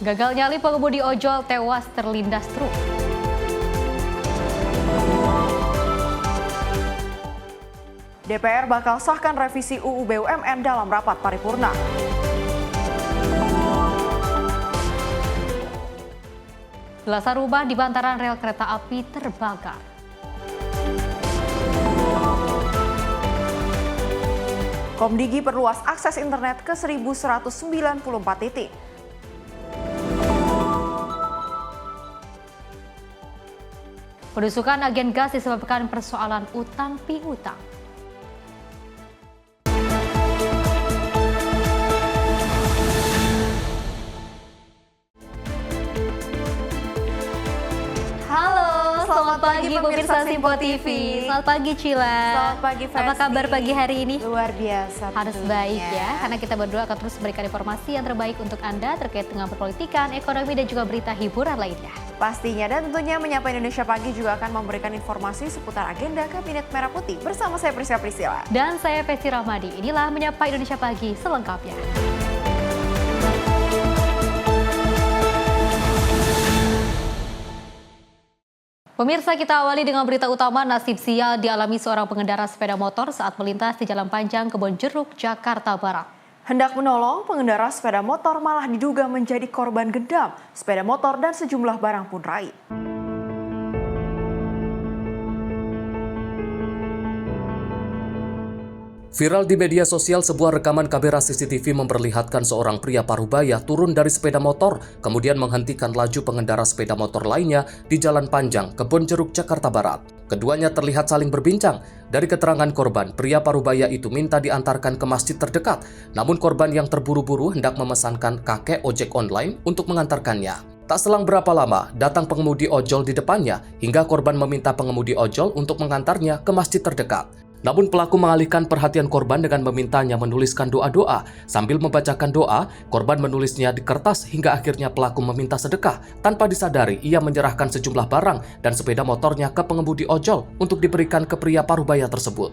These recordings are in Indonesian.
Gagal nyali pengemudi ojol tewas terlindas truk. DPR bakal sahkan revisi UU BUMN dalam rapat paripurna. Belasan rumah di bantaran rel kereta api terbakar. Komdigi perluas akses internet ke 1.194 titik. Penusukan agen gas disebabkan persoalan utang piutang. Halo, selamat pagi pemirsa Simpo TV. Selamat pagi Cila. Selamat pagi Festi. Apa kabar pagi hari ini? Luar biasa. Harus baik ya, karena kita berdua akan terus memberikan informasi yang terbaik untuk Anda terkait dengan perpolitikan, ekonomi, dan juga berita hiburan lainnya. Pastinya, dan tentunya Menyapa Indonesia Pagi juga akan memberikan informasi seputar agenda Kabinet Merah Putih bersama saya Priscila. Dan saya Festi Rahmadi. Inilah Menyapa Indonesia Pagi selengkapnya. Pemirsa, kita awali dengan berita utama. Nasib sial dialami seorang pengendara sepeda motor saat melintas di Jalan Panjang Kebonjeruk, Jakarta Barat. Hendak menolong, pengendara sepeda motor malah diduga menjadi korban gendam. Sepeda motor dan sejumlah barang pun raib. Viral di media sosial, sebuah rekaman kamera CCTV memperlihatkan seorang pria parubaya turun dari sepeda motor, kemudian menghentikan laju pengendara sepeda motor lainnya di Jalan Panjang, Kebonjeruk, Jakarta Barat. Keduanya terlihat saling berbincang. Dari keterangan korban, pria parubaya itu minta diantarkan ke masjid terdekat, namun korban yang terburu-buru hendak memesankan kakek ojek online untuk mengantarkannya. Tak selang berapa lama, datang pengemudi ojol di depannya, hingga korban meminta pengemudi ojol untuk mengantarnya ke masjid terdekat. Namun pelaku mengalihkan perhatian korban dengan memintanya menuliskan doa-doa. Sambil membacakan doa, korban menulisnya di kertas hingga akhirnya pelaku meminta sedekah. Tanpa disadari, ia menyerahkan sejumlah barang dan sepeda motornya ke pengemudi ojol untuk diberikan ke pria parubaya tersebut.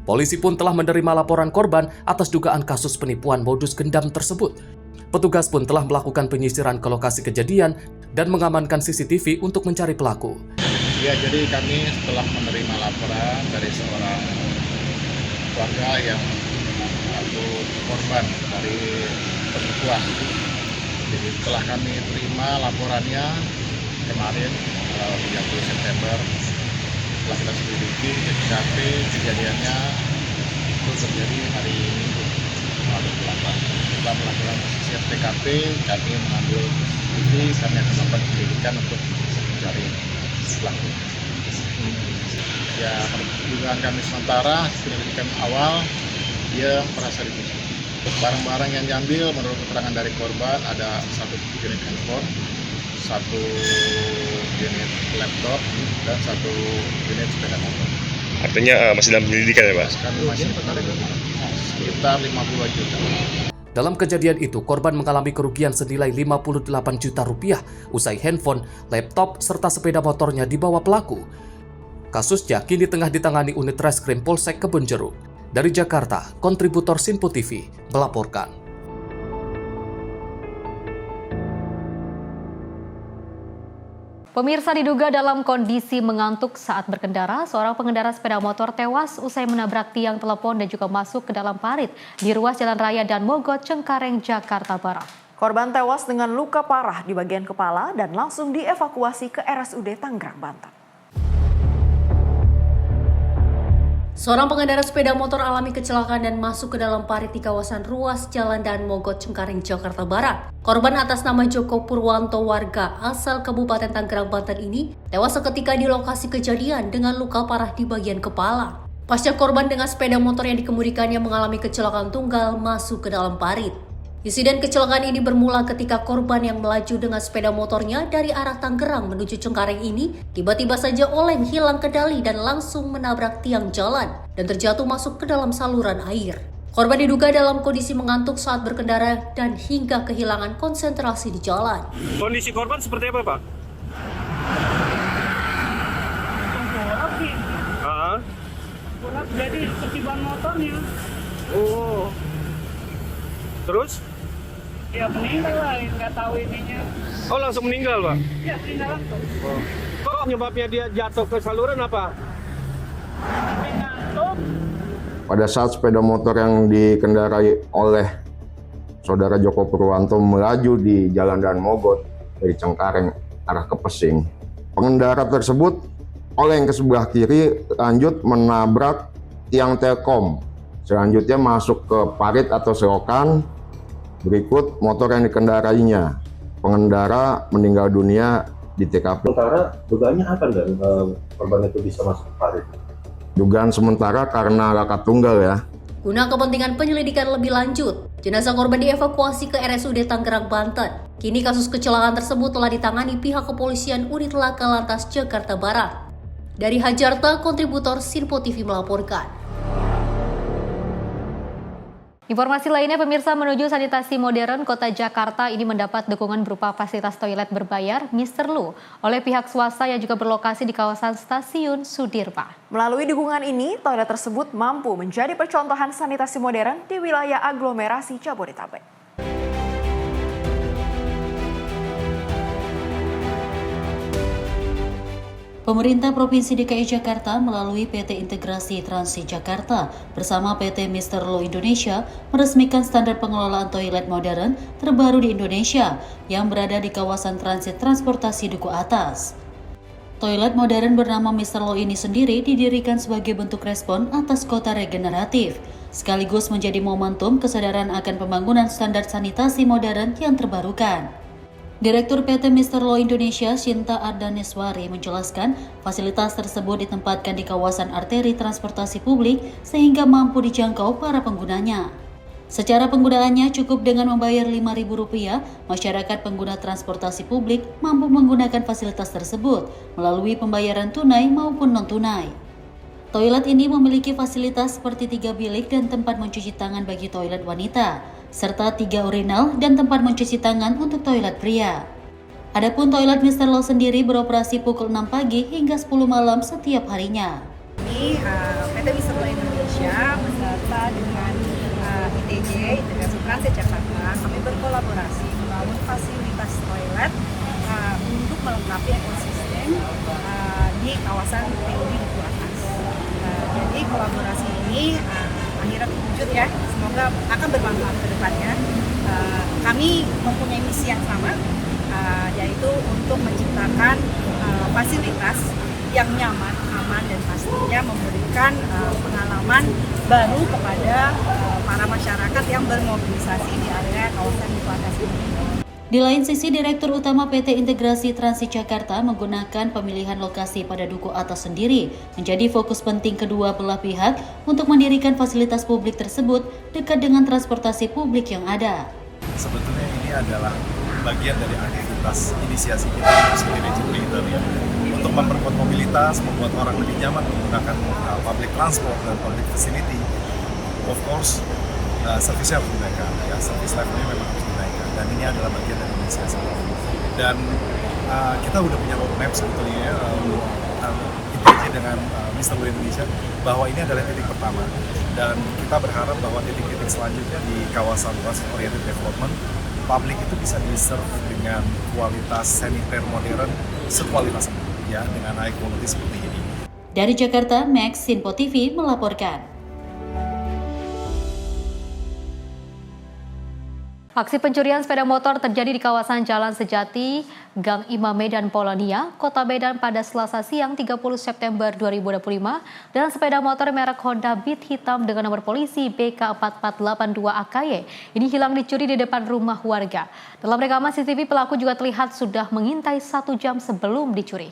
Polisi pun telah menerima laporan korban atas dugaan kasus penipuan modus gendam tersebut. Petugas pun telah melakukan penyisiran ke lokasi kejadian dan mengamankan CCTV untuk mencari pelaku. Ya, jadi kami setelah menerima laporan dari seorang warga yang mengaku korban dari penipuan. Jadi setelah kami terima laporannya kemarin 30 September, setelah kita selidiki di TKP, kejadiannya itu terjadi hari Minggu tanggal 28. Setelah melakukan siap TKP, kami mengambil ini, kami akan melakukan penyelidikan untuk mencari pelaku. Ya, dugaan kami sementara penyelidikan awal dia merasa ditusuk. Barang-barang yang diambil menurut keterangan dari korban ada 1 unit handphone, 1 unit laptop, dan 1 unit sepeda motor. Artinya masih dalam penyelidikan ya Pak? Kami masih sekitar 52 juta. Dalam kejadian itu, korban mengalami kerugian senilai 58 juta rupiah usai handphone, laptop, serta sepeda motornya dibawa pelaku. Kasusnya kini tengah ditangani unit reskrim Polsek Kebonjeruk. Dari Jakarta, kontributor Simpo TV melaporkan. Pemirsa, diduga dalam kondisi mengantuk saat berkendara, seorang pengendara sepeda motor tewas usai menabrak tiang telepon dan juga masuk ke dalam parit di ruas Jalan Raya dan Mogot, Cengkareng, Jakarta Barat. Korban tewas dengan luka parah di bagian kepala dan langsung dievakuasi ke RSUD Tangerang, Banten. Seorang pengendara sepeda motor alami kecelakaan dan masuk ke dalam parit di kawasan ruas Jalan Daan Mogot, Cengkareng, Jakarta Barat. Korban atas nama Joko Purwanto, warga asal Kabupaten Tangerang, Banten ini tewas seketika di lokasi kejadian dengan luka parah di bagian kepala. Pasca korban dengan sepeda motor yang dikemudikannya mengalami kecelakaan tunggal masuk ke dalam parit. Insiden kecelakaan ini bermula ketika korban yang melaju dengan sepeda motornya dari arah Tangerang menuju Cengkareng ini tiba-tiba saja oleng, hilang kendali dan langsung menabrak tiang jalan dan terjatuh masuk ke dalam saluran air. Korban diduga dalam kondisi mengantuk saat berkendara dan hingga kehilangan konsentrasi di jalan. Kondisi korban seperti apa Pak? Bolak jadi seperti ban motornya. Oh. Terus? Ya meninggal lah, nggak tahu ininya. Oh langsung meninggal Pak? Ya meninggal langsung. Kok nyebabnya dia jatuh ke saluran apa? Ngantuk. Pada saat sepeda motor yang dikendarai oleh Saudara Joko Purwanto melaju di Jalan Dan Mogot dari Cengkareng arah ke Pesing, pengendara tersebut oleng ke sebelah kiri lanjut menabrak tiang Telkom. Selanjutnya masuk ke parit atau selokan. Berikut motor yang dikendarainya. Pengendara meninggal dunia di TKP. Sementara dugaannya apa dan korban itu bisa masuk ke parit? Dugaan sementara karena laka tunggal ya. Guna kepentingan penyelidikan lebih lanjut, jenazah korban dievakuasi ke RSUD Tangerang, Banten. Kini kasus kecelakaan tersebut telah ditangani pihak kepolisian Unit Laka Lantas Jakarta Barat. Dari Hajarta, kontributor Sinpo TV melaporkan. Informasi lainnya, pemirsa, menuju sanitasi modern Kota Jakarta ini mendapat dukungan berupa fasilitas toilet berbayar Mr. Lu oleh pihak swasta yang juga berlokasi di kawasan Stasiun Sudirman. Melalui dukungan ini, toilet tersebut mampu menjadi percontohan sanitasi modern di wilayah aglomerasi Jabodetabek. Pemerintah Provinsi DKI Jakarta melalui PT Integrasi Transit Jakarta bersama PT Mr. Lu Indonesia meresmikan standar pengelolaan toilet modern terbaru di Indonesia yang berada di kawasan transit transportasi Duku Atas. Toilet modern bernama Mr. Lu ini sendiri didirikan sebagai bentuk respon atas kota regeneratif, sekaligus menjadi momentum kesadaran akan pembangunan standar sanitasi modern yang terbarukan. Direktur PT Mr. Lu Indonesia, Shinta Ardaneswari, menjelaskan fasilitas tersebut ditempatkan di kawasan arteri transportasi publik sehingga mampu dijangkau para penggunanya. Secara penggunaannya cukup dengan membayar Rp5.000, masyarakat pengguna transportasi publik mampu menggunakan fasilitas tersebut melalui pembayaran tunai maupun non-tunai. Toilet ini memiliki fasilitas seperti 3 bilik dan tempat mencuci tangan bagi toilet wanita, serta 3 urinal dan tempat mencuci tangan untuk toilet pria. Adapun toilet Mr. Lu sendiri beroperasi pukul 6 pagi hingga 10 malam setiap harinya. Ini PT Mr. Lu Indonesia beserta dengan ITJ, Integrasi Transit Jakarta, kami berkolaborasi membangun fasilitas toilet untuk melengkapi ekosistem di kawasan PUD Duku Atas. Jadi kolaborasi ini akhirnya terwujud ya, semoga akan bermanfaat ke depannya. Kami mempunyai misi yang sama, yaitu untuk menciptakan fasilitas yang nyaman, aman, dan pastinya memberikan pengalaman baru kepada para masyarakat yang bermobilisasi di area kawasan Duku Atas ini. Di lain sisi, Direktur Utama PT Integrasi Transit Jakarta menggunakan pemilihan lokasi pada Duku Atas sendiri menjadi fokus penting kedua belah pihak untuk mendirikan fasilitas publik tersebut dekat dengan transportasi publik yang ada. Sebetulnya ini adalah bagian dari aktivitas inisiasi kita untuk Sustainability Creator ya, untuk memperkuat mobilitas, membuat orang lebih nyaman menggunakan public transport dan public facility. Of course, servisnya harus dinaikkan, ya, service levelnya memang harus dinaikkan, dan ini adalah bagian dari inisiasi. Dan kita udah punya roadmap sebetulnya ITJ dengan Mr. Lu Indonesia bahwa ini adalah titik pertama, dan kita berharap bahwa titik-titik selanjutnya di kawasan transit oriented development publik itu bisa di-serve dengan kualitas saniter modern sekualitas ya, dengan high quality seperti ini. Dari Jakarta, Max, Sinpo TV melaporkan. Aksi pencurian sepeda motor terjadi di kawasan Jalan Sejati, Gang Imam Medan Polonia, Kota Medan pada Selasa siang 30 September 2025 dan sepeda motor merek Honda Beat hitam dengan nomor polisi BK4482 AKY ini hilang dicuri di depan rumah warga. Dalam rekaman CCTV, pelaku juga terlihat sudah mengintai 1 jam sebelum dicuri.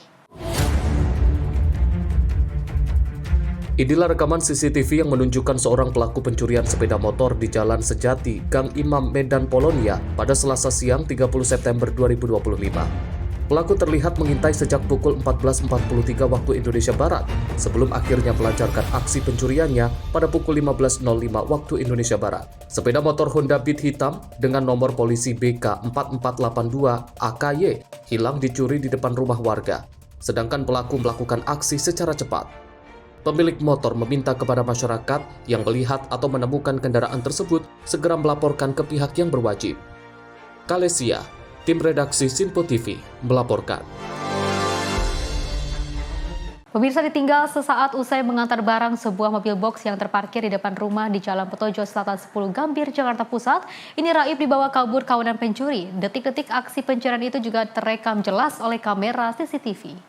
Inilah rekaman CCTV yang menunjukkan seorang pelaku pencurian sepeda motor di Jalan Sejati, Gang Imam Medan Polonia pada Selasa siang 30 September 2025. Pelaku terlihat mengintai sejak pukul 14.43 waktu Indonesia Barat, sebelum akhirnya melancarkan aksi pencuriannya pada pukul 15.05 waktu Indonesia Barat. Sepeda motor Honda Beat hitam dengan nomor polisi BK4482 AKY hilang dicuri di depan rumah warga, sedangkan pelaku melakukan aksi secara cepat. Pemilik motor meminta kepada masyarakat yang melihat atau menemukan kendaraan tersebut segera melaporkan ke pihak yang berwajib. Kalesia, tim redaksi Sinpo TV melaporkan. Pemirsa, ditinggal sesaat usai mengantar barang sebuah mobil box yang terparkir di depan rumah di Jalan Petojo Selatan 10 Gambir, Jakarta Pusat. Ini Raib dibawa kabur kawanan pencuri. Detik-detik aksi pencurian itu juga terekam jelas oleh kamera CCTV.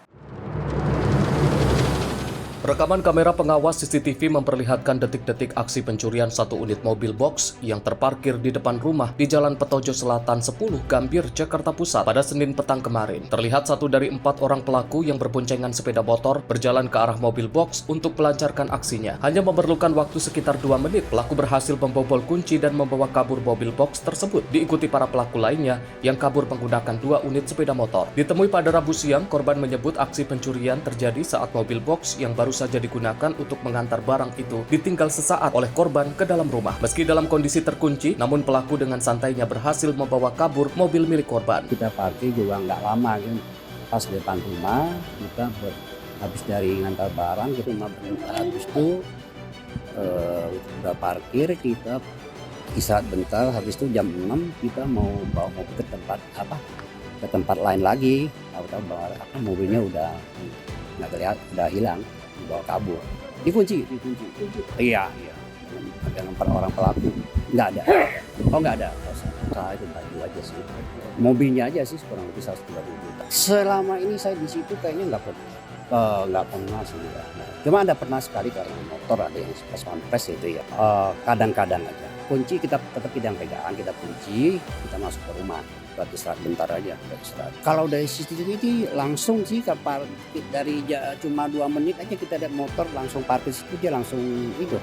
Rekaman kamera pengawas CCTV memperlihatkan detik-detik aksi pencurian satu unit mobil box yang terparkir di depan rumah di Jalan Petojo Selatan 10 Gambir, Jakarta Pusat pada Senin petang kemarin. Terlihat satu dari 4 orang pelaku yang berboncengan sepeda motor berjalan ke arah mobil box untuk melancarkan aksinya. Hanya memerlukan waktu sekitar 2 menit, pelaku berhasil membobol kunci dan membawa kabur mobil box tersebut. Diikuti para pelaku lainnya yang kabur menggunakan 2 unit sepeda motor. Ditemui pada Rabu siang, korban menyebut aksi pencurian terjadi saat mobil box yang baru saja digunakan untuk mengantar barang itu ditinggal sesaat oleh korban ke dalam rumah. Meski dalam kondisi terkunci, namun pelaku dengan santainya berhasil membawa kabur mobil milik korban. Kita parkir juga nggak lama kan, pas depan rumah kita habis dari ngantar barang kita habis itu udah parkir, kita istirahat bentar, habis itu jam 6 kita mau bawa mobil ke tempat lain lagi. Tahu-tahu bahwa mobilnya udah nggak terlihat, udah hilang, dibawa kabur, dikunci. Iya, dengan 4 orang pelaku nggak ada. Nggak ada. Saya itu baju aja sih, mobilnya aja sih kurang lebih 130 juta. Selama ini saya di situ kayaknya nggak pernah sih. Cuma ada pernah sekali karena motor ada yang pas itu ya. Kadang-kadang aja. Kunci kita tetap pegang, kita kunci, kita masuk ke rumah. Berarti istirahat bentar aja. Kalau dari CCTV langsung sih dari cuma 2 menit aja kita lihat motor langsung parkir situ, dia langsung itu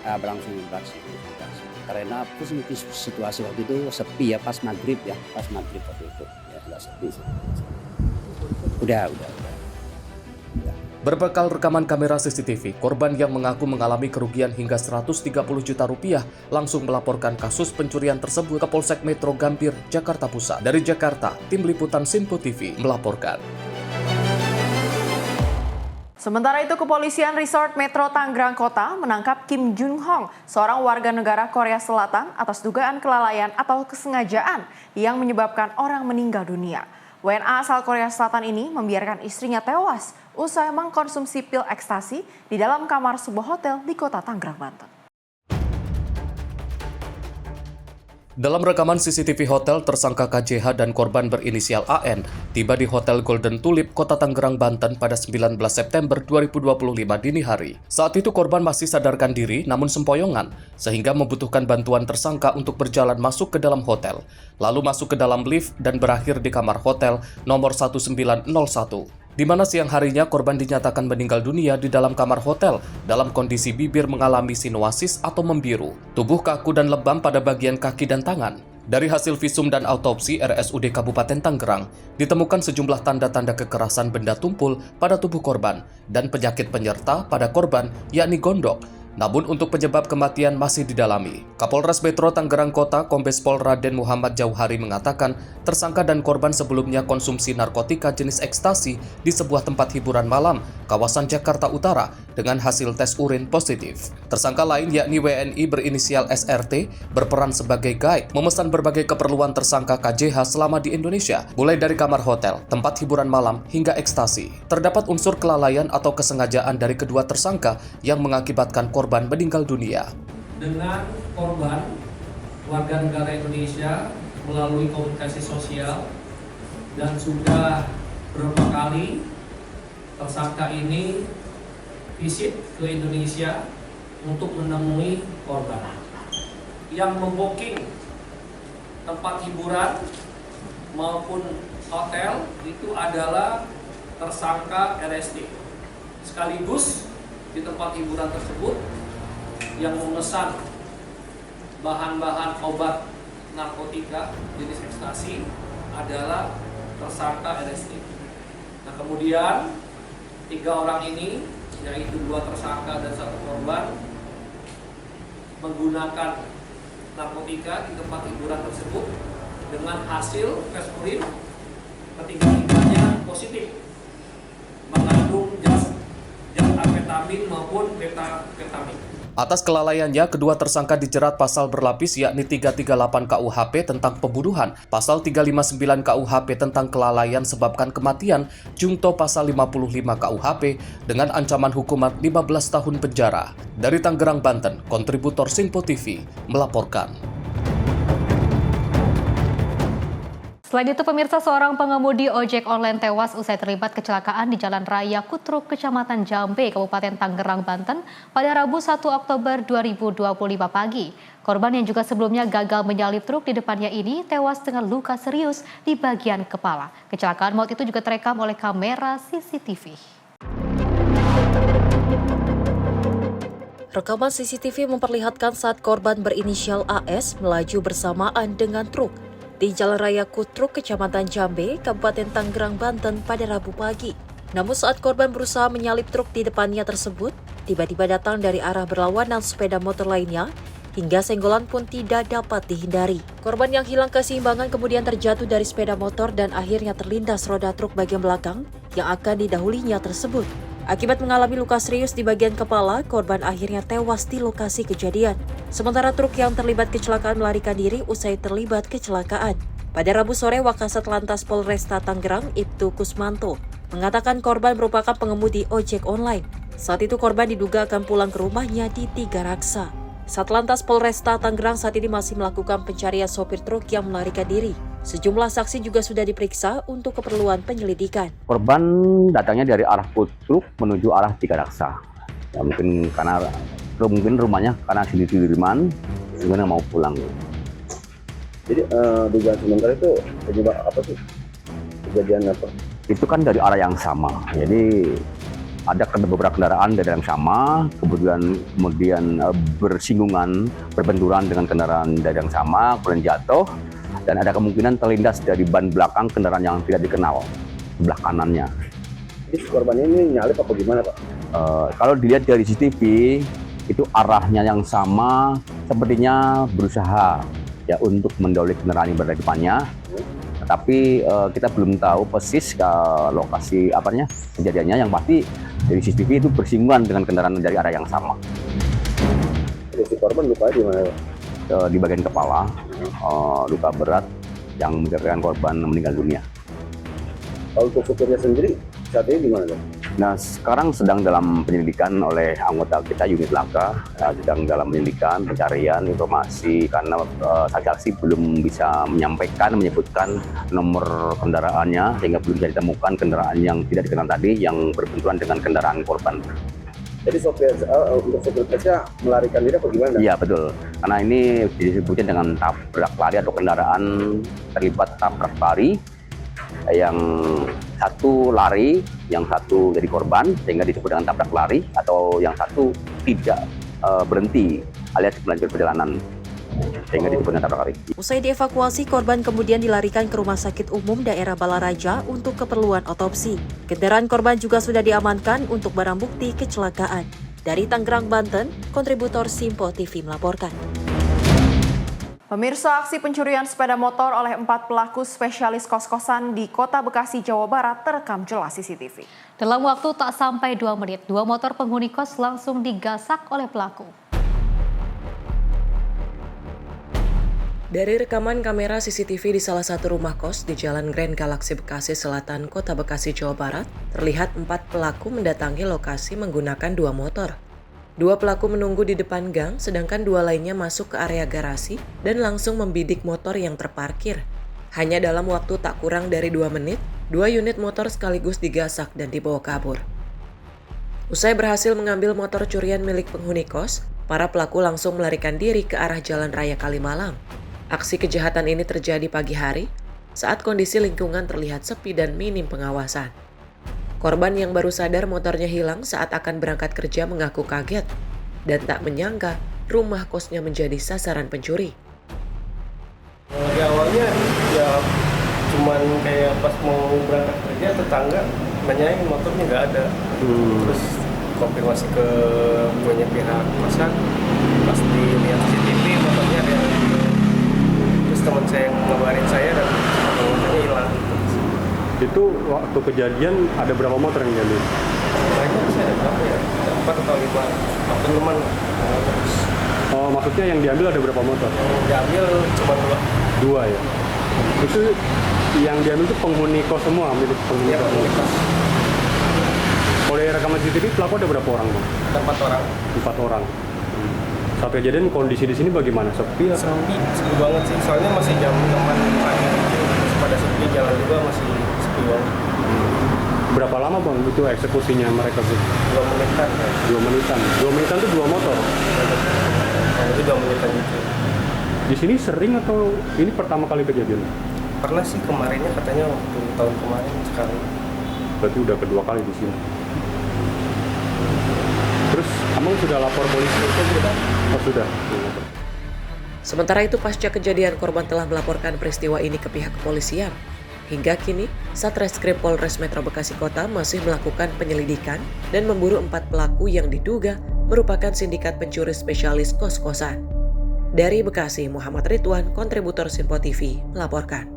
berlangsung beraksi. Karena situasi waktu itu sepi ya, pas maghrib waktu itu ya, nggak sepi sih. Udah. Berbekal rekaman kamera CCTV, korban yang mengaku mengalami kerugian hingga 130 juta rupiah langsung melaporkan kasus pencurian tersebut ke Polsek Metro Gambir, Jakarta Pusat. Dari Jakarta, tim liputan Sinpo TV melaporkan. Sementara itu, Kepolisian Resort Metro Tangerang Kota menangkap Kim Jun Hong, seorang warga negara Korea Selatan atas dugaan kelalaian atau kesengajaan yang menyebabkan orang meninggal dunia. WNA asal Korea Selatan ini membiarkan istrinya tewas usai mengkonsumsi pil ekstasi di dalam kamar sebuah hotel di kota Tangerang, Banten. Dalam rekaman CCTV hotel, tersangka KJH dan korban berinisial AN tiba di Hotel Golden Tulip, Kota Tangerang, Banten pada 19 September 2025 dini hari. Saat itu korban masih sadarkan diri namun sempoyongan, sehingga membutuhkan bantuan tersangka untuk berjalan masuk ke dalam hotel, lalu masuk ke dalam lift dan berakhir di kamar hotel nomor 1901. Di mana siang harinya korban dinyatakan meninggal dunia di dalam kamar hotel dalam kondisi bibir mengalami sinuasis atau membiru, tubuh kaku dan lebam pada bagian kaki dan tangan. Dari hasil visum dan autopsi RSUD Kabupaten Tangerang, ditemukan sejumlah tanda-tanda kekerasan benda tumpul pada tubuh korban dan penyakit penyerta pada korban, yakni gondok. Namun untuk penyebab kematian masih didalami. Kapolres Metro Tangerang Kota Kombes Pol Raden Muhammad Jauhari mengatakan tersangka dan korban sebelumnya konsumsi narkotika jenis ekstasi di sebuah tempat hiburan malam kawasan Jakarta Utara dengan hasil tes urin positif. Tersangka lain yakni WNI berinisial SRT berperan sebagai guide memesan berbagai keperluan tersangka KJH selama di Indonesia, mulai dari kamar hotel, tempat hiburan malam hingga ekstasi. Terdapat unsur kelalaian atau kesengajaan dari kedua tersangka yang mengakibatkan korban meninggal dunia. Dengan korban warga negara Indonesia melalui komunikasi sosial dan sudah beberapa kali tersangka ini visit ke Indonesia untuk menemui korban. Yang membooking tempat hiburan maupun hotel itu adalah tersangka RST. Sekaligus di tempat hiburan tersebut yang memesan bahan-bahan obat narkotika jenis ekstasi adalah tersangka RST. Nah, kemudian 3 orang ini, yaitu 2 tersangka dan 1 korban, menggunakan narkotika di tempat hiburan tersebut dengan hasil tes urin ketiga-tiganya positif mengandung zat amfetamin maupun metafetamin. Atas kelalaiannya, kedua tersangka dijerat pasal berlapis yakni 338 KUHP tentang pembunuhan, pasal 359 KUHP tentang kelalaian sebabkan kematian, jungto pasal 55 KUHP dengan ancaman hukuman 15 tahun penjara. Dari Tangerang, Banten, kontributor Simpo TV melaporkan. Selain itu, pemirsa, seorang pengemudi ojek online tewas usai terlibat kecelakaan di Jalan Raya Kutruk, Kecamatan Jambe, Kabupaten Tangerang, Banten pada Rabu 1 Oktober 2025 pagi. Korban yang juga sebelumnya gagal menyalip truk di depannya ini tewas dengan luka serius di bagian kepala. Kecelakaan maut itu juga terekam oleh kamera CCTV. Rekaman CCTV memperlihatkan saat korban berinisial AS melaju bersamaan dengan truk di Jalan Raya Kutruk, Kecamatan Jambe, Kabupaten Tangerang, Banten pada Rabu pagi. Namun saat korban berusaha menyalip truk di depannya tersebut, tiba-tiba datang dari arah berlawanan sepeda motor lainnya, hingga senggolan pun tidak dapat dihindari. Korban yang hilang keseimbangan kemudian terjatuh dari sepeda motor dan akhirnya terlindas roda truk bagian belakang yang akan didahulinya tersebut. Akibat mengalami luka serius di bagian kepala, korban akhirnya tewas di lokasi kejadian. Sementara truk yang terlibat kecelakaan melarikan diri usai terlibat kecelakaan. Pada Rabu sore, Wakasat Lantas Polresta Tangerang, Ibtu Kusmanto, mengatakan korban merupakan pengemudi ojek online. Saat itu korban diduga akan pulang ke rumahnya di Tiga Raksa. Satlantas Polresta Tangerang saat ini masih melakukan pencarian sopir truk yang melarikan diri. Sejumlah saksi juga sudah diperiksa untuk keperluan penyelidikan. Korban datangnya dari arah Kutruk menuju arah Tiga Raksa. Ya, mungkin rumahnya karena sini Sudirman, sebenarnya mau pulang. Jadi dugaan sementara itu penyebab apa sih? Kejadian apa? Itu kan dari arah yang sama. Jadi ada beberapa kendaraan dari yang sama, kemudian bersinggungan, berbenturan dengan kendaraan dari yang sama, kemudian jatuh. Dan ada kemungkinan terlindas dari ban belakang kendaraan yang tidak dikenal, sebelah kanannya. Jadi korban ini nyalip apa gimana, Pak? Kalau dilihat dari CCTV, itu arahnya yang sama, sepertinya berusaha ya untuk mendahului kendaraan yang berada di depannya. Tapi kita belum tahu persis lokasi kejadiannya. Yang pasti dari CCTV itu bersinggungan dengan kendaraan dari arah yang sama. Jadi korban lukanya di mana, Pak? Di bagian kepala, luka berat yang menyebabkan korban meninggal dunia. Kalau untuk supirnya sendiri saat ini gimana, Pak? Nah, sekarang sedang dalam penyelidikan oleh anggota kita unit laka, sedang dalam penyelidikan, pencarian informasi karena saksi belum bisa menyebutkan nomor kendaraannya sehingga belum bisa ditemukan kendaraan yang tidak dikenal tadi yang berbenturan dengan kendaraan korban. Jadi untuk sopir truknya melarikan diri apa gimana? Iya betul, karena ini disebutnya dengan tabrak lari atau kendaraan terlibat tabrak lari, yang satu lari, yang satu jadi korban sehingga disebut dengan tabrak lari, atau yang satu tidak berhenti alias melanjutkan perjalanan sehingga disebut dengan tabrak lari. Usai dievakuasi, korban kemudian dilarikan ke Rumah Sakit Umum Daerah Balaraja untuk keperluan otopsi. Kendaraan korban juga sudah diamankan untuk barang bukti kecelakaan. Dari Tangerang, Banten, kontributor Simpo TV melaporkan. Pemirsa, aksi pencurian sepeda motor oleh 4 pelaku spesialis kos-kosan di Kota Bekasi, Jawa Barat terekam jelas CCTV. Dalam waktu tak sampai 2 menit, 2 motor penghuni kos langsung digasak oleh pelaku. Dari rekaman kamera CCTV di salah satu rumah kos di Jalan Grand Galaxy Bekasi Selatan, Kota Bekasi, Jawa Barat, terlihat 4 pelaku mendatangi lokasi menggunakan 2 motor. 2 pelaku menunggu di depan gang, sedangkan 2 lainnya masuk ke area garasi dan langsung membidik motor yang terparkir. Hanya dalam waktu tak kurang dari 2 menit, 2 unit motor sekaligus digasak dan dibawa kabur. Usai berhasil mengambil motor curian milik penghuni kos, para pelaku langsung melarikan diri ke arah Jalan Raya Kalimalang. Aksi kejahatan ini terjadi pagi hari saat kondisi lingkungan terlihat sepi dan minim pengawasan. Korban yang baru sadar motornya hilang saat akan berangkat kerja mengaku kaget dan tak menyangka rumah kosnya menjadi sasaran pencuri. Di awalnya ya cuman kayak pas mau berangkat kerja tetangga nanyain motornya nggak ada. Terus konfirmasi ke punya pihak kosan, pas dilihat CCTV motornya ada. Terus teman saya yang ngabarin saya dan motornya hilang. Itu waktu kejadian ada berapa motor yang diambil? kayaknya sih ada berapa ya? 4 atau 5 teman. Oh, maksudnya yang diambil ada berapa motor? Yang diambil cuma 2 ya? Itu yang diambil itu penghuni kos semua, milik penghuni kos? Penghuni kos. Kalau dari rekaman CCTV, pelaku ada berapa orang, Bang? Ada 4 orang. 4 orang. Saat kejadian kondisi di sini bagaimana? Sepi atau? Sepi banget sih, soalnya masih jam 6-an pagi. Masih pada sepi, jalan juga masih sepi banget. Berapa lama Bang itu eksekusinya mereka sih? 2 menitan. 2 menitan? 2 menitan itu 2 motor? Itu 2 menitan gitu. Di sini sering atau ini pertama kali kejadian? Pernah sih kemarinnya katanya waktu tahun kemarin sekali. Berarti udah kedua kali di sini. Terus Abang sudah lapor polisi atau sudah? Oh sudah. Sementara itu pasca kejadian korban telah melaporkan peristiwa ini ke pihak kepolisian. Hingga kini, Satreskrim Polres Metro Bekasi Kota masih melakukan penyelidikan dan memburu 4 pelaku yang diduga merupakan sindikat pencuri spesialis kos-kosan. Dari Bekasi, Muhammad Ridwan, kontributor Simpo TV, melaporkan.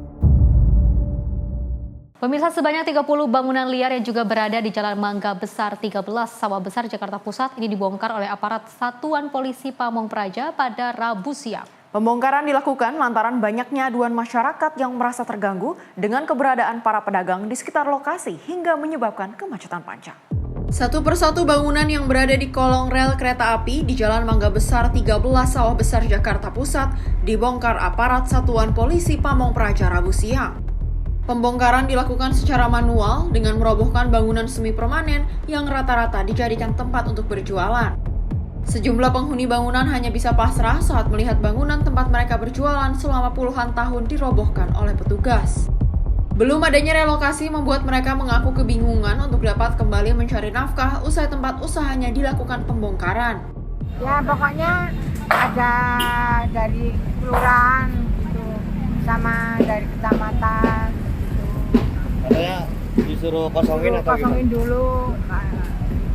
Pemirsa, sebanyak 30 bangunan liar yang juga berada di Jalan Mangga Besar 13, Sawah Besar, Jakarta Pusat ini dibongkar oleh aparat Satuan Polisi Pamong Praja pada Rabu siang. Pembongkaran dilakukan lantaran banyaknya aduan masyarakat yang merasa terganggu dengan keberadaan para pedagang di sekitar lokasi hingga menyebabkan kemacetan panjang. Satu persatu bangunan yang berada di kolong rel kereta api di Jalan Mangga Besar 13, Sawah Besar, Jakarta Pusat dibongkar aparat Satuan Polisi Pamong Praja Rabu siang. Pembongkaran dilakukan secara manual dengan merobohkan bangunan semi permanen yang rata-rata dijadikan tempat untuk berjualan. Sejumlah penghuni bangunan hanya bisa pasrah saat melihat bangunan tempat mereka berjualan selama puluhan tahun dirobohkan oleh petugas. Belum adanya relokasi membuat mereka mengaku kebingungan untuk dapat kembali mencari nafkah usai tempat usahanya dilakukan pembongkaran. Ya pokoknya ada dari kelurahan gitu, sama dari kecamatan. Katanya disuruh kosongin atau kosongin dulu.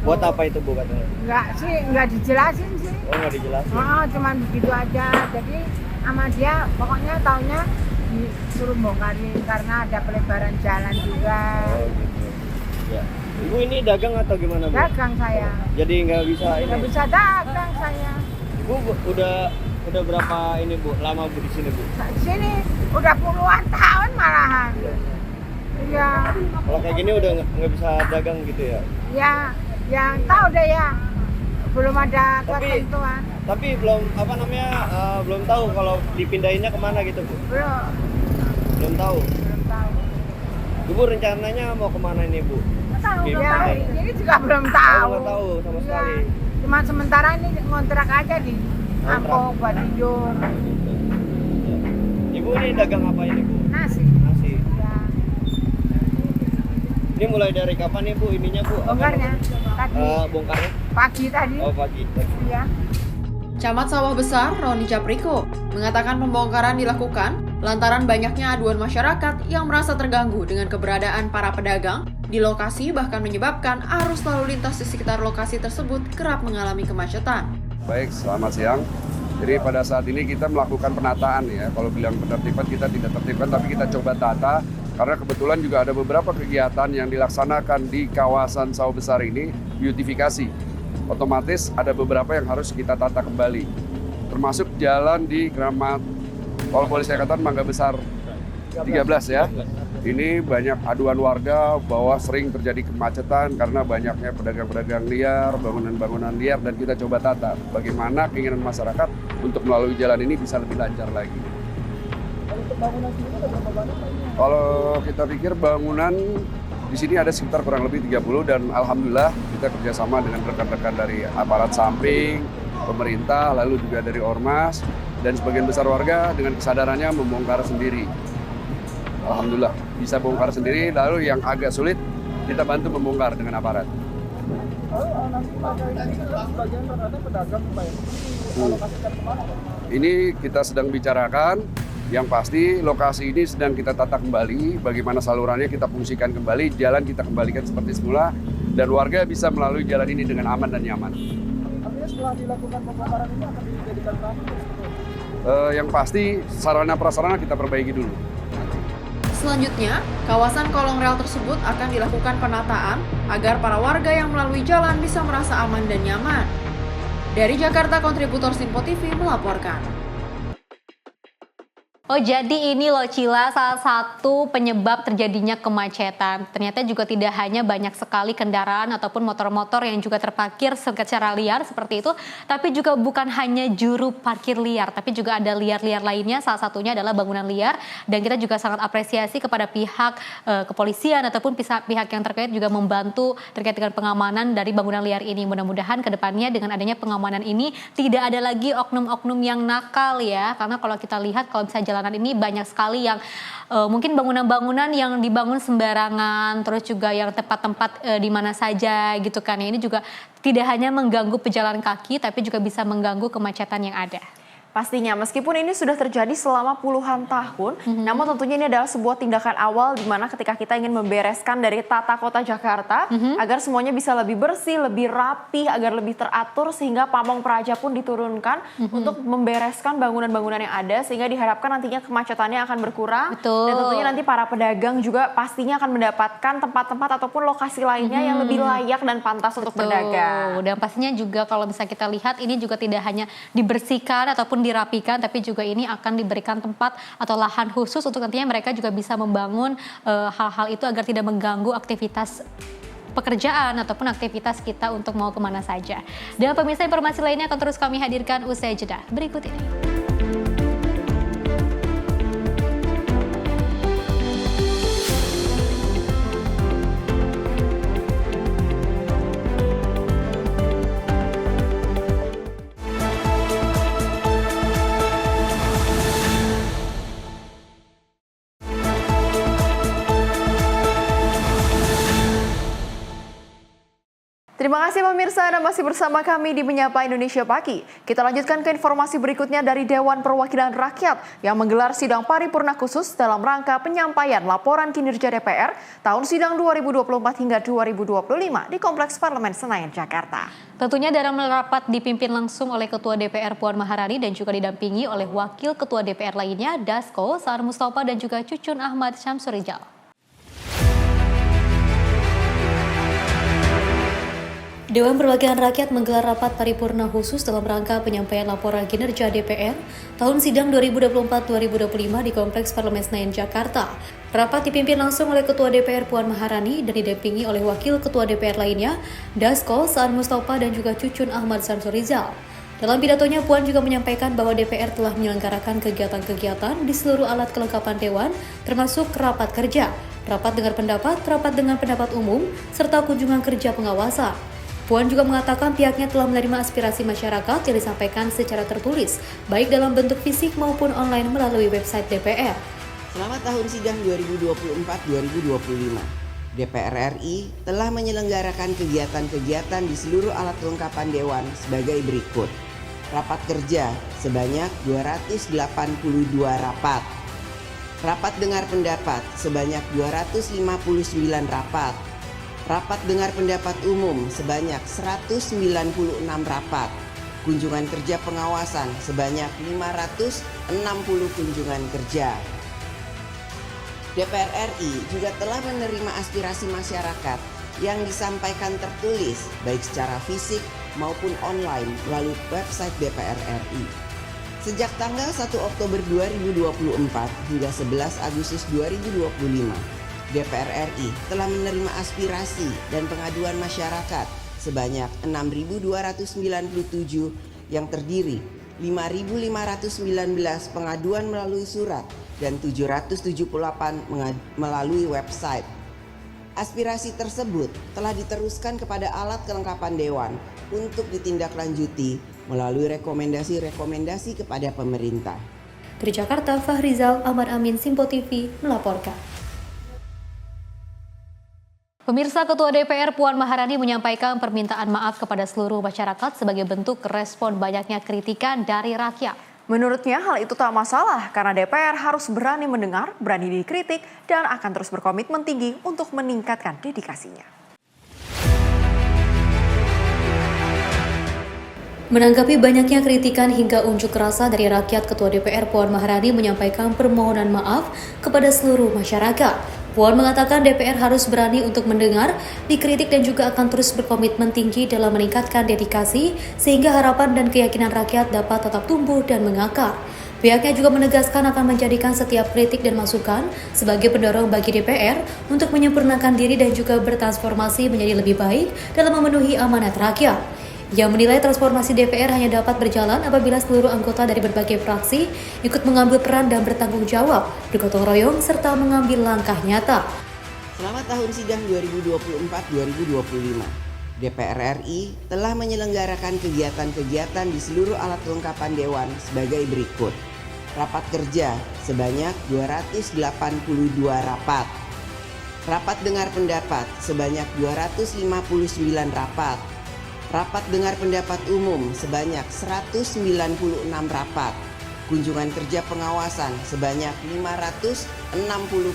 Buat apa itu Bu katanya? Enggak dijelasin sih. Oh enggak dijelasin? Oh, cuman begitu aja. Jadi sama dia pokoknya taunya disuruh bongkarin karena ada pelebaran jalan juga. Oh gitu. Ya. Ibu ini dagang atau gimana Bu? Dagang saya. Jadi nggak bisa ini? Nggak bisa dagang saya. Ibu udah berapa ini Bu? Lama Bu di sini Bu? Di sini udah puluhan tahun malahan. Iya. Kalau kayak gini udah nggak bisa dagang gitu ya? Ya, yang tahu deh ya. Belum ada ketentuan. Tapi belum belum tahu kalau dipindahinnya kemana gitu Bu? Belum tahu. Ibu rencananya mau kemana ini Bu? Tahu ya, ini juga belum tahu. Belum tahu sama sekali. Cuma sementara ini ngontrak aja di Angkong buat tidur. Ibu ini dagang apa ini Bu? Nasi. Ya. Ini mulai dari kapan nih Bu ininya Bu? Bongkarnya tadi. Bongkarnya? Pagi tadi. Oh pagi. Iya. Camat Sawah Besar, Roni Capriko, mengatakan pembongkaran dilakukan lantaran banyaknya aduan masyarakat yang merasa terganggu dengan keberadaan para pedagang di lokasi, bahkan menyebabkan arus lalu lintas di sekitar lokasi tersebut kerap mengalami kemacetan. Baik, selamat siang. Jadi pada saat ini kita melakukan penataan ya. Kalau bilang penertiban kita tidak tertibkan, tapi kita coba tata karena kebetulan juga ada beberapa kegiatan yang dilaksanakan di kawasan Sawah Besar ini, beautifikasi. Otomatis ada beberapa yang harus kita tata kembali. Termasuk jalan di Kramat Tol Polisi Angkatan Mangga Besar 13 ya. Ini banyak aduan warga bahwa sering terjadi kemacetan karena banyaknya pedagang-pedagang liar, bangunan-bangunan liar, dan kita coba tata bagaimana keinginan masyarakat untuk melalui jalan ini bisa lebih lancar lagi. Untuk bangunan sini ada berapa banyak? Kalau kita pikir bangunan di sini ada sekitar kurang lebih 30 dan alhamdulillah kita kerjasama dengan rekan-rekan dari aparat samping, pemerintah, lalu juga dari Ormas, dan sebagian besar warga dengan kesadarannya membongkar sendiri. Alhamdulillah bisa bongkar sendiri, lalu yang agak sulit kita bantu membongkar dengan aparat. Nanti sebagian rata-rata pedagang Ini kita sedang bicarakan, yang pasti lokasi ini sedang kita tata kembali, bagaimana salurannya kita fungsikan kembali, jalan kita kembalikan seperti semula, dan warga bisa melalui jalan ini dengan aman dan nyaman. Artinya setelah dilakukan pembongkaran ini akan dijadikan trafik? Yang pasti sarana prasarana kita perbaiki dulu. Selanjutnya, kawasan kolong rel tersebut akan dilakukan penataan agar para warga yang melalui jalan bisa merasa aman dan nyaman. Dari Jakarta, kontributor Simpo TV melaporkan. Oh, jadi ini loh Cila, salah satu penyebab terjadinya kemacetan. Ternyata juga tidak hanya banyak sekali kendaraan ataupun motor-motor yang juga terparkir secara liar seperti itu, tapi juga bukan hanya juru parkir liar, tapi juga ada liar-liar lainnya, salah satunya adalah bangunan liar. Dan kita juga sangat apresiasi kepada pihak kepolisian ataupun pihak yang terkait juga membantu terkait dengan pengamanan dari bangunan liar ini. Mudah-mudahan ke depannya dengan adanya pengamanan ini tidak ada lagi oknum-oknum yang nakal ya, karena kalau kita lihat kalau bisa jalan ini banyak sekali yang mungkin bangunan-bangunan yang dibangun sembarangan, terus juga yang tempat-tempat di mana saja gitu kan. Ini juga tidak hanya mengganggu pejalan kaki tapi juga bisa mengganggu kemacetan yang ada. Pastinya, meskipun ini sudah terjadi selama puluhan tahun, namun tentunya ini adalah sebuah tindakan awal di mana ketika kita ingin membereskan dari tata kota Jakarta agar semuanya bisa lebih bersih, lebih rapi, agar lebih teratur sehingga pamong praja pun diturunkan untuk membereskan bangunan-bangunan yang ada sehingga diharapkan nantinya kemacetannya akan berkurang. Betul. Dan tentunya nanti para pedagang juga pastinya akan mendapatkan tempat-tempat ataupun lokasi lainnya yang lebih layak dan pantas untuk berdagang. Dan pastinya juga kalau bisa kita lihat ini juga tidak hanya dibersihkan ataupun dirapikan, tapi juga ini akan diberikan tempat atau lahan khusus untuk nantinya mereka juga bisa membangun hal-hal itu agar tidak mengganggu aktivitas pekerjaan ataupun aktivitas kita untuk mau kemana saja. Dan pemirsa, informasi lainnya akan terus kami hadirkan usai jeda berikut ini. Terima kasih pemirsa, Anda masih bersama kami di Menyapa Indonesia Pagi. Kita lanjutkan ke informasi berikutnya dari Dewan Perwakilan Rakyat yang menggelar sidang paripurna khusus dalam rangka penyampaian laporan kinerja DPR tahun sidang 2024 hingga 2025 di Kompleks Parlemen Senayan, Jakarta. Tentunya dalam rapat dipimpin langsung oleh Ketua DPR Puan Maharani dan juga didampingi oleh Wakil Ketua DPR lainnya Dasko, Saan Mustafa dan juga Cucun Ahmad Syamsurijal. Dewan Perwakilan Rakyat menggelar rapat paripurna khusus dalam rangka penyampaian laporan kinerja DPR tahun sidang 2024-2025 di Kompleks Parlemen Senayan, Jakarta. Rapat dipimpin langsung oleh Ketua DPR Puan Maharani dan didampingi oleh Wakil Ketua DPR lainnya, Dasko, Saan Mustafa dan juga Cucun Ahmad Syamsurijal. Dalam pidatonya, Puan juga menyampaikan bahwa DPR telah menyelenggarakan kegiatan-kegiatan di seluruh alat kelengkapan Dewan, termasuk rapat kerja, rapat dengar pendapat, rapat dengan pendapat umum, serta kunjungan kerja pengawasan. Puan juga mengatakan pihaknya telah menerima aspirasi masyarakat yang disampaikan secara tertulis, baik dalam bentuk fisik maupun online melalui website DPR. Selama tahun sidang 2024-2025, DPR RI telah menyelenggarakan kegiatan-kegiatan di seluruh alat kelengkapan Dewan sebagai berikut. Rapat kerja sebanyak 282 rapat. Rapat dengar pendapat sebanyak 259 rapat. Rapat dengar pendapat umum sebanyak 196 rapat, kunjungan kerja pengawasan sebanyak 560 kunjungan kerja. DPR RI juga telah menerima aspirasi masyarakat yang disampaikan tertulis baik secara fisik maupun online melalui website DPR RI. Sejak tanggal 1 Oktober 2024 hingga 11 Agustus 2025, DPR RI telah menerima aspirasi dan pengaduan masyarakat sebanyak 6.297 yang terdiri 5.519 pengaduan melalui surat dan 778 melalui website. Aspirasi tersebut telah diteruskan kepada alat kelengkapan Dewan untuk ditindaklanjuti melalui rekomendasi-rekomendasi kepada pemerintah. Dari Jakarta, Fahrizal Ahmad Amin, Simpo TV melaporkan. Pemirsa, Ketua DPR Puan Maharani menyampaikan permintaan maaf kepada seluruh masyarakat sebagai bentuk respon banyaknya kritikan dari rakyat. Menurutnya hal itu tak masalah karena DPR harus berani mendengar, berani dikritik, dan akan terus berkomitmen tinggi untuk meningkatkan dedikasinya. Menanggapi banyaknya kritikan hingga unjuk rasa dari rakyat, Ketua DPR Puan Maharani menyampaikan permohonan maaf kepada seluruh masyarakat. Puan mengatakan DPR harus berani untuk mendengar, dikritik dan juga akan terus berkomitmen tinggi dalam meningkatkan dedikasi sehingga harapan dan keyakinan rakyat dapat tetap tumbuh dan mengakar. Pihaknya juga menegaskan akan menjadikan setiap kritik dan masukan sebagai pendorong bagi DPR untuk menyempurnakan diri dan juga bertransformasi menjadi lebih baik dalam memenuhi amanat rakyat. Yang menilai transformasi DPR hanya dapat berjalan apabila seluruh anggota dari berbagai fraksi ikut mengambil peran dan bertanggung jawab, bergotong royong, serta mengambil langkah nyata. Selama tahun sidang 2024-2025, DPR RI telah menyelenggarakan kegiatan-kegiatan di seluruh alat kelengkapan Dewan sebagai berikut. Rapat kerja sebanyak 282 rapat. Rapat dengar pendapat sebanyak 259 rapat. Rapat dengar pendapat umum sebanyak 196 rapat. Kunjungan kerja pengawasan sebanyak 560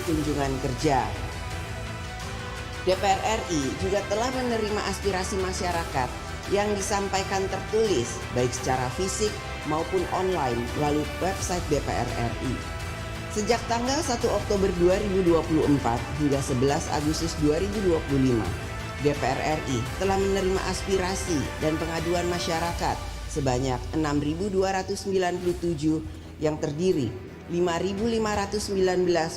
kunjungan kerja. DPR RI juga telah menerima aspirasi masyarakat yang disampaikan tertulis baik secara fisik maupun online melalui website DPR RI. Sejak tanggal 1 Oktober 2024 hingga 11 Agustus 2025, DPR RI telah menerima aspirasi dan pengaduan masyarakat sebanyak 6.297 yang terdiri 5.519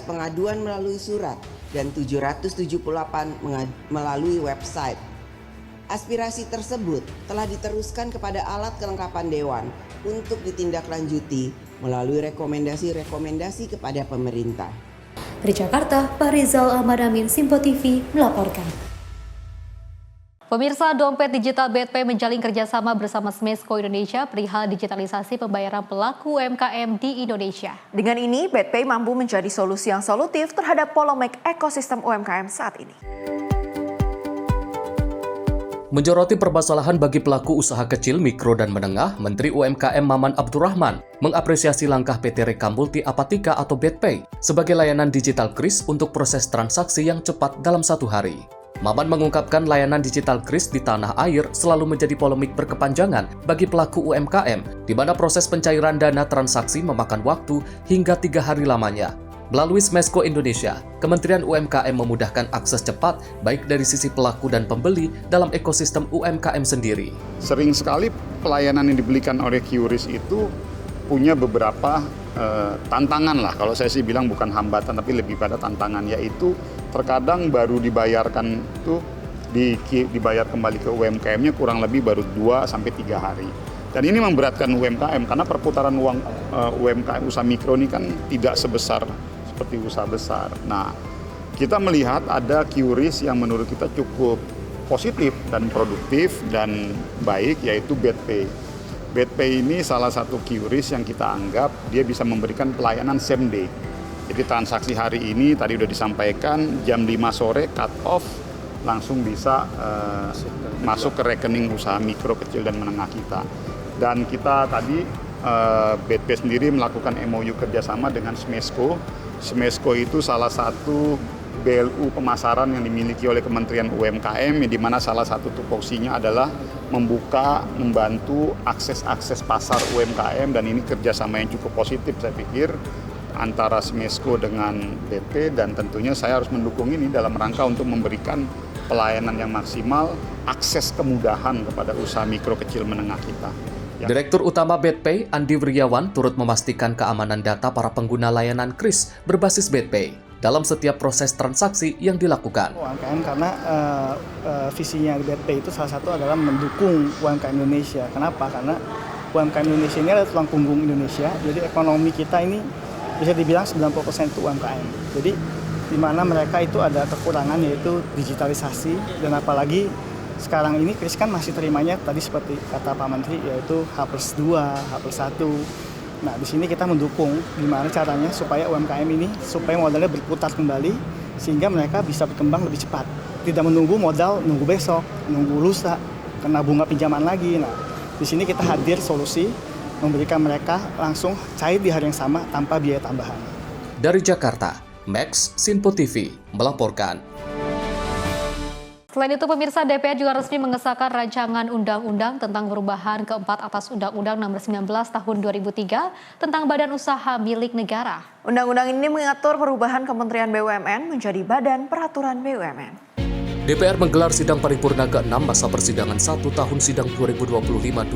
pengaduan melalui surat dan 778 melalui website. Aspirasi tersebut telah diteruskan kepada alat kelengkapan Dewan untuk ditindaklanjuti melalui rekomendasi-rekomendasi kepada pemerintah. Dari Jakarta, Pak Rizal Ahmad Amin, Simpo TV melaporkan. Pemirsa, dompet digital BadPay menjalin kerjasama bersama Smesco Indonesia perihal digitalisasi pembayaran pelaku UMKM di Indonesia. Dengan ini, BadPay mampu menjadi solusi yang solutif terhadap polemik ekosistem UMKM saat ini. Menyoroti permasalahan bagi pelaku usaha kecil, mikro, dan menengah, Menteri UMKM Maman Abdurrahman mengapresiasi langkah PT Reka Multi Apatika atau BadPay sebagai layanan digital KRIS untuk proses transaksi yang cepat dalam 1 hari. Maman mengungkapkan layanan digital KRIS di tanah air selalu menjadi polemik berkepanjangan bagi pelaku UMKM, di mana proses pencairan dana transaksi memakan waktu hingga 3 hari lamanya. Melalui Smesco Indonesia, Kementerian UMKM memudahkan akses cepat baik dari sisi pelaku dan pembeli dalam ekosistem UMKM sendiri. Sering sekali pelayanan yang diberikan oleh QRIS itu punya beberapa tantangan lah, kalau saya sih bilang bukan hambatan tapi lebih pada tantangan, yaitu terkadang baru dibayarkan itu dibayar kembali ke UMKM-nya kurang lebih baru 2-3 hari. Dan ini memberatkan UMKM karena perputaran uang UMKM usaha mikro ini kan tidak sebesar seperti usaha besar. Nah, kita melihat ada QRIS yang menurut kita cukup positif dan produktif dan baik, yaitu BadPay. BadPay ini salah satu QRIS yang kita anggap dia bisa memberikan pelayanan same day. Jadi transaksi hari ini tadi udah disampaikan jam 5 sore cut off langsung bisa masuk ke rekening usaha mikro, kecil, dan menengah kita. Dan kita tadi BadPay sendiri melakukan MOU kerjasama dengan Smesco. Smesco itu salah satu BLU pemasaran yang dimiliki oleh Kementerian UMKM, di mana salah satu tupoksinya adalah membantu akses pasar UMKM, dan ini kerjasama yang cukup positif saya pikir antara Smesco dengan BadPay, dan tentunya saya harus mendukung ini dalam rangka untuk memberikan pelayanan yang maksimal, akses kemudahan kepada usaha mikro, kecil, menengah kita. Direktur Utama BadPay, Andi Wiryawan, turut memastikan keamanan data para pengguna layanan KRIS berbasis BadPay dalam setiap proses transaksi yang dilakukan. UMKM karena visinya BadPay itu salah satu adalah mendukung UMKM Indonesia. Kenapa? Karena UMKM Indonesia ini adalah tulang punggung Indonesia. Jadi ekonomi kita ini bisa dibilang 90% itu UMKM. Jadi di mana mereka itu ada kekurangan yaitu digitalisasi, dan apalagi sekarang ini KRIS kan masih terimanya tadi seperti kata Pak Menteri yaitu H+2, H+1. Nah, di sini kita mendukung gimana caranya supaya UMKM ini supaya modalnya berputar kembali sehingga mereka bisa berkembang lebih cepat. Tidak menunggu modal, nunggu besok, nunggu lusa, kena bunga pinjaman lagi. Nah, di sini kita hadir solusi memberikan mereka langsung cair di hari yang sama tanpa biaya tambahan. Dari Jakarta, Max, Simpo TV melaporkan. Selain itu, pemirsa, DPR juga resmi mengesahkan rancangan undang-undang tentang perubahan keempat atas Undang-Undang Nomor 19 Tahun 2003 tentang Badan Usaha Milik Negara. Undang-undang ini mengatur perubahan Kementerian BUMN menjadi Badan Peraturan BUMN. DPR menggelar sidang paripurna ke-6 masa persidangan 1 tahun sidang 2025-2026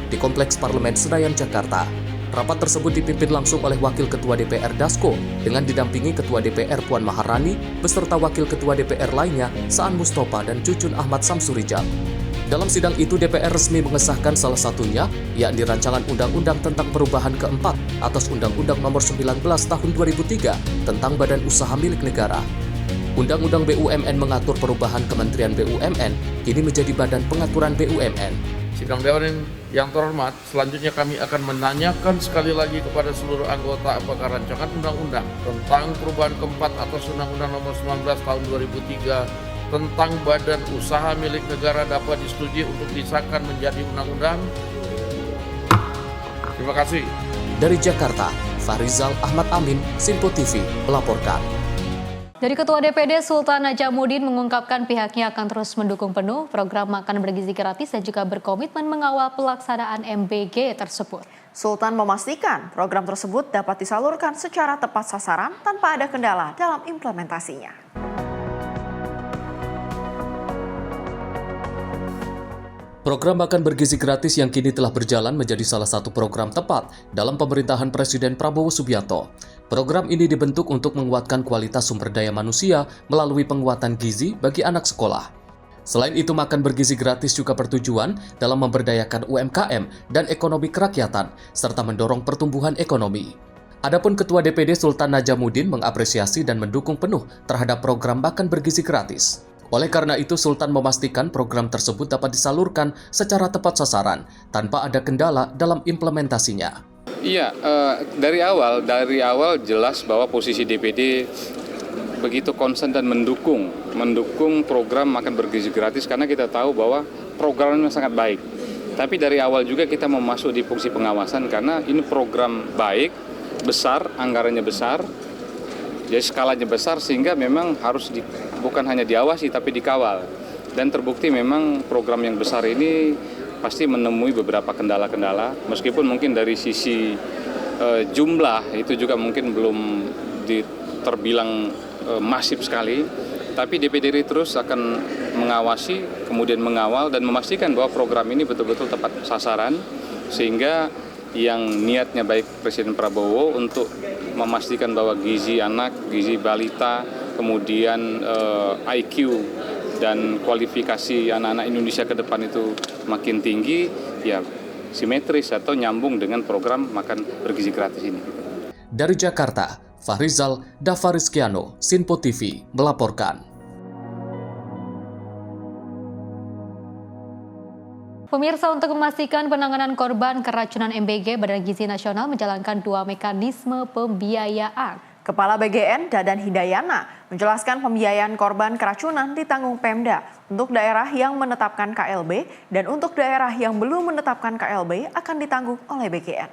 di Kompleks Parlemen Senayan, Jakarta. Rapat tersebut dipimpin langsung oleh Wakil Ketua DPR Dasko dengan didampingi Ketua DPR Puan Maharani beserta Wakil Ketua DPR lainnya Saan Mustafa dan Cucun Ahmad Samsurijab. Dalam sidang itu DPR resmi mengesahkan salah satunya, yakni rancangan undang-undang tentang perubahan keempat atas Undang-Undang Nomor 19 Tahun 2003 tentang Badan Usaha Milik Negara. Undang-Undang BUMN mengatur perubahan Kementerian BUMN kini menjadi Badan Pengaturan BUMN. Sidang Dewan yang terhormat, selanjutnya kami akan menanyakan sekali lagi kepada seluruh anggota apakah rancangan undang-undang tentang perubahan keempat atas Undang-Undang Nomor 19 Tahun 2003 tentang Badan Usaha Milik Negara dapat disetujui untuk disahkan menjadi undang-undang. Terima kasih. Dari Jakarta, Farizal Ahmad Amin, Simpo TV melaporkan. Dari Ketua DPD Sultan Najamuddin mengungkapkan pihaknya akan terus mendukung penuh program makan bergizi gratis dan juga berkomitmen mengawal pelaksanaan MBG tersebut. Sultan memastikan program tersebut dapat disalurkan secara tepat sasaran tanpa ada kendala dalam implementasinya. Program makan bergizi gratis yang kini telah berjalan menjadi salah satu program tepat dalam pemerintahan Presiden Prabowo Subianto. Program ini dibentuk untuk menguatkan kualitas sumber daya manusia melalui penguatan gizi bagi anak sekolah. Selain itu, makan bergizi gratis juga bertujuan dalam memberdayakan UMKM dan ekonomi kerakyatan, serta mendorong pertumbuhan ekonomi. Adapun Ketua DPD Sultan Najamuddin mengapresiasi dan mendukung penuh terhadap program makan bergizi gratis. Oleh karena itu, Sultan memastikan program tersebut dapat disalurkan secara tepat sasaran, tanpa ada kendala dalam implementasinya. Iya, dari awal jelas bahwa posisi DPD begitu konsen dan mendukung program makan bergizi gratis karena kita tahu bahwa programnya sangat baik. Tapi dari awal juga kita mau masuk di fungsi pengawasan karena ini program baik, besar, anggarannya besar, jadi skalanya besar sehingga memang harus bukan hanya diawasi tapi dikawal. Dan terbukti memang program yang besar ini pasti menemui beberapa kendala-kendala, meskipun mungkin dari sisi jumlah itu juga mungkin belum terbilang masif sekali, tapi DPD terus akan mengawasi, kemudian mengawal dan memastikan bahwa program ini betul-betul tepat sasaran, sehingga yang niatnya baik Presiden Prabowo untuk memastikan bahwa gizi anak, gizi balita, kemudian IQ dan kualifikasi anak-anak Indonesia ke depan itu makin tinggi, ya simetris atau nyambung dengan program makan bergizi gratis ini. Dari Jakarta, Farizal Dafarizkiano, Sinpo TV melaporkan. Pemirsa, untuk memastikan penanganan korban keracunan MBG, Badan Gizi Nasional menjalankan 2 mekanisme pembiayaan. Kepala BGN Dadan Hidayana menjelaskan pembiayaan korban keracunan ditanggung Pemda untuk daerah yang menetapkan KLB dan untuk daerah yang belum menetapkan KLB akan ditanggung oleh BGN.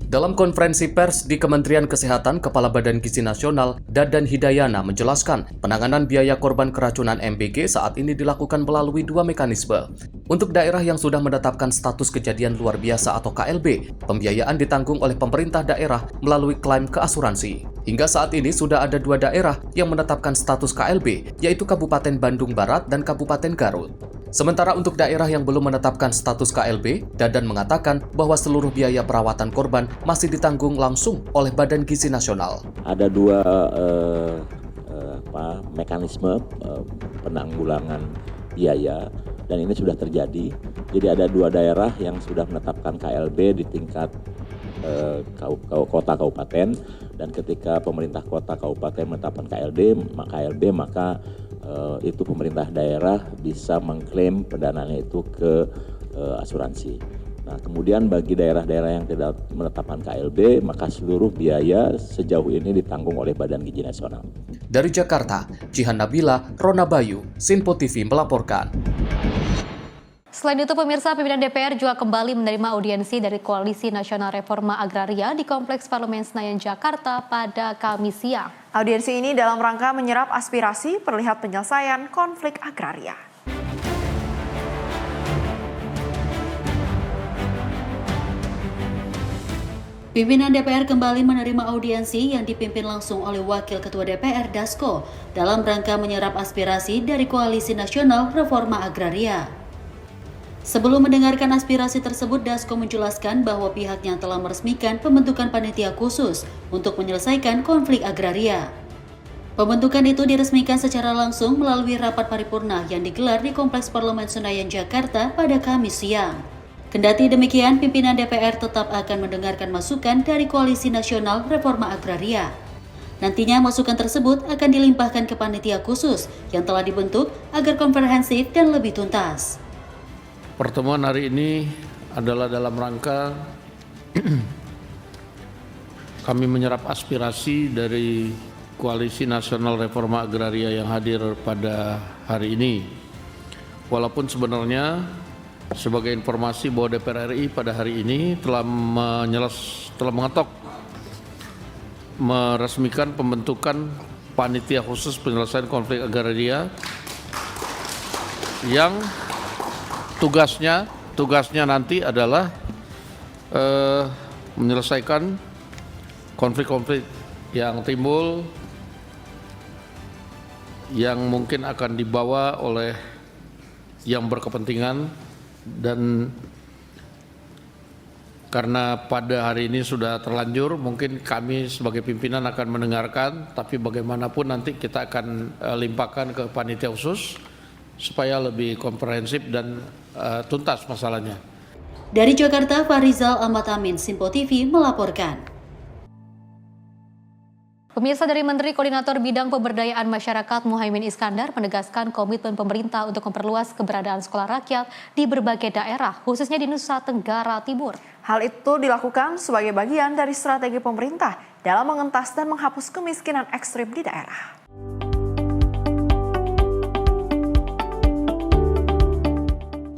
Dalam konferensi pers di Kementerian Kesehatan, Kepala Badan Gizi Nasional Dadan Hidayana menjelaskan penanganan biaya korban keracunan MBG saat ini dilakukan melalui 2 mekanisme. Untuk daerah yang sudah menetapkan status kejadian luar biasa atau KLB, pembiayaan ditanggung oleh pemerintah daerah melalui klaim ke asuransi. Hingga saat ini sudah ada 2 daerah yang menetapkan status KLB, yaitu Kabupaten Bandung Barat dan Kabupaten Garut. Sementara untuk daerah yang belum menetapkan status KLB, Dadan mengatakan bahwa seluruh biaya perawatan korban masih ditanggung langsung oleh Badan Gizi Nasional. Ada 2 mekanisme penanggulangan biaya dan ini sudah terjadi. Jadi ada 2 daerah yang sudah menetapkan KLB di tingkat kota kabupaten, dan ketika pemerintah kota kabupaten menetapkan KLB maka itu pemerintah daerah bisa mengklaim pendanaannya itu ke asuransi. Nah, kemudian bagi daerah-daerah yang tidak menetapkan KLB, maka seluruh biaya sejauh ini ditanggung oleh Badan Gizi Nasional. Dari Jakarta, Jihan Nabila, Rona Bayu, Sinpo TV melaporkan. Selain itu, pemirsa, pimpinan DPR juga kembali menerima audiensi dari Koalisi Nasional Reforma Agraria di Kompleks Parlemen Senayan, Jakarta pada Kamis siang. Audiensi ini dalam rangka menyerap aspirasi perlihat penyelesaian konflik agraria. Pimpinan DPR kembali menerima audiensi yang dipimpin langsung oleh Wakil Ketua DPR Dasko dalam rangka menyerap aspirasi dari Koalisi Nasional Reforma Agraria. Sebelum mendengarkan aspirasi tersebut, Dasko menjelaskan bahwa pihaknya telah meresmikan pembentukan panitia khusus untuk menyelesaikan konflik agraria. Pembentukan itu diresmikan secara langsung melalui rapat paripurna yang digelar di Kompleks Parlemen Senayan, Jakarta pada Kamis siang. Kendati demikian, pimpinan DPR tetap akan mendengarkan masukan dari Koalisi Nasional Reforma Agraria. Nantinya masukan tersebut akan dilimpahkan ke panitia khusus yang telah dibentuk agar komprehensif dan lebih tuntas. Pertemuan hari ini adalah dalam rangka kami menyerap aspirasi dari Koalisi Nasional Reforma Agraria yang hadir pada hari ini. Walaupun sebenarnya sebagai informasi bahwa DPR RI pada hari ini telah meresmikan pembentukan panitia khusus penyelesaian konflik agraria yang tugasnya nanti adalah menyelesaikan konflik-konflik yang timbul yang mungkin akan dibawa oleh yang berkepentingan, dan karena pada hari ini sudah terlanjur, mungkin kami sebagai pimpinan akan mendengarkan, tapi bagaimanapun nanti kita akan limpahkan ke panitia khusus supaya lebih komprehensif dan tuntas masalahnya. Dari Jakarta, Farizal Ahmad Amin, Simpo TV melaporkan. Pemirsa, dari Menteri Koordinator Bidang Pemberdayaan Masyarakat Muhaimin Iskandar menegaskan komitmen pemerintah untuk memperluas keberadaan sekolah rakyat di berbagai daerah, khususnya di Nusa Tenggara Timur. Hal itu dilakukan sebagai bagian dari strategi pemerintah dalam mengentas dan menghapus kemiskinan ekstrim di daerah.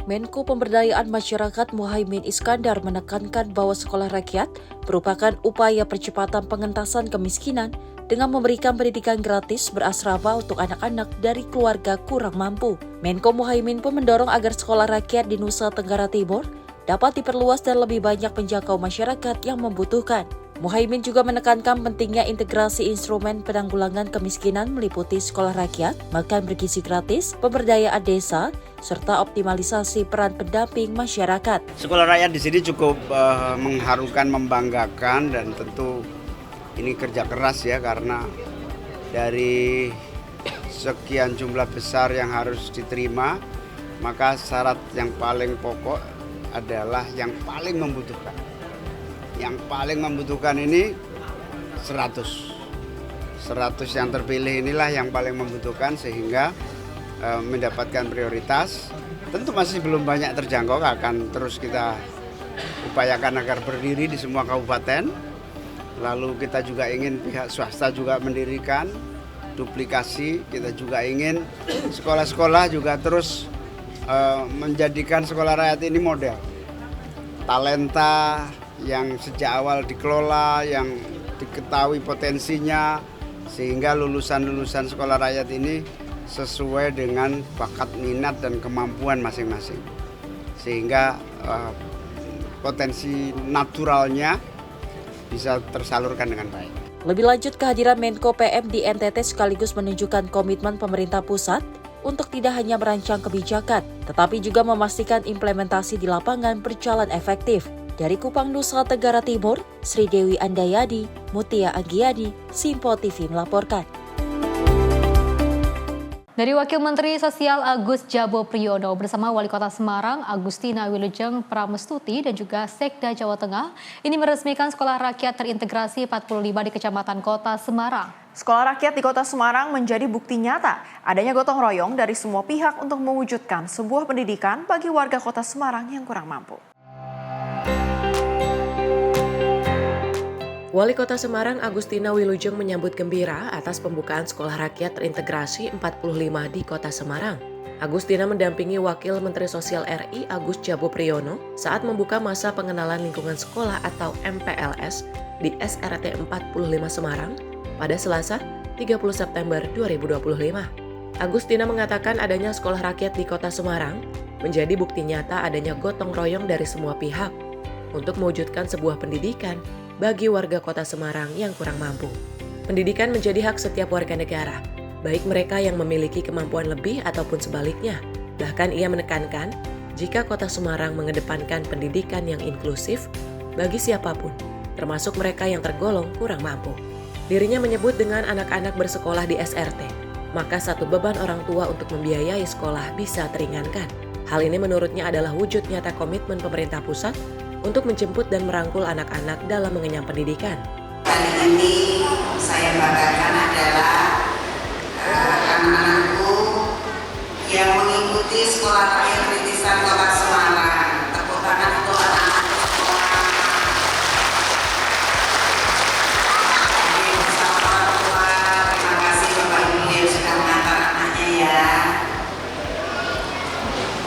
Menko Pemberdayaan Masyarakat Muhaimin Iskandar menekankan bahwa sekolah rakyat merupakan upaya percepatan pengentasan kemiskinan dengan memberikan pendidikan gratis berasrama untuk anak-anak dari keluarga kurang mampu. Menko Muhaimin pun mendorong agar sekolah rakyat di Nusa Tenggara Timur dapat diperluas dan lebih banyak menjangkau masyarakat yang membutuhkan. Muhaimin juga menekankan pentingnya integrasi instrumen penanggulangan kemiskinan meliputi sekolah rakyat, makan bergizi gratis, pemberdayaan desa, serta optimalisasi peran pendamping masyarakat. Sekolah rakyat di sini cukup mengharukan, membanggakan, dan tentu ini kerja keras ya, karena dari sekian jumlah besar yang harus diterima, maka syarat yang paling pokok adalah yang paling membutuhkan. Yang paling membutuhkan ini 100 yang terpilih inilah yang paling membutuhkan, sehingga mendapatkan prioritas. Tentu masih belum banyak terjangkau, akan terus kita upayakan agar berdiri di semua kabupaten. Lalu kita juga ingin pihak swasta juga mendirikan duplikasi. Kita juga ingin sekolah-sekolah juga terus menjadikan sekolah rakyat ini model talenta yang sejak awal dikelola, yang diketahui potensinya, sehingga lulusan-lulusan sekolah rakyat ini sesuai dengan bakat, minat, dan kemampuan masing-masing, sehingga potensi naturalnya bisa tersalurkan dengan baik. Lebih lanjut, kehadiran Menko PM di NTT sekaligus menunjukkan komitmen pemerintah pusat untuk tidak hanya merancang kebijakan, tetapi juga memastikan implementasi di lapangan berjalan efektif. Dari Kupang, Nusa Tenggara Timur, Sri Dewi Andayadi, Mutia Anggiadi, Simpo TV melaporkan. Dari Wakil Menteri Sosial Agus Jabo Priyono bersama Wali Kota Semarang Agustina Wilujeng Pramestuti dan juga Sekda Jawa Tengah ini meresmikan sekolah rakyat terintegrasi 45 di Kecamatan Kota Semarang. Sekolah rakyat di Kota Semarang menjadi bukti nyata adanya gotong royong dari semua pihak untuk mewujudkan sebuah pendidikan bagi warga Kota Semarang yang kurang mampu. Wali Kota Semarang Agustina Wilujeng menyambut gembira atas pembukaan sekolah rakyat terintegrasi 45 di Kota Semarang. Agustina mendampingi Wakil Menteri Sosial RI Agus Jabo Priyono saat membuka masa pengenalan lingkungan sekolah atau MPLS di SRT 45 Semarang pada Selasa 30 September 2025. Agustina mengatakan adanya sekolah rakyat di Kota Semarang menjadi bukti nyata adanya gotong royong dari semua pihak untuk mewujudkan sebuah pendidikan bagi warga Kota Semarang yang kurang mampu. Pendidikan menjadi hak setiap warga negara, baik mereka yang memiliki kemampuan lebih ataupun sebaliknya. Bahkan ia menekankan, jika Kota Semarang mengedepankan pendidikan yang inklusif bagi siapapun, termasuk mereka yang tergolong kurang mampu. Dirinya menyebut dengan anak-anak bersekolah di SRT, maka satu beban orang tua untuk membiayai sekolah bisa teringankan. Hal ini menurutnya adalah wujud nyata komitmen pemerintah pusat untuk menjemput dan merangkul anak-anak dalam mengenyam pendidikan. Kali ini saya banggakan adalah anak-anakku yang mengikuti sekolah rakyat rintisan Kota Semarang. Tepuk tangan untuk anak-anak sekolah. Jadi bersama orang tua, terima kasih Bapak Ibu yang sudah mengantar anaknya ya.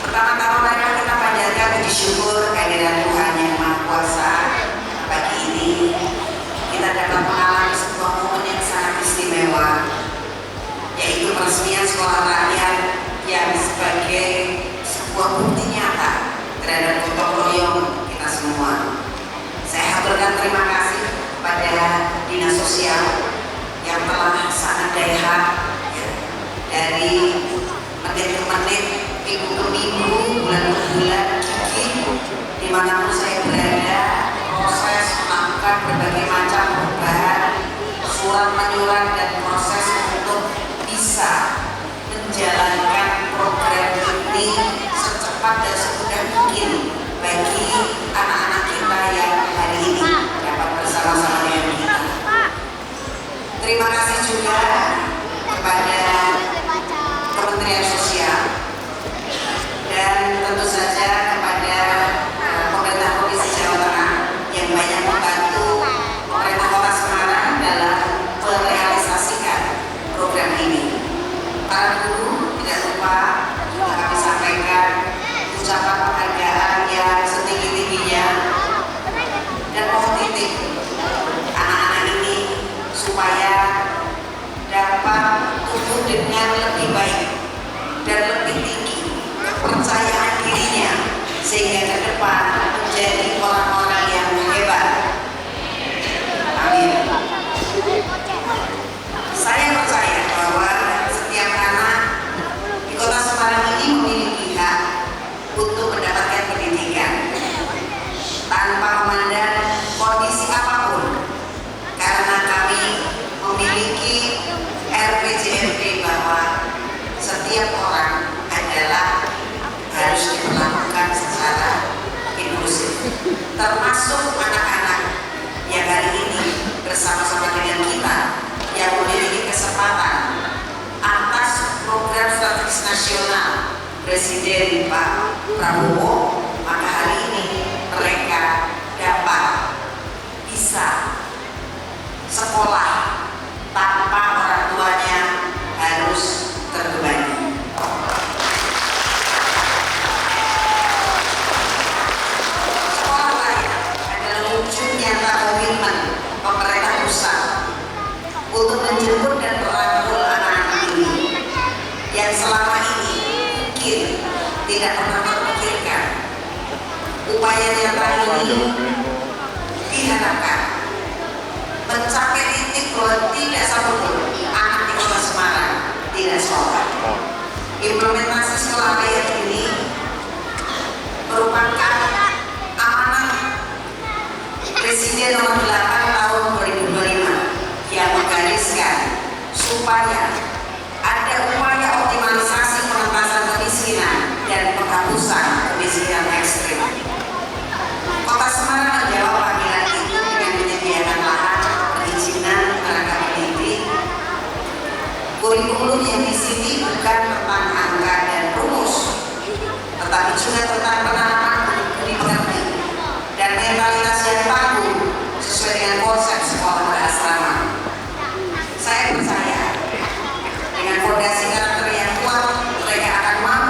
Pertama-tama mereka kita panjatkan puji syukur kehadiran Tuhan yang Maha Kuasa. Pagi ini kita dapat mengalami sebuah momen yang sangat istimewa, yaitu peresmian sekolah rakyat yang sebagai sebuah bukti nyata terhadap gotong royong kita semua. Saya haturkan terima kasih kepada Dinas Sosial yang telah sangat daya dari menit ke menit, minggu ke minggu, bulan ke bulan, dimanapun saya berada, proses melakukan berbagai macam perubahan, surat menyurat dan proses untuk bisa menjalankan program ini secepat dan semudah mungkin bagi anak-anak kita yang hari ini dapat bersama-sama dengan kita. Terima kasih juga kepada Kementerian Sosial dan tentu saja kepada pemerintah Provinsi Jawa Tengah yang banyak membantu pemerintah Kota Semarang dalam merealisasikan program ini. Para guru tidak lupa juga kami sampaikan ucapan penghargaan yang setinggi-tingginya dan positif anak-anak ini supaya dapat tumbuh dengan lebih baik dan lebih tinggi kepercayaan dirinya sehingga ke depan menjadi orang-orang yang hebat. Amin. Saya percaya bahwa setiap anak di Kota Semarang ini memiliki hak untuk mendapatkan pendidikan tanpa memandang kondisi apapun, karena kami memiliki RPJMD bahwa setiap orang adalah harus diperlakukan secara inklusif, termasuk anak-anak yang hari ini bersama-sama dengan kita yang memiliki kesempatan atas program strategis nasional Presiden Pak Prabowo, maka hari ini mereka dapat bisa sekolah tanpa orang tuanya harus terbebani. Sekolah rakyat adalah wujud nyata komitmen pemerintah pusat untuk menjemput dan merangkul anak-anak ini yang selama ini mungkin tidak pernah terpikirkan. Upaya nyata ini diharapkan mencapai titik bahwa tidak satupun anak di Kota Semarang tidak sekolah. Implementasi sekolah rakyat ini merupakan amanah Presiden nomor 8 tahun 2025 yang menggariskan supaya ada upaya optimalisasi pengentasan kemiskinan dan penghapusan kemiskinan ekstrim. Kota Semarang menjawab panggilan itu dengan menyediakan lahan perizinan tenaga pendidik. Kurikulum yang di sini bukan tentang angka dan rumus, tetapi juga tentang penanaman budi pekerti dan mentalitas yang tangguh sesuai dengan konsep sekolah berasrama. Saya percaya dengan fondasi karakter yang kuat, mereka akan mampu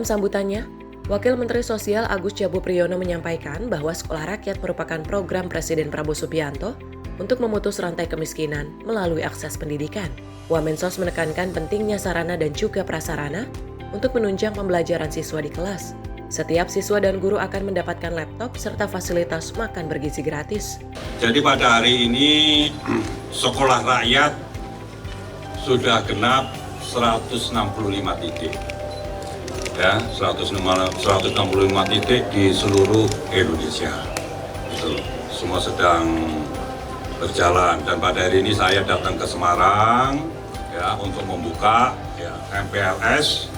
Dalam sambutannya, Wakil Menteri Sosial Agus Jabu Priyono menyampaikan bahwa Sekolah Rakyat merupakan program Presiden Prabowo Subianto untuk memutus rantai kemiskinan melalui akses pendidikan. Wamensos menekankan pentingnya sarana dan juga prasarana untuk menunjang pembelajaran siswa di kelas. Setiap siswa dan guru akan mendapatkan laptop serta fasilitas makan bergizi gratis. Jadi pada hari ini Sekolah Rakyat sudah genap 165 titik. Ya, 165 titik di seluruh Indonesia. Itu semua sedang berjalan, dan pada hari ini saya datang ke Semarang ya untuk membuka ya, MPLS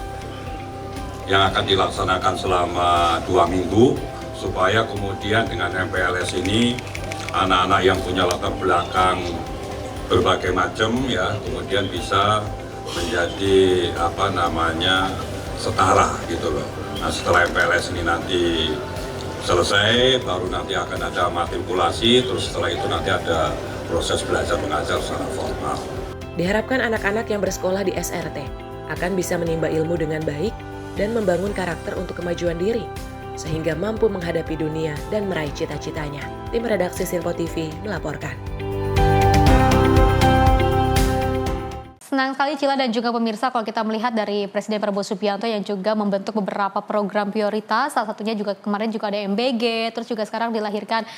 yang akan dilaksanakan selama 2 minggu, supaya kemudian dengan MPLS ini anak-anak yang punya latar belakang berbagai macam ya kemudian bisa menjadi setara gitu loh. Nah, setelah MPLS ini nanti selesai, baru nanti akan ada matrikulasi, terus setelah itu nanti ada proses belajar mengajar secara formal. Diharapkan anak-anak yang bersekolah di SRT akan bisa menimba ilmu dengan baik dan membangun karakter untuk kemajuan diri, sehingga mampu menghadapi dunia dan meraih cita-citanya. Tim redaksi Sinpo TV melaporkan. Senang sekali Cila dan juga pemirsa kalau kita melihat dari Presiden Prabowo Subianto yang juga membentuk beberapa program prioritas, salah satunya juga kemarin juga ada MBG, terus juga sekarang dilahirkan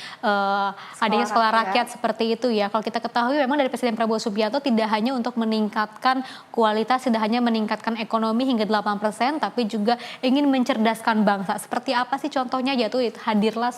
adanya sekolah rakyat seperti itu ya. Kalau kita ketahui memang dari Presiden Prabowo Subianto tidak hanya untuk meningkatkan kualitas, tidak hanya meningkatkan ekonomi hingga 8%, tapi juga ingin mencerdaskan bangsa. Seperti apa sih contohnya, yaitu hadirlah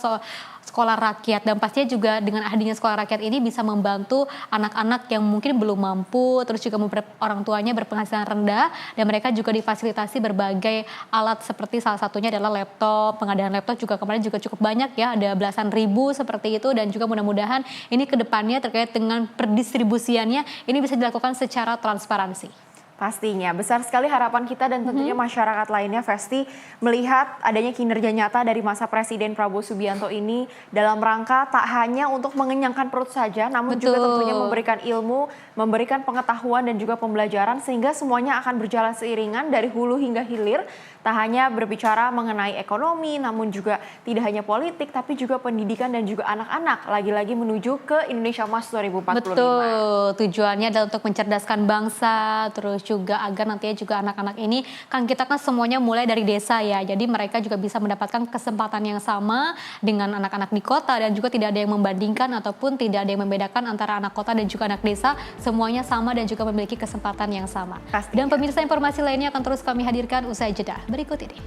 sekolah rakyat, dan pastinya juga dengan hadirnya sekolah rakyat ini bisa membantu anak-anak yang mungkin belum mampu, terus juga orang tuanya berpenghasilan rendah, dan mereka juga difasilitasi berbagai alat seperti salah satunya adalah laptop. Pengadaan laptop juga kemarin juga cukup banyak ya, ada belasan ribu seperti itu, dan juga mudah-mudahan ini ke depannya terkait dengan perdistribusiannya ini bisa dilakukan secara transparansi. Pastinya, besar sekali harapan kita dan tentunya masyarakat lainnya, Festi, melihat adanya kinerja nyata dari masa Presiden Prabowo Subianto ini dalam rangka tak hanya untuk mengenyangkan perut saja, namun juga tentunya memberikan ilmu, memberikan pengetahuan dan juga pembelajaran, sehingga semuanya akan berjalan seiringan dari hulu hingga hilir. Tak hanya berbicara mengenai ekonomi, namun juga tidak hanya politik, tapi juga pendidikan dan juga anak-anak, lagi-lagi menuju ke Indonesia Emas 2045. Betul, tujuannya adalah untuk mencerdaskan bangsa, terus juga agar nantinya juga anak-anak ini kan kita kan semuanya mulai dari desa ya, jadi mereka juga bisa mendapatkan kesempatan yang sama dengan anak-anak di kota, dan juga tidak ada yang membandingkan ataupun tidak ada yang membedakan antara anak kota dan juga anak desa, semuanya sama dan juga memiliki kesempatan yang sama. Dan pemirsa, informasi lainnya akan terus kami hadirkan usai jeda berikut ini.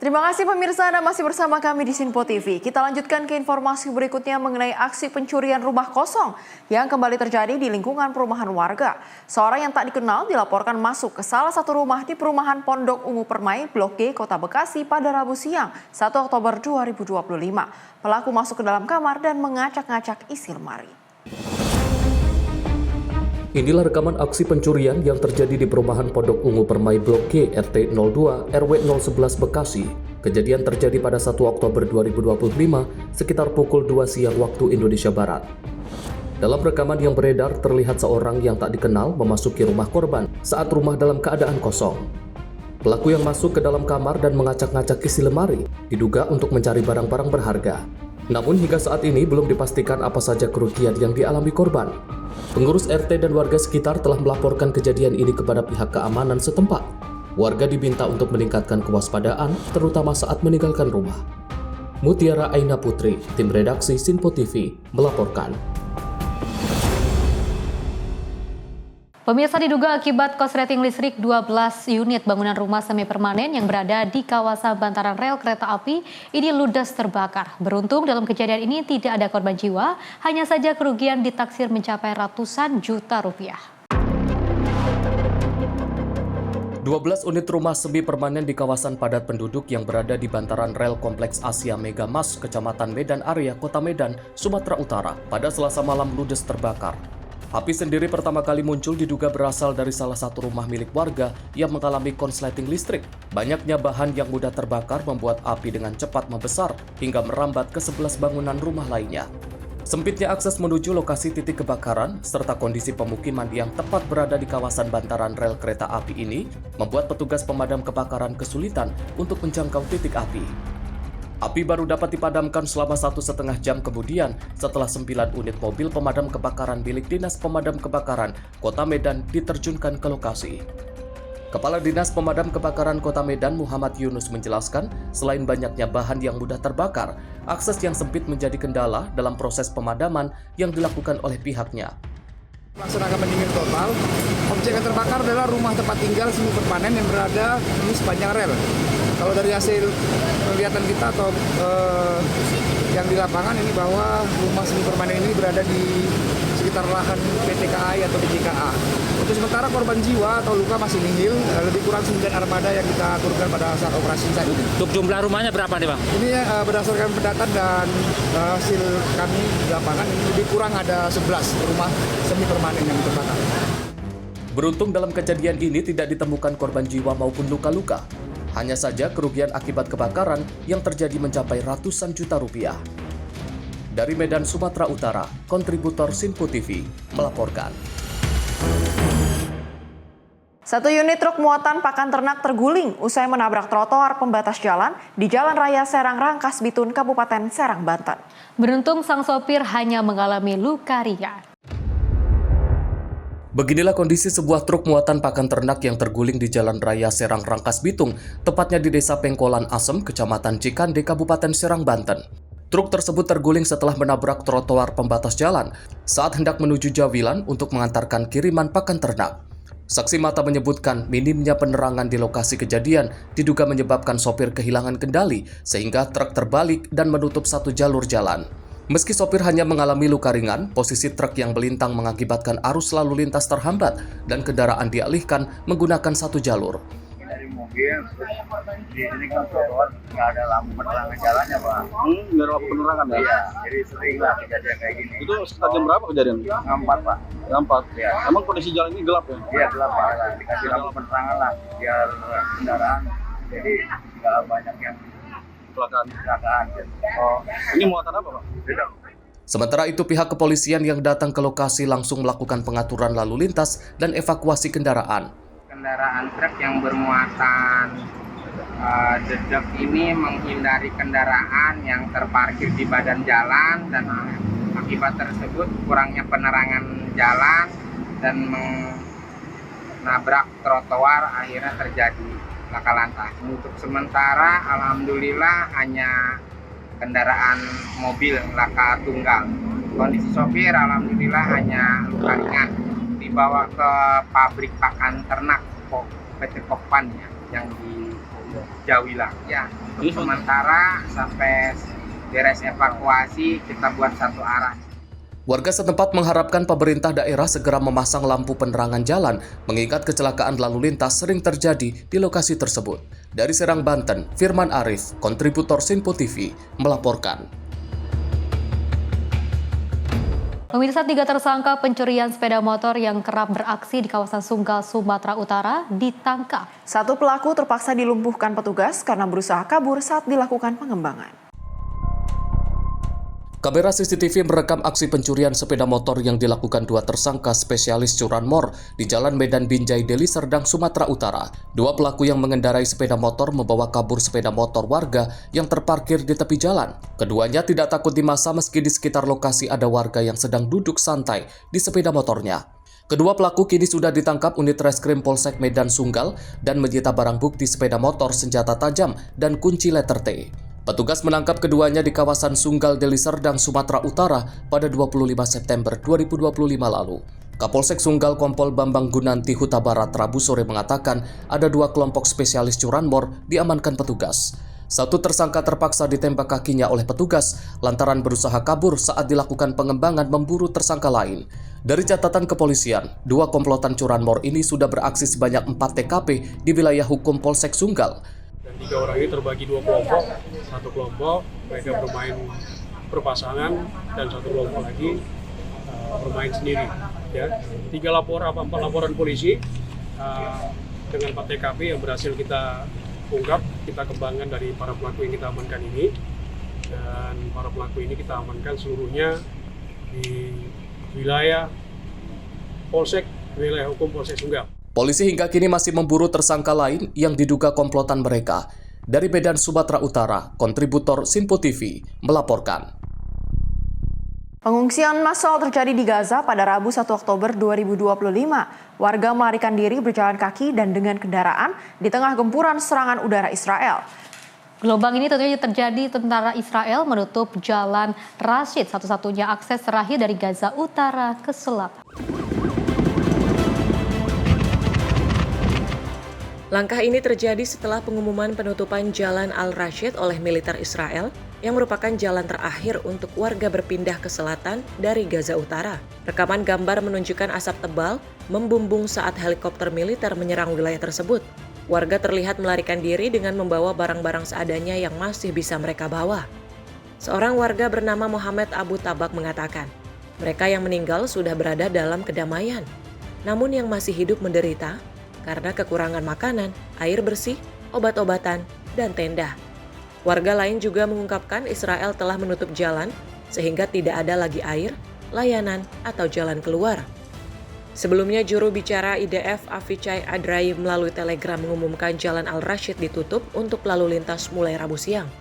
Terima kasih pemirsa, Anda masih bersama kami di Sinpo TV. Kita lanjutkan ke informasi berikutnya mengenai aksi pencurian rumah kosong yang kembali terjadi di lingkungan perumahan warga. Seorang yang tak dikenal dilaporkan masuk ke salah satu rumah di perumahan Pondok Ungu Permai, Blok G, Kota Bekasi pada Rabu siang, 1 Oktober 2025. Pelaku masuk ke dalam kamar dan mengacak-ngacak isi lemari. Inilah rekaman aksi pencurian yang terjadi di perumahan Pondok Ungu Permai Blok G RT 02 RW 011 Bekasi. Kejadian terjadi pada 1 Oktober 2025 sekitar pukul 2 siang waktu Indonesia Barat. Dalam rekaman yang beredar terlihat seorang yang tak dikenal memasuki rumah korban saat rumah dalam keadaan kosong. Pelaku yang masuk ke dalam kamar dan mengacak-ngacak isi lemari diduga untuk mencari barang-barang berharga. Namun hingga saat ini belum dipastikan apa saja kerugian yang dialami korban. Pengurus RT dan warga sekitar telah melaporkan kejadian ini kepada pihak keamanan setempat. Warga diminta untuk meningkatkan kewaspadaan, terutama saat meninggalkan rumah. Mutiara Aina Putri, tim redaksi Sinpo TV, melaporkan. Pemirsa, diduga akibat korsleting listrik 12 unit bangunan rumah semi permanen yang berada di kawasan bantaran rel kereta api ini ludes terbakar. Beruntung dalam kejadian ini tidak ada korban jiwa, hanya saja kerugian ditaksir mencapai ratusan juta rupiah. 12 unit rumah semi permanen di kawasan padat penduduk yang berada di bantaran rel Kompleks Asia Megamas, Kecamatan Medan Area, Kota Medan, Sumatera Utara, pada Selasa malam ludes terbakar. Api sendiri pertama kali muncul diduga berasal dari salah satu rumah milik warga yang mengalami konsleting listrik. Banyaknya bahan yang mudah terbakar membuat api dengan cepat membesar hingga merambat ke 11 bangunan rumah lainnya. Sempitnya akses menuju lokasi titik kebakaran, serta kondisi pemukiman yang tepat berada di kawasan bantaran rel kereta api ini, membuat petugas pemadam kebakaran kesulitan untuk menjangkau titik api. Api baru dapat dipadamkan selama 1,5 jam kemudian setelah 9 unit mobil pemadam kebakaran milik Dinas Pemadam Kebakaran Kota Medan diterjunkan ke lokasi. Kepala Dinas Pemadam Kebakaran Kota Medan Muhammad Yunus menjelaskan, selain banyaknya bahan yang mudah terbakar, akses yang sempit menjadi kendala dalam proses pemadaman yang dilakukan oleh pihaknya. Melaksanakan pendingin total, objek yang terbakar adalah rumah tempat tinggal semi permanen yang berada di sepanjang rel. Kalau dari hasil penglihatan kita atau yang di lapangan ini bahwa rumah semi permanen ini berada di sekitar lahan PT KAI atau DJKA. Untuk sementara korban jiwa atau luka masih nihil, lebih kurang 9 armada yang kita turunkan pada saat operasi saat ini. Untuk jumlah rumahnya berapa nih Bang? Ini berdasarkan pendata dan hasil kami di lapangan ini lebih kurang ada 11 rumah semi permanen yang terbakar. Beruntung dalam kejadian ini tidak ditemukan korban jiwa maupun luka-luka. Hanya saja kerugian akibat kebakaran yang terjadi mencapai ratusan juta rupiah. Dari Medan, Sumatera Utara, kontributor Sinpo TV melaporkan. Satu unit truk muatan pakan ternak terguling usai menabrak trotoar pembatas jalan di Jalan Raya Serang Rangkas Bitun, Kabupaten Serang, Banten. Beruntung sang sopir hanya mengalami luka ringan. Beginilah kondisi sebuah truk muatan pakan ternak yang terguling di Jalan Raya Serang Rangkas Bitung, tepatnya di Desa Pengkolan Asem, Kecamatan Cikande, Kabupaten Serang, Banten. Truk tersebut terguling setelah menabrak trotoar pembatas jalan saat hendak menuju Jawilan untuk mengantarkan kiriman pakan ternak. Saksi mata menyebutkan minimnya penerangan di lokasi kejadian diduga menyebabkan sopir kehilangan kendali sehingga truk terbalik dan menutup satu jalur jalan. Meski sopir hanya mengalami luka ringan, posisi truk yang melintang mengakibatkan arus lalu lintas terhambat dan kendaraan dialihkan menggunakan satu jalur. Dari mobil, di sini kan trotoar nggak ada lampu penerangan jalannya, Pak. Nggak ada lampu penerangan ya? Iya, jadi sering lah kejadian kayak gini. Itu sekitar jam berapa kejadian? Jam 4, Pak. Jam 4? Iya. Emang kondisi jalan ini gelap ya? Iya, gelap, Pak. Dikasih lampu penerangan lah, biar kendaraan jadi nggak banyak yang kecelakaan. Oh, ini muatan apa, Pak? Tidak. Sementara itu pihak kepolisian yang datang ke lokasi langsung melakukan pengaturan lalu lintas dan evakuasi kendaraan. Kendaraan truk yang bermuatan dedek ini menghindari kendaraan yang terparkir di badan jalan dan akibat tersebut kurangnya penerangan jalan dan menabrak trotoar akhirnya terjadi laka lantas. Untuk sementara alhamdulillah hanya kendaraan mobil laka tunggal. Kondisi sopir alhamdulillah hanya luka ringan. Dibawa ke pabrik pakan ternak PT Pokpan ya, yang di Jawilan ya. Untuk sementara sampai beres evakuasi kita buat satu arah. Warga setempat mengharapkan pemerintah daerah segera memasang lampu penerangan jalan mengingat kecelakaan lalu lintas sering terjadi di lokasi tersebut. Dari Serang, Banten, Firman Arif, kontributor Sinpo TV melaporkan. Pemirsa, 3 tersangka pencurian sepeda motor yang kerap beraksi di kawasan Sunggal, Sumatera Utara ditangkap. Satu pelaku terpaksa dilumpuhkan petugas karena berusaha kabur saat dilakukan pengembangan. Kamera CCTV merekam aksi pencurian sepeda motor yang dilakukan 2 tersangka spesialis curanmor di Jalan Medan Binjai, Deli Serdang, Sumatera Utara. 2 pelaku yang mengendarai sepeda motor membawa kabur sepeda motor warga yang terparkir di tepi jalan. Keduanya tidak takut dimasa meski di sekitar lokasi ada warga yang sedang duduk santai di sepeda motornya. Kedua pelaku kini sudah ditangkap unit reskrim Polsek Medan Sunggal dan menyita barang bukti sepeda motor, senjata tajam, dan kunci letter T. Petugas menangkap keduanya di kawasan Sunggal, Deli Serdang, Sumatera Utara pada 25 September 2025 lalu. Kapolsek Sunggal Kompol Bambang Gunanti Huta Barat Rabu sore mengatakan ada 2 kelompok spesialis curanmor diamankan petugas. Satu tersangka terpaksa ditembak kakinya oleh petugas lantaran berusaha kabur saat dilakukan pengembangan memburu tersangka lain. Dari catatan kepolisian, 2 komplotan curanmor ini sudah beraksi sebanyak 4 TKP di wilayah hukum Polsek Sunggal. Dan 3 orang ini terbagi 2 kelompok. Satu kelompok mereka bermain berpasangan dan satu kelompok lagi bermain sendiri. Ya, 4 laporan polisi dengan 4 TKP yang berhasil kita ungkap, kita kembangkan dari para pelaku yang kita amankan ini. Dan para pelaku ini kita amankan seluruhnya di wilayah hukum Polsek Sunggal. Polisi hingga kini masih memburu tersangka lain yang diduga komplotan mereka. Dari Medan, Sumatera Utara, kontributor Sinpo TV melaporkan. Pengungsian massal terjadi di Gaza pada Rabu 1 Oktober 2025. Warga melarikan diri berjalan kaki dan dengan kendaraan di tengah gempuran serangan udara Israel. Gelombang ini tentunya terjadi tentara Israel menutup jalan Rashid, satu-satunya akses terakhir dari Gaza Utara ke selatan. Langkah ini terjadi setelah pengumuman penutupan jalan Al-Rashid oleh militer Israel yang merupakan jalan terakhir untuk warga berpindah ke selatan dari Gaza Utara. Rekaman gambar menunjukkan asap tebal membumbung saat helikopter militer menyerang wilayah tersebut. Warga terlihat melarikan diri dengan membawa barang-barang seadanya yang masih bisa mereka bawa. Seorang warga bernama Muhammad Abu Tabak mengatakan, mereka yang meninggal sudah berada dalam kedamaian. Namun yang masih hidup menderita karena kekurangan makanan, air bersih, obat-obatan, dan tenda. Warga lain juga mengungkapkan Israel telah menutup jalan sehingga tidak ada lagi air, layanan, atau jalan keluar. Sebelumnya, juru bicara IDF Avichai Adrai melalui Telegram mengumumkan jalan Al-Rashid ditutup untuk lalu lintas mulai Rabu siang.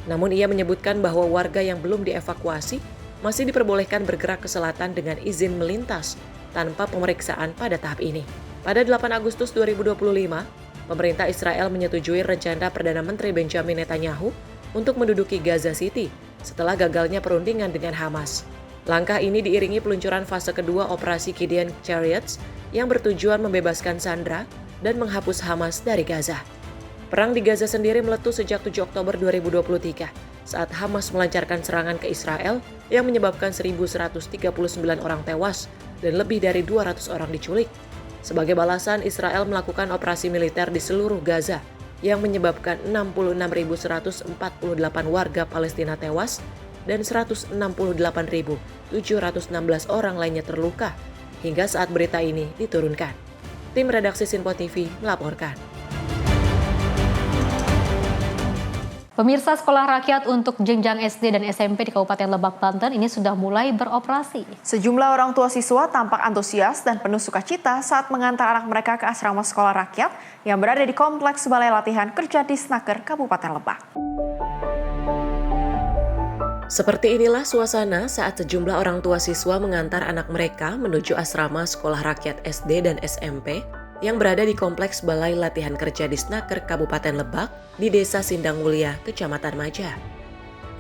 Namun ia menyebutkan bahwa warga yang belum dievakuasi masih diperbolehkan bergerak ke selatan dengan izin melintas tanpa pemeriksaan pada tahap ini. Pada 8 Agustus 2025, pemerintah Israel menyetujui rencana Perdana Menteri Benjamin Netanyahu untuk menduduki Gaza City setelah gagalnya perundingan dengan Hamas. Langkah ini diiringi peluncuran fase kedua operasi Gideon Chariots yang bertujuan membebaskan sandera dan menghapus Hamas dari Gaza. Perang di Gaza sendiri meletus sejak 7 Oktober 2023 saat Hamas melancarkan serangan ke Israel yang menyebabkan 1.139 orang tewas dan lebih dari 200 orang diculik. Sebagai balasan, Israel melakukan operasi militer di seluruh Gaza yang menyebabkan 66.148 warga Palestina tewas dan 168.716 orang lainnya terluka hingga saat berita ini diturunkan. Tim redaksi Sinpo TV melaporkan. Pemirsa, sekolah rakyat untuk jenjang SD dan SMP di Kabupaten Lebak, Banten ini sudah mulai beroperasi. Sejumlah orang tua siswa tampak antusias dan penuh sukacita saat mengantar anak mereka ke asrama sekolah rakyat yang berada di Kompleks Balai Latihan Kerja Disnaker Kabupaten Lebak. Seperti inilah suasana saat sejumlah orang tua siswa mengantar anak mereka menuju asrama sekolah rakyat SD dan SMP yang berada di Kompleks Balai Latihan Kerja Disnaker Kabupaten Lebak di Desa Sindang Mulia, Kecamatan Maja.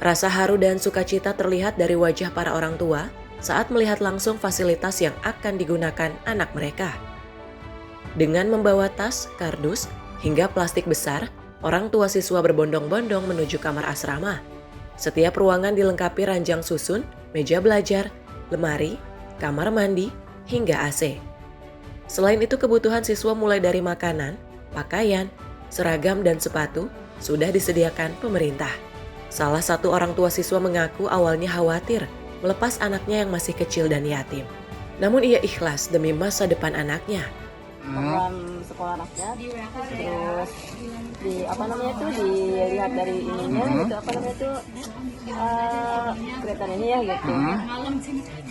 Rasa haru dan sukacita terlihat dari wajah para orang tua saat melihat langsung fasilitas yang akan digunakan anak mereka. Dengan membawa tas, kardus, hingga plastik besar, orang tua siswa berbondong-bondong menuju kamar asrama. Setiap ruangan dilengkapi ranjang susun, meja belajar, lemari, kamar mandi, hingga AC. Selain itu, kebutuhan siswa mulai dari makanan, pakaian, seragam, dan sepatu sudah disediakan pemerintah. Salah satu orang tua siswa mengaku awalnya khawatir melepas anaknya yang masih kecil dan yatim. Namun ia ikhlas demi masa depan anaknya. Program sekolah rakyat, terus dilihat dari ininya gitu, kelihatan ini ya gitu.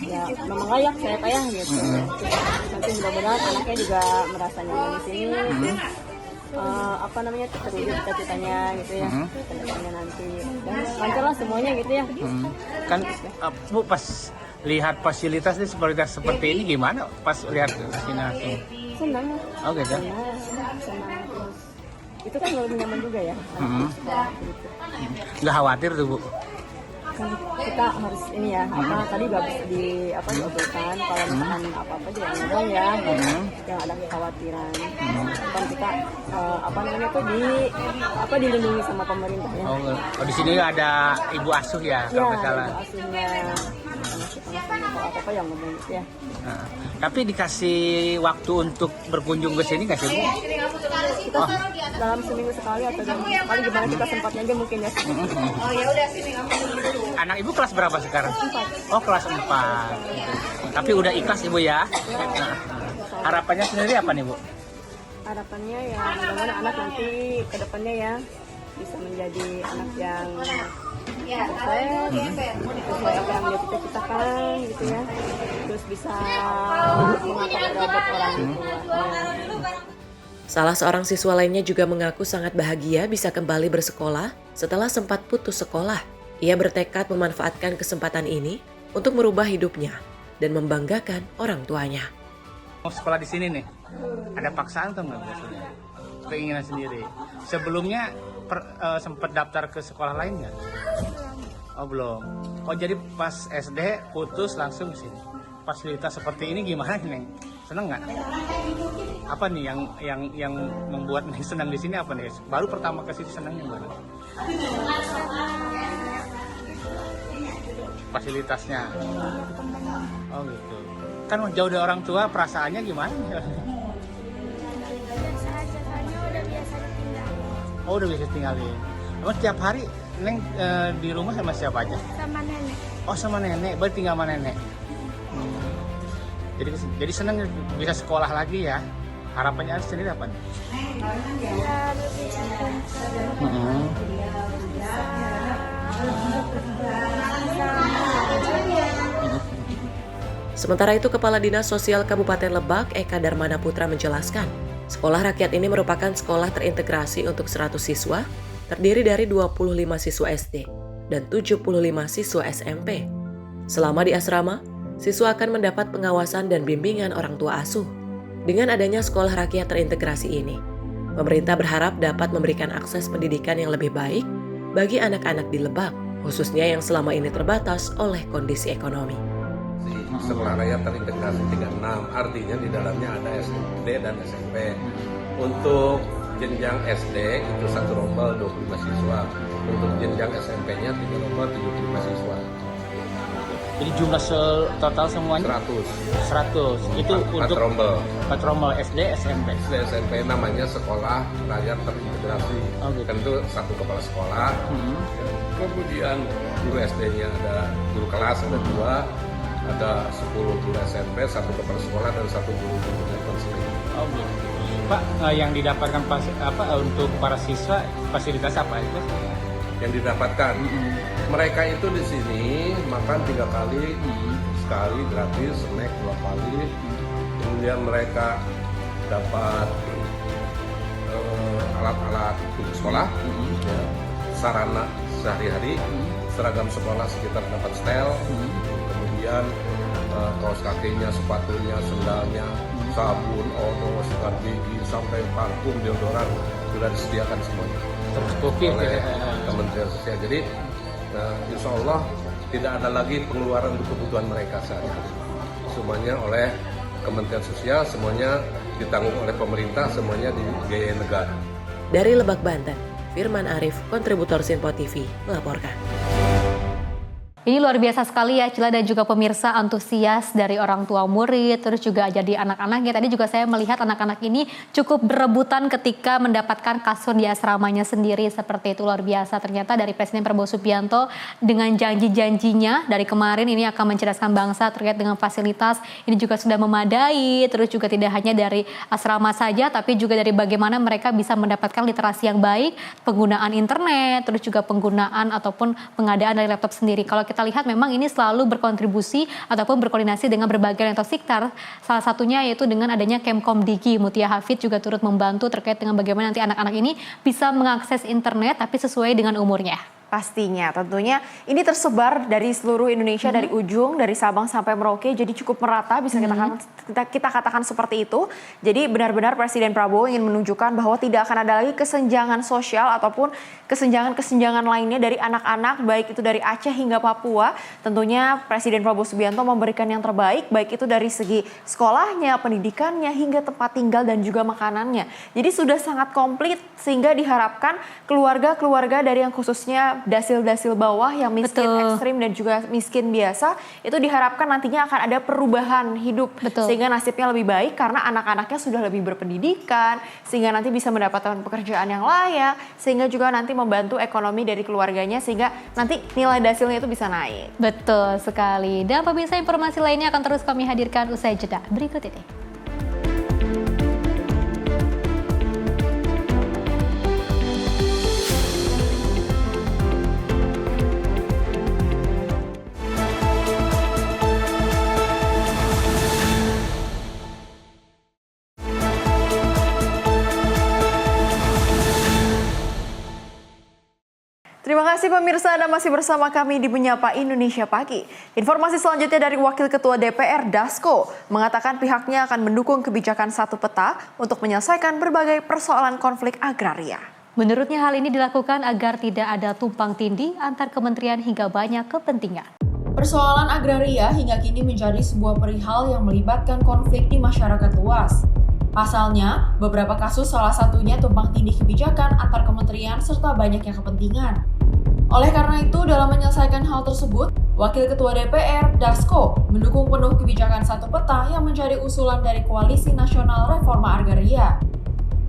Ya memang layak, saya payah gitu. Nanti mudah-mudahan anaknya juga merasa nyaman di sini. Terwujud cita-citanya gitu ya, cita-citanya nanti. Dan lancar lah semuanya gitu ya. Kan Bu pas lihat fasilitas seperti ini gimana pas lihat sini? Senang. Oh gitu. Senang terus. Itu kan lebih nyaman juga ya. Nggak khawatir tuh Bu? Kan kita harus ini ya, tadi udah diobrolkan kalau misalkan apa-apa jangan ngomong ya, yang ada kekhawatiran. Kan kita dilindungi sama pemerintah ya. Oh di sini ada ibu asuh ya kalau nggak salah. Ibu asuhnya. mau apa-apa yang ngomong ya. Nah, tapi dikasih waktu untuk berkunjung ke sini nggak sih Bu? Kita dalam seminggu sekali atau dalam sekali gimana kita sempatnya aja mungkin ya. Oh ya udah sini kamu dulu. Anak Ibu kelas berapa sekarang? 4. Oh kelas 4. Tapi udah ikhlas Ibu ya? Nah, harapannya sendiri apa nih Bu? Harapannya ya mudah-mudahan anak nanti ke depannya ya bisa menjadi anak yang sukses, sesuai apa yang dia cita-citakan gitu ya. Terus bisa mengangkat derajat orang tua. Salah seorang siswa lainnya juga mengaku sangat bahagia bisa kembali bersekolah setelah sempat putus sekolah. Ia bertekad memanfaatkan kesempatan ini untuk merubah hidupnya dan membanggakan orang tuanya. Mau sekolah di sini nih, ada paksaan atau nggak? Keinginan sendiri. Sebelumnya sempat daftar ke sekolah lain nggak? Oh belum. Oh jadi pas SD putus langsung ke sini. Fasilitas seperti ini gimana nih? Seneng nggak? Apa nih yang membuat nih senang di sini apa nih? Baru pertama ke sini senangnya gimana? Fasilitasnya. Oh gitu. Kan jauh dari orang tua, perasaannya gimana? Oh udah biasa tinggalin. Emang setiap hari Neng di rumah sama siapa aja? Sama nenek. Oh sama nenek, berarti tinggal sama nenek. Jadi senang bisa sekolah lagi ya. Harapannya sendiri apa nih? Ya lebih Sementara itu, Kepala Dinas Sosial Kabupaten Lebak, Eka Darmana Putra menjelaskan, sekolah rakyat ini merupakan sekolah terintegrasi untuk 100 siswa, terdiri dari 25 siswa SD dan 75 siswa SMP. Selama di asrama, siswa akan mendapat pengawasan dan bimbingan orang tua asuh. Dengan adanya sekolah rakyat terintegrasi ini, pemerintah berharap dapat memberikan akses pendidikan yang lebih baik bagi anak-anak di Lebak, khususnya yang selama ini terbatas oleh kondisi ekonomi. Sekolah rakyat terintegrasi 36, artinya di dalamnya ada SD dan SMP. Untuk jenjang SD itu 1 rombel 25 siswa, untuk jenjang SMP-nya 3 rombel 75 siswa. Jadi jumlah total semuanya 100. Itu untuk 4 rombel SD, SMP. SD, SMP namanya sekolah rakyat terintegrasi. Oh, gitu. Tentu 1 kepala sekolah. Kemudian guru SD-nya ada guru kelas ada 2. Ada 10 guru SMP, 1 kepala sekolah dan 1 guru konseling. Oh gitu. Pak, yang didapatkan untuk para siswa fasilitas apa aja? Yang didapatkan, mereka itu di sini makan 3 kali, sekali gratis, snack 2 kali. Kemudian mereka dapat alat-alat untuk sekolah, sarana sehari-hari, seragam sekolah sekitar dapat setel. Kemudian kaos kakinya, sepatunya, sendalnya, sabun, omo, sikat gigi, sampai parfum, deodoran sudah disediakan semuanya tercukupi oleh Kementerian Sosial. Jadi insya Allah tidak ada lagi pengeluaran untuk kebutuhan mereka sehari-hari. Semuanya oleh Kementerian Sosial, semuanya ditanggung oleh pemerintah, semuanya dibiayai negara. Dari Lebak, Banten, Firman Arif, kontributor Sinpo TV, melaporkan. Ini luar biasa sekali ya Cila dan juga pemirsa, antusias dari orang tua murid, terus juga jadi anak-anaknya. Tadi juga saya melihat anak-anak ini cukup berebutan ketika mendapatkan kasur di asramanya sendiri, seperti itu luar biasa. Ternyata dari Presiden Prabowo Subianto dengan janji-janjinya dari kemarin ini akan mencerdaskan bangsa terkait dengan fasilitas, ini juga sudah memadai, terus juga tidak hanya dari asrama saja, tapi juga dari bagaimana mereka bisa mendapatkan literasi yang baik, penggunaan internet, terus juga penggunaan ataupun pengadaan dari laptop sendiri. Kalau kita lihat memang ini selalu berkontribusi ataupun berkoordinasi dengan berbagai lentok sektor. Salah satunya yaitu dengan adanya Kemkom Digi. Mutia Hafid juga turut membantu terkait dengan bagaimana nanti anak-anak ini bisa mengakses internet tapi sesuai dengan umurnya. Pastinya, tentunya ini tersebar dari seluruh Indonesia, dari ujung, dari Sabang sampai Merauke, jadi cukup merata, bisa kita katakan seperti itu. Jadi benar-benar Presiden Prabowo ingin menunjukkan bahwa tidak akan ada lagi kesenjangan sosial ataupun kesenjangan-kesenjangan lainnya dari anak-anak, baik itu dari Aceh hingga Papua. Tentunya Presiden Prabowo Subianto memberikan yang terbaik, baik itu dari segi sekolahnya, pendidikannya, hingga tempat tinggal dan juga makanannya. Jadi sudah sangat komplit sehingga diharapkan keluarga-keluarga dari yang khususnya dasil-dasil bawah yang miskin ekstrim dan juga miskin biasa, itu diharapkan nantinya akan ada perubahan hidup. Sehingga nasibnya lebih baik karena anak-anaknya sudah lebih berpendidikan, sehingga nanti bisa mendapatkan pekerjaan yang layak, sehingga juga nanti membantu ekonomi dari keluarganya, sehingga nanti nilai dasilnya itu bisa naik. Betul sekali. Dan pemirsa, informasi lainnya akan terus kami hadirkan usai jeda berikut ini. Terima kasih pemirsa, Anda masih bersama kami di Menyapa Indonesia Pagi. Informasi selanjutnya dari Wakil Ketua DPR Dasko mengatakan pihaknya akan mendukung kebijakan satu peta untuk menyelesaikan berbagai persoalan konflik agraria. Menurutnya hal ini dilakukan agar tidak ada tumpang tindih antar kementerian hingga banyak kepentingan. Persoalan agraria hingga kini menjadi sebuah perihal yang melibatkan konflik di masyarakat luas. Pasalnya, beberapa kasus salah satunya tumpang tindih kebijakan antar kementerian serta banyaknya kepentingan. Oleh karena itu, dalam menyelesaikan hal tersebut, Wakil Ketua DPR, Dasko, mendukung penuh kebijakan satu peta yang menjadi usulan dari Koalisi Nasional Reforma Agraria.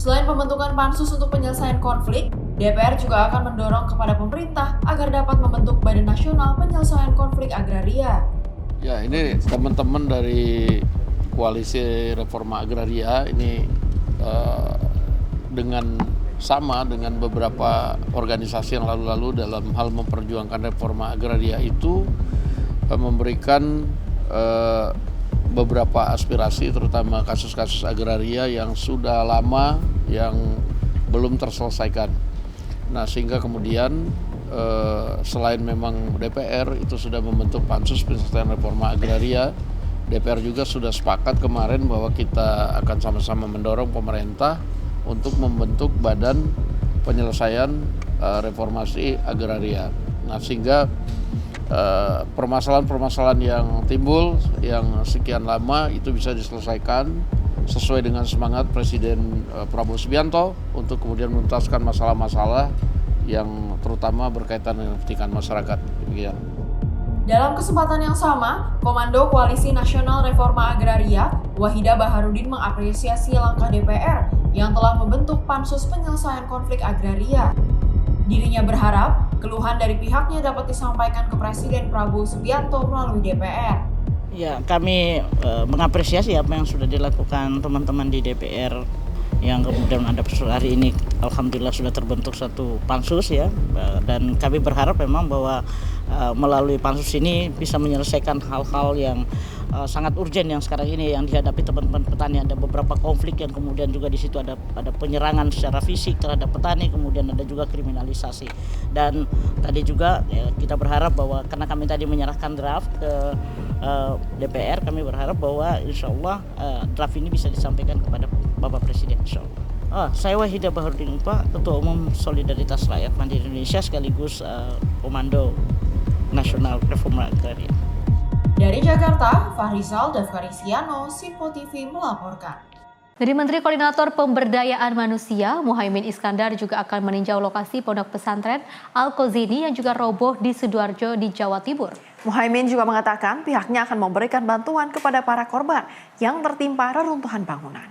Selain pembentukan pansus untuk penyelesaian konflik, DPR juga akan mendorong kepada pemerintah agar dapat membentuk Badan Nasional Penyelesaian Konflik Agraria. Ya, ini teman-teman dari Koalisi Reforma Agraria ini sama dengan beberapa organisasi yang lalu-lalu dalam hal memperjuangkan reforma agraria itu memberikan beberapa aspirasi, terutama kasus-kasus agraria yang sudah lama yang belum terselesaikan. Nah, sehingga kemudian selain memang DPR itu sudah membentuk pansus penyelesaian reforma agraria, DPR juga sudah sepakat kemarin bahwa kita akan sama-sama mendorong pemerintah untuk membentuk badan penyelesaian reformasi agraria. Nah, sehingga permasalahan-permasalahan yang timbul yang sekian lama itu bisa diselesaikan sesuai dengan semangat Presiden Prabowo Subianto untuk kemudian menuntaskan masalah-masalah yang terutama berkaitan dengan kepentingan masyarakat. Demikian. Dalam kesempatan yang sama, Komando Koalisi Nasional Reforma Agraria, Wahidah Baharudin mengapresiasi langkah DPR yang telah membentuk Pansus Penyelesaian Konflik Agraria. Dirinya berharap keluhan dari pihaknya dapat disampaikan ke Presiden Prabowo Subianto melalui DPR. Ya, kami mengapresiasi apa yang sudah dilakukan teman-teman di DPR yang kemudian ada hari ini alhamdulillah sudah terbentuk satu pansus ya, dan kami berharap memang bahwa melalui pansus ini bisa menyelesaikan hal-hal yang sangat urgent yang sekarang ini yang dihadapi teman-teman petani. Ada beberapa konflik yang kemudian juga di situ ada penyerangan secara fisik terhadap petani, kemudian ada juga kriminalisasi. Dan tadi juga kita berharap bahwa karena kami tadi menyerahkan draft ke DPR, kami berharap bahwa insya Allah draft ini bisa disampaikan kepada Bapak Presiden, insya Allah. Saya Wahidah Baharudin, Pak, Ketua Umum Solidaritas Rakyat Mandiri Indonesia sekaligus Komando Nasional Reforma Agraria. Dari Jakarta, Fahrizal Dafkarisiano, Simpo TV melaporkan. Dari Menteri Koordinator Pemberdayaan Manusia, Muhaimin Iskandar juga akan meninjau lokasi pondok pesantren Al-Qazini yang juga roboh di Sidoarjo di Jawa Timur. Muhaimin juga mengatakan pihaknya akan memberikan bantuan kepada para korban yang tertimpa reruntuhan bangunan.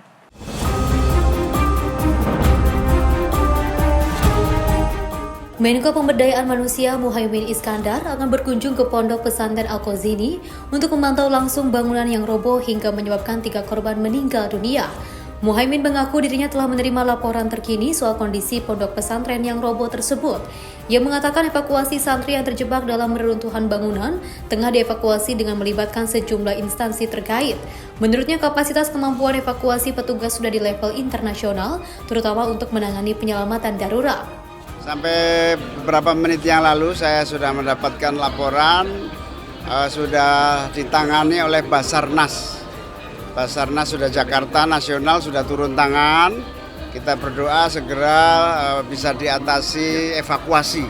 Menko Pemberdayaan Manusia Muhaimin Iskandar akan berkunjung ke Pondok Pesantren Al-Qazini untuk memantau langsung bangunan yang roboh hingga menyebabkan 3 korban meninggal dunia. Muhaimin mengaku dirinya telah menerima laporan terkini soal kondisi pondok pesantren yang roboh tersebut. Ia mengatakan evakuasi santri yang terjebak dalam reruntuhan bangunan tengah dievakuasi dengan melibatkan sejumlah instansi terkait. Menurutnya kapasitas kemampuan evakuasi petugas sudah di level internasional, terutama untuk menangani penyelamatan darurat. Sampai beberapa menit yang lalu saya sudah mendapatkan laporan sudah ditangani oleh Basarnas. Basarnas sudah Jakarta Nasional sudah turun tangan. Kita berdoa segera bisa diatasi evakuasi.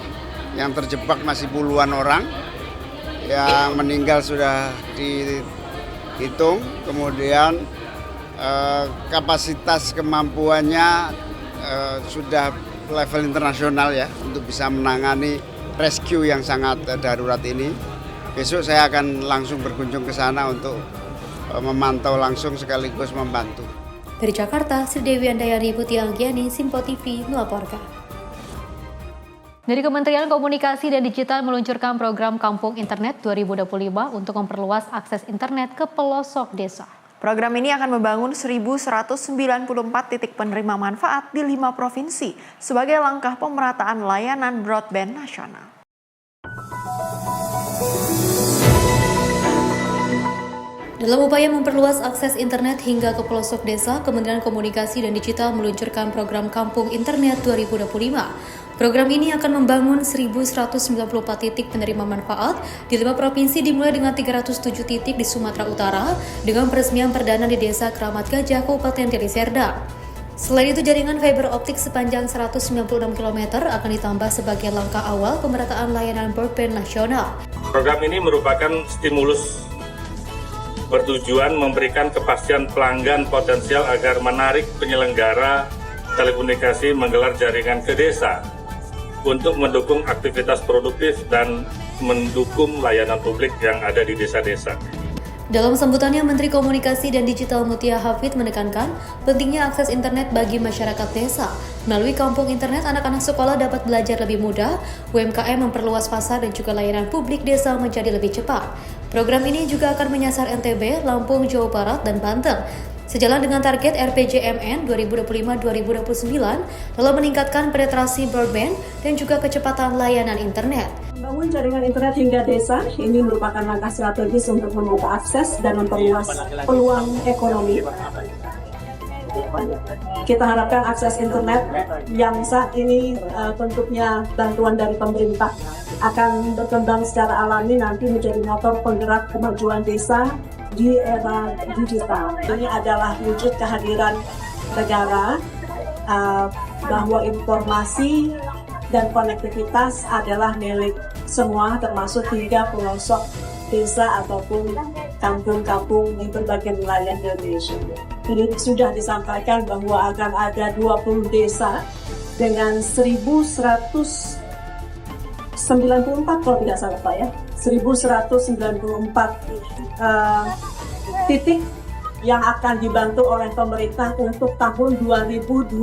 Yang terjebak masih puluhan orang. Yang meninggal sudah dihitung. Kemudian kapasitas kemampuannya sudah level internasional ya untuk bisa menangani rescue yang sangat darurat ini. Besok saya akan langsung berkunjung ke sana untuk memantau langsung sekaligus membantu. Dari Jakarta, Sri Dewi Andayani Putih Anggiani, Simpo TV melaporkan. Dari Kementerian Komunikasi dan Digital meluncurkan program Kampung Internet 2025 untuk memperluas akses internet ke pelosok desa. Program ini akan membangun 1.194 titik penerima manfaat di 5 provinsi sebagai langkah pemerataan layanan broadband nasional. Dalam upaya memperluas akses internet hingga ke pelosok desa, Kementerian Komunikasi dan Digital meluncurkan program Kampung Internet 2025. Program ini akan membangun 1.194 titik penerima manfaat di 5 provinsi dimulai dengan 307 titik di Sumatera Utara dengan peresmian perdana di Desa Keramat Gajah, Kabupaten Deli Serdang. Selain itu, jaringan fiber optik sepanjang 196 km akan ditambah sebagai langkah awal pemerataan layanan broadband nasional. Program ini merupakan stimulus bertujuan memberikan kepastian pelanggan potensial agar menarik penyelenggara telekomunikasi menggelar jaringan ke desa untuk mendukung aktivitas produktif dan mendukung layanan publik yang ada di desa-desa. Dalam sambutannya, Menteri Komunikasi dan Digital Mutia Hafid menekankan pentingnya akses internet bagi masyarakat desa. Melalui Kampung Internet, anak-anak sekolah dapat belajar lebih mudah, UMKM memperluas pasar dan juga layanan publik desa menjadi lebih cepat. Program ini juga akan menyasar NTB, Lampung, Jawa Barat, dan Banten. Sejalan dengan target RPJMN 2025-2029 dalam meningkatkan penetrasi broadband dan juga kecepatan layanan internet. Membangun jaringan internet hingga desa ini merupakan langkah strategis untuk membuka akses dan memperluas peluang ekonomi. Kita harapkan akses internet yang saat ini bentuknya bantuan dari pemerintah akan berkembang secara alami nanti menjadi motor penggerak kemajuan desa di era digital. Ini adalah wujud kehadiran negara bahwa informasi dan konektivitas adalah milik semua, termasuk hingga pelosok desa ataupun kampung-kampung di berbagai wilayah Indonesia. Jadi sudah disampaikan bahwa akan ada 20 desa dengan 1.194 kalau tidak salah Pak ya, 1.194 titik yang akan dibantu oleh pemerintah untuk tahun 2025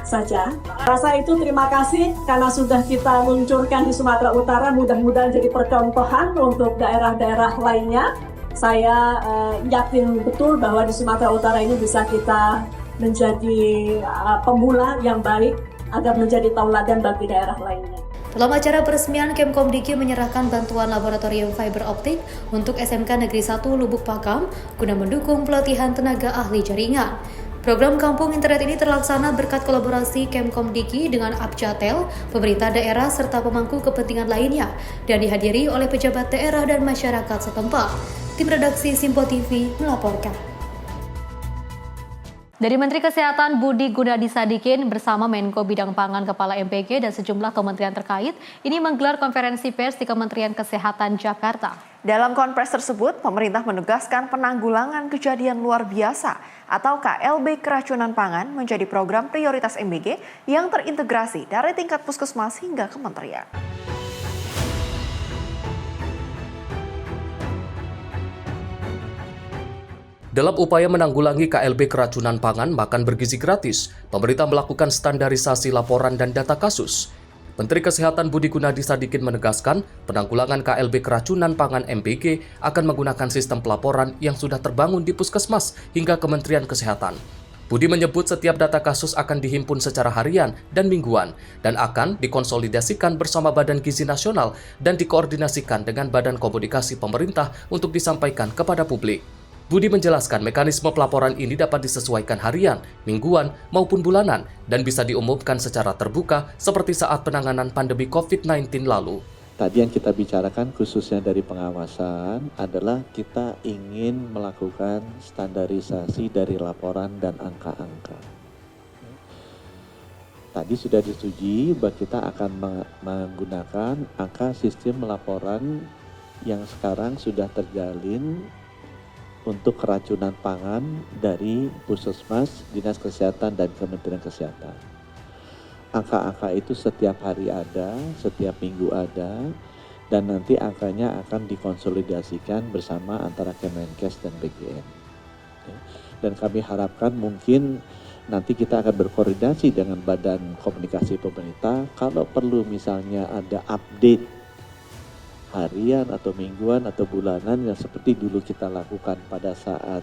saja. Rasa itu terima kasih karena sudah kita luncurkan di Sumatera Utara, mudah-mudahan jadi percontohan untuk daerah-daerah lainnya. Saya yakin betul bahwa di Sumatera Utara ini bisa kita menjadi pemula yang baik agar menjadi tauladan bagi daerah lainnya. Dalam acara peresmian, Kemkomdiki menyerahkan bantuan laboratorium fiber optik untuk SMK Negeri 1 Lubuk Pakam guna mendukung pelatihan tenaga ahli jaringan. Program Kampung Internet ini terlaksana berkat kolaborasi Kemkomdiki dengan Abjatel, pemerintah daerah serta pemangku kepentingan lainnya dan dihadiri oleh pejabat daerah dan masyarakat setempat. Tim redaksi Simpo TV melaporkan. Dari Menteri Kesehatan Budi Gunadi Sadikin bersama Menko Bidang Pangan Kepala MPG dan sejumlah kementerian terkait ini menggelar konferensi pers di Kementerian Kesehatan Jakarta. Dalam konferensi tersebut, pemerintah menegaskan penanggulangan kejadian luar biasa atau KLB keracunan pangan menjadi program prioritas MBG yang terintegrasi dari tingkat puskesmas hingga kementerian. Dalam upaya menanggulangi KLB keracunan pangan makan bergizi gratis, pemerintah melakukan standarisasi laporan dan data kasus. Menteri Kesehatan Budi Gunadi Sadikin menegaskan penanggulangan KLB keracunan pangan MBG akan menggunakan sistem pelaporan yang sudah terbangun di puskesmas hingga Kementerian Kesehatan. Budi menyebut setiap data kasus akan dihimpun secara harian dan mingguan dan akan dikonsolidasikan bersama Badan Gizi Nasional dan dikoordinasikan dengan Badan Komunikasi Pemerintah untuk disampaikan kepada publik. Budi menjelaskan mekanisme pelaporan ini dapat disesuaikan harian, mingguan, maupun bulanan dan bisa diumumkan secara terbuka seperti saat penanganan pandemi COVID-19 lalu. Tadi yang kita bicarakan khususnya dari pengawasan adalah kita ingin melakukan standarisasi dari laporan dan angka-angka. Tadi sudah disetujui bahwa kita akan menggunakan angka sistem laporan yang sekarang sudah terjalin untuk keracunan pangan dari Puskesmas, Dinas Kesehatan, dan Kementerian Kesehatan. angka-angka itu setiap hari ada, setiap minggu ada, dan nanti angkanya akan dikonsolidasikan bersama antara Kemenkes dan BGN. Dan kami harapkan mungkin nanti kita akan berkoordinasi dengan Badan Komunikasi Pemerintah kalau perlu misalnya ada update harian atau mingguan atau bulanan yang seperti dulu kita lakukan pada saat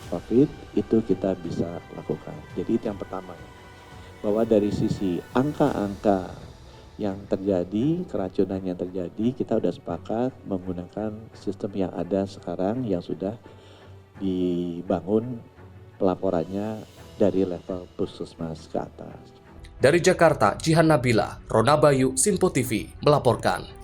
COVID, itu kita bisa lakukan. Jadi itu yang pertama, bahwa dari sisi angka-angka yang terjadi, keracunan yang terjadi, kita sudah sepakat menggunakan sistem yang ada sekarang yang sudah dibangun pelaporannya dari level puskesmas ke atas. Dari Jakarta, Jihan Nabila, Rona Bayu, Simpo TV melaporkan.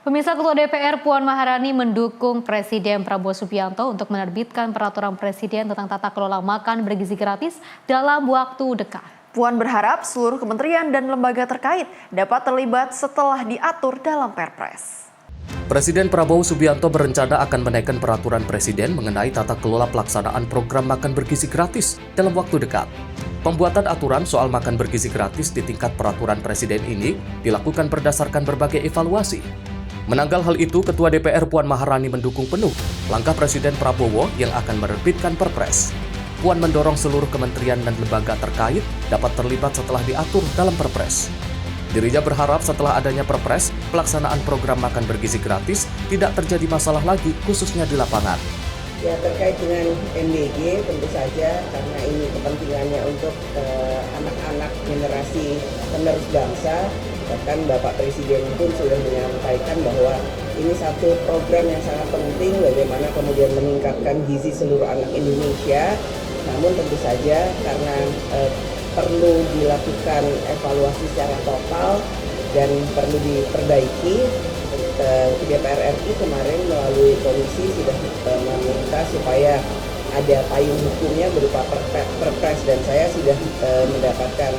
Pemirsa, Ketua DPR Puan Maharani mendukung Presiden Prabowo Subianto untuk menerbitkan peraturan Presiden tentang tata kelola makan bergizi gratis dalam waktu dekat. Puan berharap seluruh kementerian dan lembaga terkait dapat terlibat setelah diatur dalam Perpres. Presiden Prabowo Subianto berencana akan menaikkan peraturan Presiden mengenai tata kelola pelaksanaan program makan bergizi gratis dalam waktu dekat. Pembuatan aturan soal makan bergizi gratis di tingkat peraturan Presiden ini dilakukan berdasarkan berbagai evaluasi. Menanggal hal itu, Ketua DPR Puan Maharani mendukung penuh langkah Presiden Prabowo yang akan menerbitkan Perpres. Puan mendorong seluruh kementerian dan lembaga terkait dapat terlibat setelah diatur dalam Perpres. Dirinya berharap setelah adanya Perpres, pelaksanaan program makan bergizi gratis tidak terjadi masalah lagi, khususnya di lapangan. Ya, terkait dengan MBG tentu saja karena ini kepentingannya untuk anak-anak generasi penerus bangsa. Bahkan Bapak Presiden pun sudah menyampaikan bahwa ini satu program yang sangat penting bagaimana kemudian meningkatkan gizi seluruh anak Indonesia. Namun tentu saja karena perlu dilakukan evaluasi secara total dan perlu diperbaiki, DPR RI kemarin melalui komisi sudah meminta supaya ada payung hukumnya berupa Perpres, dan saya sudah mendapatkan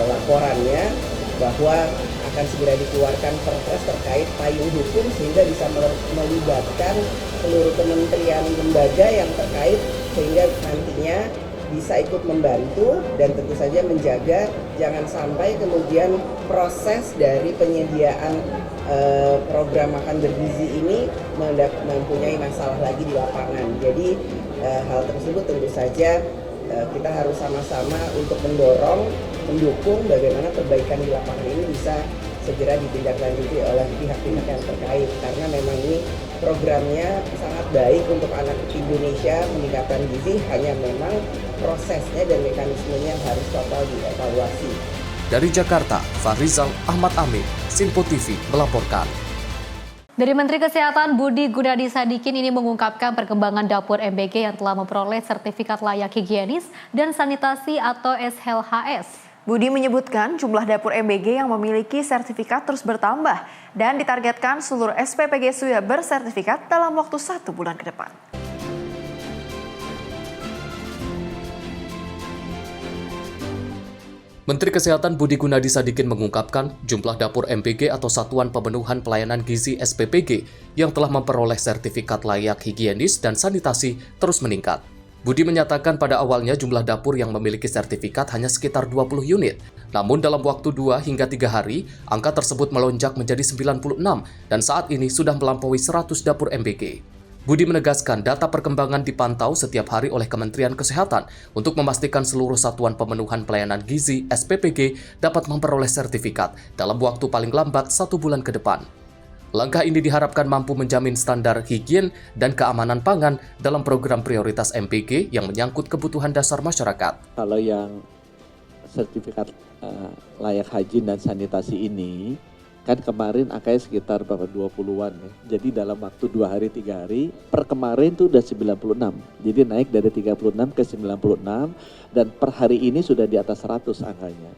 laporannya bahwa akan segera dikeluarkan Perpres terkait payung hukum sehingga bisa melibatkan seluruh kementerian lembaga yang terkait sehingga nantinya bisa ikut membantu dan tentu saja menjaga jangan sampai kemudian proses dari penyediaan program makan bergizi ini mempunyai masalah lagi di lapangan. Jadi hal tersebut tentu saja kita harus sama-sama untuk mendukung bagaimana perbaikan di lapangan ini bisa segera ditindaklanjuti oleh pihak-pihak yang terkait karena memang ini programnya sangat baik untuk anak Indonesia meningkatkan gizi, hanya memang prosesnya dan mekanismenya harus total dievaluasi. Dari Jakarta, Farizal Ahmad Amin, Simpo TV melaporkan. Dari Menteri Kesehatan Budi Gunadi Sadikin ini mengungkapkan perkembangan dapur MBG yang telah memperoleh sertifikat layak higienis dan sanitasi atau SLHS. Budi menyebutkan jumlah dapur MBG yang memiliki sertifikat terus bertambah dan ditargetkan seluruh SPPG sudah bersertifikat dalam waktu 1 bulan ke depan. Menteri Kesehatan Budi Gunadi Sadikin mengungkapkan jumlah dapur MBG atau Satuan Pemenuhan Pelayanan Gizi SPPG yang telah memperoleh sertifikat layak higienis dan sanitasi terus meningkat. Budi menyatakan pada awalnya jumlah dapur yang memiliki sertifikat hanya sekitar 20 unit. Namun dalam waktu 2 hingga 3 hari, angka tersebut melonjak menjadi 96 dan saat ini sudah melampaui 100 dapur MBG. Budi menegaskan data perkembangan dipantau setiap hari oleh Kementerian Kesehatan untuk memastikan seluruh Satuan Pemenuhan Pelayanan Gizi SPPG dapat memperoleh sertifikat dalam waktu paling lambat 1 bulan ke depan. Langkah ini diharapkan mampu menjamin standar higien dan keamanan pangan dalam program prioritas MPG yang menyangkut kebutuhan dasar masyarakat. Kalau yang sertifikat layak higien dan sanitasi ini, kan kemarin angkanya sekitar 20-an ya. Jadi dalam waktu 2 hari 3 hari, per kemarin itu udah 96. Jadi naik dari 36 ke 96 dan per hari ini sudah di atas 100 angkanya.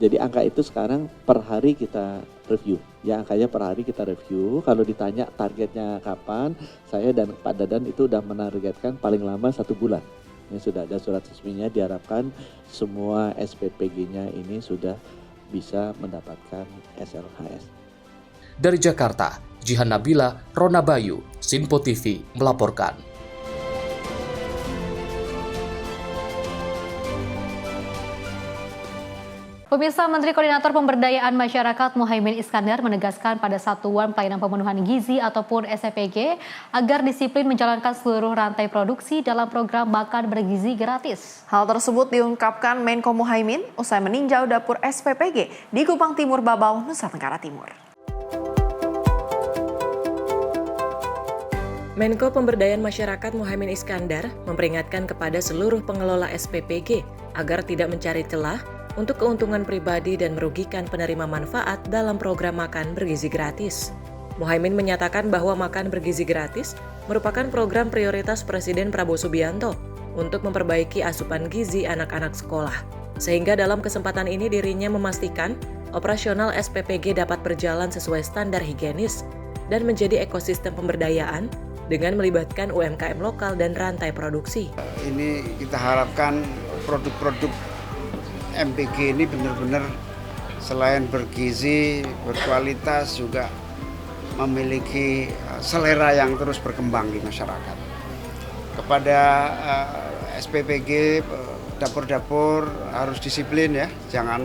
Jadi angka itu sekarang per hari kita review. Ya angkanya per hari kita review. Kalau ditanya targetnya kapan, saya dan Pak Dadan itu udah menargetkan paling lama 1 bulan. Ini sudah ada surat resminya, diharapkan semua SPPG-nya ini sudah bisa mendapatkan SLHS. Dari Jakarta, Jihan Nabila, Rona Bayu, Simpo TV melaporkan. Pemirsa, Menteri Koordinator Pemberdayaan Masyarakat Muhaimin Iskandar menegaskan pada Satuan Pelayanan Pemenuhan Gizi ataupun SPPG agar disiplin menjalankan seluruh rantai produksi dalam program makan bergizi gratis. Hal tersebut diungkapkan Menko Muhaimin usai meninjau dapur SPPG di Kupang Timur, Babau, Nusa Tenggara Timur. Menko Pemberdayaan Masyarakat Muhaimin Iskandar memperingatkan kepada seluruh pengelola SPPG agar tidak mencari celah untuk keuntungan pribadi dan merugikan penerima manfaat dalam program makan bergizi gratis. Muhaimin menyatakan bahwa makan bergizi gratis merupakan program prioritas Presiden Prabowo Subianto untuk memperbaiki asupan gizi anak-anak sekolah. Sehingga dalam kesempatan ini dirinya memastikan operasional SPPG dapat berjalan sesuai standar higienis dan menjadi ekosistem pemberdayaan dengan melibatkan UMKM lokal dan rantai produksi. Ini kita harapkan produk-produk MPG ini benar-benar selain bergizi, berkualitas juga memiliki selera yang terus berkembang di masyarakat. Kepada SPPG, dapur-dapur harus disiplin ya, jangan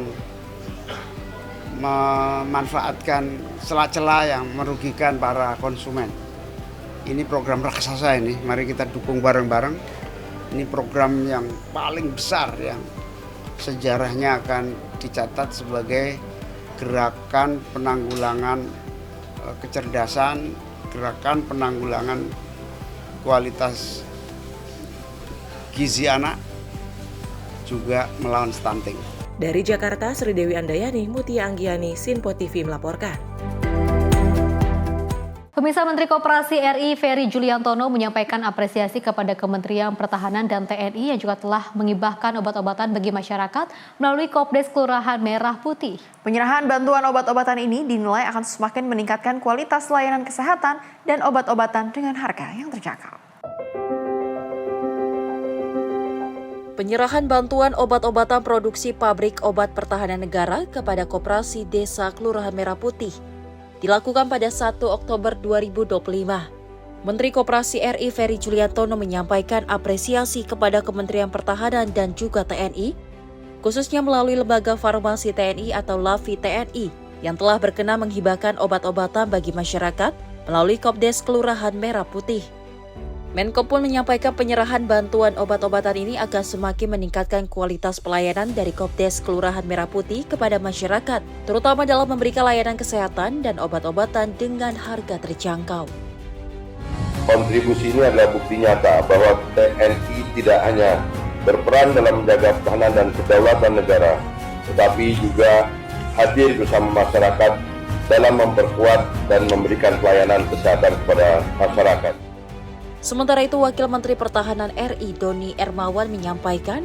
memanfaatkan celah-celah yang merugikan para konsumen. Ini program raksasa ini, mari kita dukung bareng-bareng. Ini program yang paling besar yang sejarahnya akan dicatat sebagai gerakan penanggulangan kecerdasan, gerakan penanggulangan kualitas gizi anak, juga melawan stunting. Dari Jakarta, Sri Dewi Andayani, Mutia Anggiani, Sinpo TV melaporkan. Pemirsa, Menteri Koperasi RI Ferry Juliantono menyampaikan apresiasi kepada Kementerian Pertahanan dan TNI yang juga telah mengibahkan obat-obatan bagi masyarakat melalui Kopdes Kelurahan Merah Putih. Penyerahan bantuan obat-obatan ini dinilai akan semakin meningkatkan kualitas layanan kesehatan dan obat-obatan dengan harga yang terjangkau. Penyerahan bantuan obat-obatan produksi pabrik obat pertahanan negara kepada Koperasi Desa Kelurahan Merah Putih dilakukan pada 1 Oktober 2025. Menteri Koperasi RI Ferry Juliantono menyampaikan apresiasi kepada Kementerian Pertahanan dan juga TNI, khususnya melalui Lembaga Farmasi TNI atau LAVI TNI, yang telah berkenan menghibahkan obat-obatan bagi masyarakat melalui Kopdes Kelurahan Merah Putih. Menko pun menyampaikan penyerahan bantuan obat-obatan ini akan semakin meningkatkan kualitas pelayanan dari Kopdes Kelurahan Merah Putih kepada masyarakat, terutama dalam memberikan layanan kesehatan dan obat-obatan dengan harga terjangkau. Kontribusi ini adalah bukti nyata bahwa TNI tidak hanya berperan dalam menjaga pertahanan dan kedaulatan negara, tetapi juga hadir bersama masyarakat dalam memperkuat dan memberikan pelayanan kesehatan kepada masyarakat. Sementara itu, Wakil Menteri Pertahanan RI Doni Ermawan menyampaikan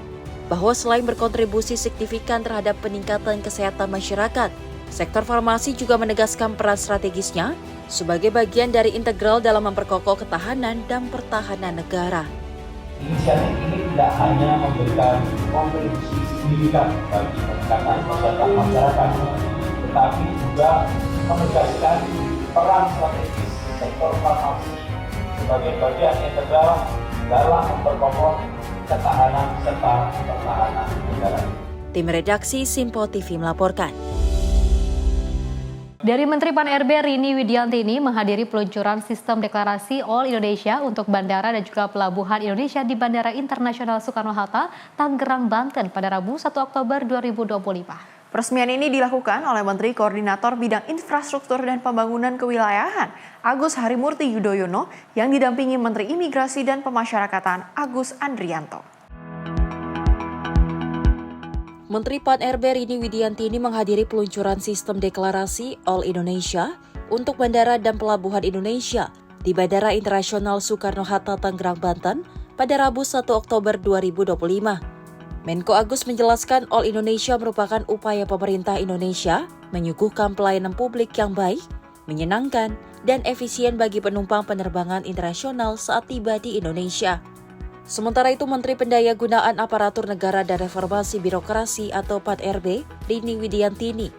bahwa selain berkontribusi signifikan terhadap peningkatan kesehatan masyarakat, sektor farmasi juga menegaskan peran strategisnya sebagai bagian dari integral dalam memperkokoh ketahanan dan pertahanan negara. Inisiatif ini tidak hanya memberikan kontribusi signifikan bagi peningkatan kesehatan masyarakat, tetapi juga menegaskan peran strategis sektor farmasi sebagai bagian integral dalam memperkokoh ketahanan serta pertahanan negara. Tim redaksi Sinpo TV melaporkan. Dari Menteri Pan-RB Rini Widiantini menghadiri peluncuran sistem deklarasi All Indonesia untuk bandara dan juga pelabuhan Indonesia di Bandara Internasional Soekarno-Hatta, Tangerang, Banten pada Rabu 1 Oktober 2025. Peresmian ini dilakukan oleh Menteri Koordinator Bidang Infrastruktur dan Pembangunan Kewilayahan Agus Harimurti Yudhoyono yang didampingi Menteri Imigrasi dan Pemasyarakatan Agus Andrianto. Menteri Pan-RB Rini Widiantini menghadiri peluncuran sistem deklarasi All Indonesia untuk bandara dan pelabuhan Indonesia di Bandara Internasional Soekarno-Hatta, Tangerang, Banten pada Rabu 1 Oktober 2025. Menko Agus menjelaskan All Indonesia merupakan upaya pemerintah Indonesia menyuguhkan pelayanan publik yang baik, menyenangkan, dan efisien bagi penumpang penerbangan internasional saat tiba di Indonesia. Sementara itu, Menteri Pendayagunaan Aparatur Negara dan Reformasi Birokrasi atau Pan-RB, Rini Widiantini,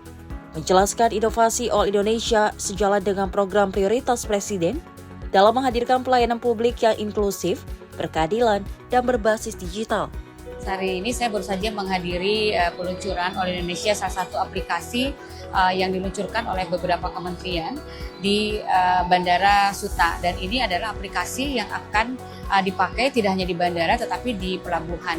menjelaskan inovasi All Indonesia sejalan dengan program prioritas Presiden dalam menghadirkan pelayanan publik yang inklusif, berkeadilan, dan berbasis digital. Hari ini saya baru saja menghadiri peluncuran oleh Indonesia salah satu aplikasi yang diluncurkan oleh beberapa kementerian di Bandara Suta, dan ini adalah aplikasi yang akan dipakai tidak hanya di bandara tetapi di pelabuhan.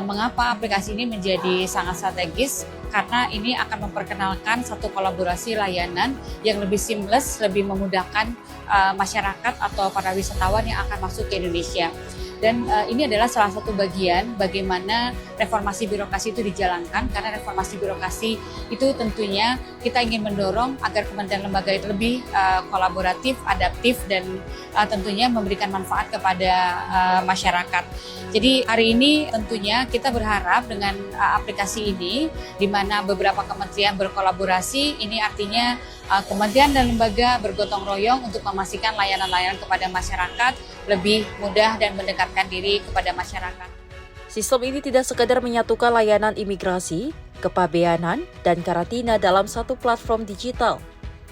Mengapa aplikasi ini menjadi sangat strategis? Karena ini akan memperkenalkan satu kolaborasi layanan yang lebih seamless, lebih memudahkan masyarakat atau para wisatawan yang akan masuk ke Indonesia. Dan ini adalah salah satu bagian bagaimana reformasi birokrasi itu dijalankan, karena reformasi birokrasi itu tentunya kita ingin mendorong agar kementerian lembaga itu lebih kolaboratif, adaptif, dan tentunya memberikan manfaat kepada masyarakat. Jadi hari ini tentunya kita berharap dengan aplikasi ini, di mana beberapa kementerian berkolaborasi, ini artinya kementerian dan lembaga bergotong royong untuk memastikan layanan-layanan kepada masyarakat lebih mudah dan mendekatkan diri kepada masyarakat. Sistem ini tidak sekadar menyatukan layanan imigrasi, kepabeanan, dan karantina dalam satu platform digital,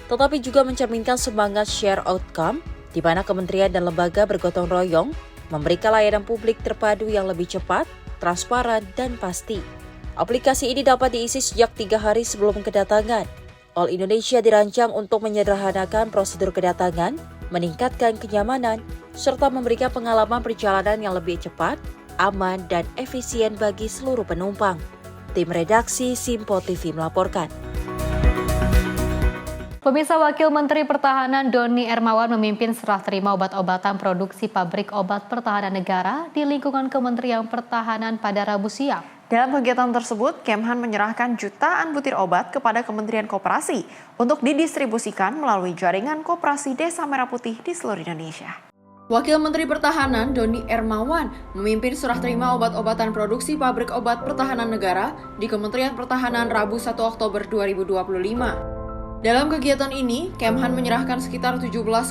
tetapi juga mencerminkan semangat share outcome, di mana kementerian dan lembaga bergotong royong memberikan layanan publik terpadu yang lebih cepat, transparan, dan pasti. Aplikasi ini dapat diisi sejak 3 hari sebelum kedatangan. All Indonesia dirancang untuk menyederhanakan prosedur kedatangan, meningkatkan kenyamanan, serta memberikan pengalaman perjalanan yang lebih cepat, aman, dan efisien bagi seluruh penumpang. Tim redaksi Simpo TV melaporkan. Pemirsa, Wakil Menteri Pertahanan Doni Hermawan memimpin serah terima obat-obatan produksi pabrik obat pertahanan negara di lingkungan Kementerian Pertahanan pada Rabu siang. Dalam kegiatan tersebut, Kemhan menyerahkan jutaan butir obat kepada Kementerian Koperasi untuk didistribusikan melalui jaringan koperasi Desa Merah Putih di seluruh Indonesia. Wakil Menteri Pertahanan Doni Hermawan memimpin serah terima obat-obatan produksi pabrik obat pertahanan negara di Kementerian Pertahanan Rabu 1 Oktober 2025. Dalam kegiatan ini, Kemhan menyerahkan sekitar 17,4